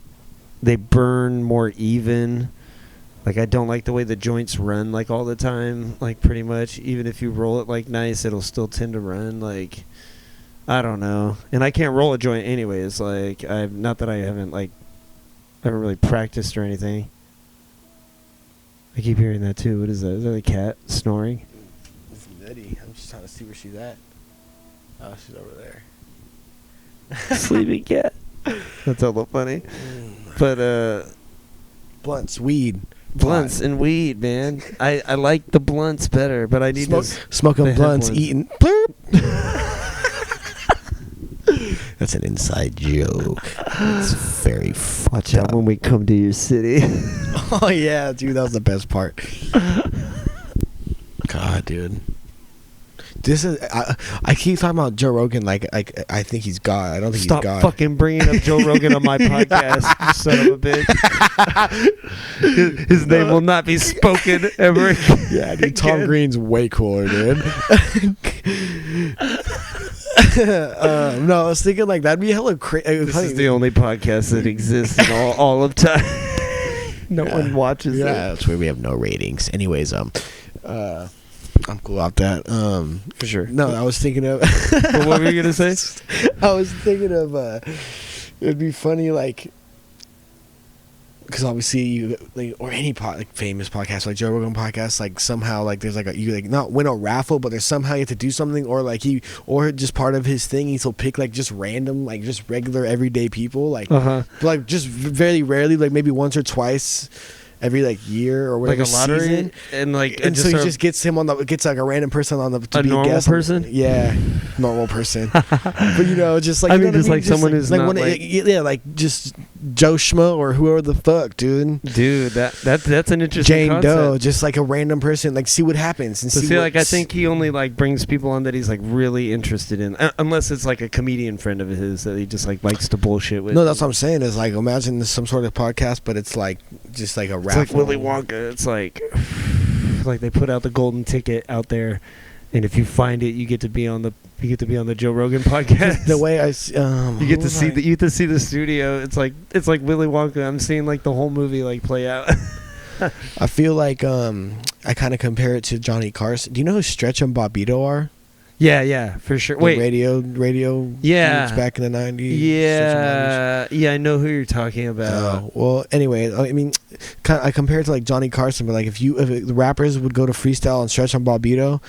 they burn more even. Like I don't like the way the joints run like all the time. Like pretty much even if you roll it like nice, it'll still tend to run. Like I don't know. And I can't roll a joint anyways. Like I haven't really practiced or anything. I keep hearing that too. What is that? Is that a cat snoring? it's nutty. I'm just trying to see where she's at. Oh, she's over there. Sleeping cat. That's a little funny. But Blunts, weed, blunts and weed, man. I like the blunts better, but I need to smoking the hemp blunts, ones. eating. Blurp. That's an inside joke. It's very watch out when we come to your city. Oh yeah, dude, that was the best part. God, dude. This is I keep talking about Joe Rogan like I think he's God. I don't think Stop he's God. fucking bringing up Joe Rogan on my podcast, you son of a bitch. His name will not be spoken ever again. Yeah, dude. Tom Green's way cooler, dude. No, I was thinking like that'd be hella crazy. This is the only podcast that exists in all of time. No one watches Yeah, it. that's where we have no ratings. Anyways, I'm cool about that. For sure. No, I was thinking of. But what were you gonna say? I was thinking of. It'd be funny, like because obviously you like, or any like famous podcast like Joe Rogan podcast, like somehow like there's like you like not win a raffle, but there's somehow you have to do something, or like or just part of his thing he'll pick like just random like just regular everyday people like like just very rarely, like maybe once or twice every like year or whatever, like a lottery season. and So he just gets him on the gets like a random person on the to a be normal a guest person. Yeah, normal person. But you know, just like I you know mean, what just like someone who's like not one, like yeah, like just Joe Schmo or whoever the fuck, dude. That's an interesting Jane concept. Doe, just like a random person, like see what happens and see. Like I think he only like brings people on that he's like really interested in, unless it's like a comedian friend of his that he just like likes to bullshit with. No, that's what I'm saying. Is like imagine this some sort of podcast, but it's like just like a raffle. It's like Willy Wonka. It's like they put out the golden ticket out there, and if you find it, you get to be on the Joe Rogan podcast. The way I you get to see the studio. It's like Willy Wonka. I'm seeing like the whole movie like play out. I feel like I kind of compare it to Johnny Carson. Do you know who Stretch and Bobbito are? Yeah, for sure. The Wait, radio. Yeah, back in the 90s. Yeah, I know who you're talking about. Well, anyway, I mean, I compare it to like Johnny Carson, but like if the rappers would go to freestyle and Stretch and Bobbito,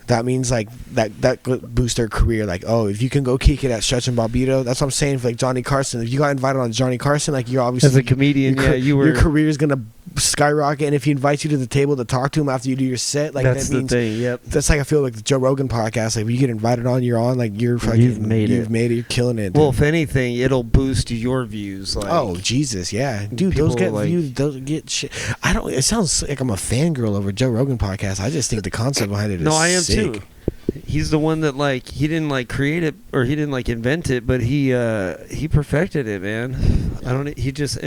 that means like that boosts their career. Like, oh, if you can go kick it at Stretch and Bobbito, that's what I'm saying. For like Johnny Carson, if you got invited on Johnny Carson, like you're obviously as a comedian, your career is gonna skyrocket. And if he invites you to the table to talk to him after you do your set, like that's that means the thing. Yep. That's like I feel like the Joe Rogan podcast. Like when you get invited on, you're on. Like you're fucking. You've made it. You're killing it. Dude. Well, if anything, it'll boost your views. Like, oh Jesus, yeah, dude. Those get views. Those get shit. I don't. It sounds like I'm a fangirl over Joe Rogan podcast. I just think the concept behind it is I am sick. too. He's the one that like he didn't like create it or he didn't like invent it, but he perfected it, man. He just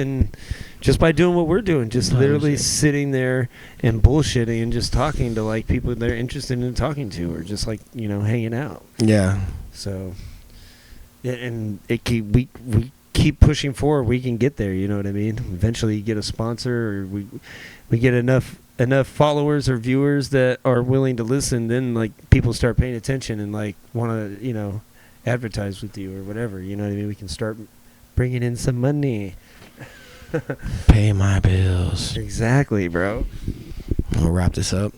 by doing what we're doing, just literally sitting there and bullshitting and just talking to like people they're interested in talking to, or just like hanging out. Yeah. So, and we keep pushing forward. We can get there. You know what I mean? Eventually, you get a sponsor, or we get enough followers or viewers that are willing to listen, then like people start paying attention and like want to advertise with you or whatever, you know what I mean? We can start bringing in some money. Pay my bills. Exactly, bro. We'll wrap this up.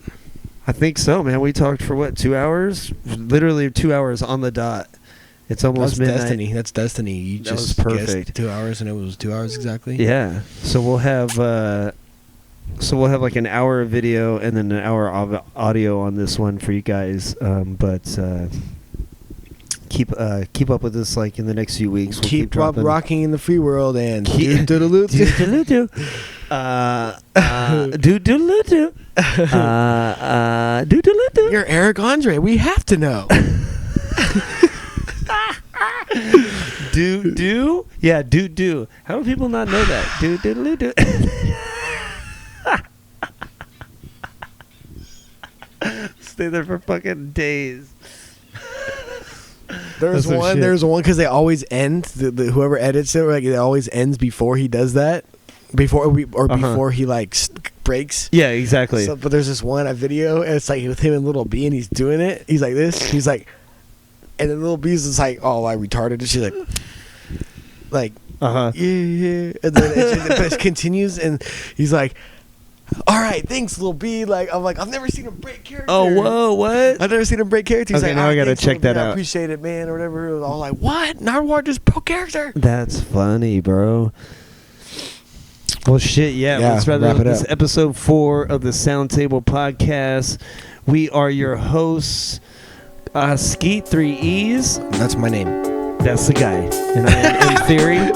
I think so, man. We talked for what, 2 hours? Literally 2 hours on the dot. It's almost midnight. That's destiny. You that just was perfect. 2 hours and it was 2 hours exactly. Yeah. So we'll have like an hour of video and then an hour of audio on this one for you guys. But keep up with us like in the next few weeks. We'll keep up rocking in the free world and do You're Eric Andre. We have to know. Yeah, do. How do people not know that? Do. Stay there for fucking days. There's one because they always end whoever edits it, like it always ends before he does that, before he like breaks. Yeah, exactly. So, but there's this one video and it's like with him and Little B and he's doing it. He's like this. He's like, and then Little B's is like, oh, I retarded. And she's like, yeah. And then it continues and he's like, all right, thanks, Lil B. Like, I'm like, I've never seen him break character. Oh, whoa, what? I've never seen him break character. He's okay, like, now I gotta check that out. I appreciate it, man, or whatever. It was all like, what? Narwhal just broke character. That's funny, bro. Well, shit, yeah. Let's wrap up this episode 4 of the Sound Table Podcast. We are your hosts, Oskeeet 3 E's. That's my name. That's the guy. And I am In Theory.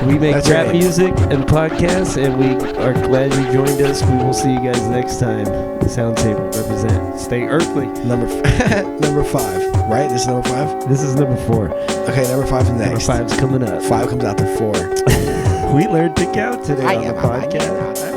We make rap music and podcasts, and we are glad you joined us. We will see you guys next time. Sound Table, represent. Stay earthly. Number 5, right? This is number 5? This is number 4. Okay, number 5 is next. Number 5's coming up. 5 comes after 4. We learned to count today on the podcast.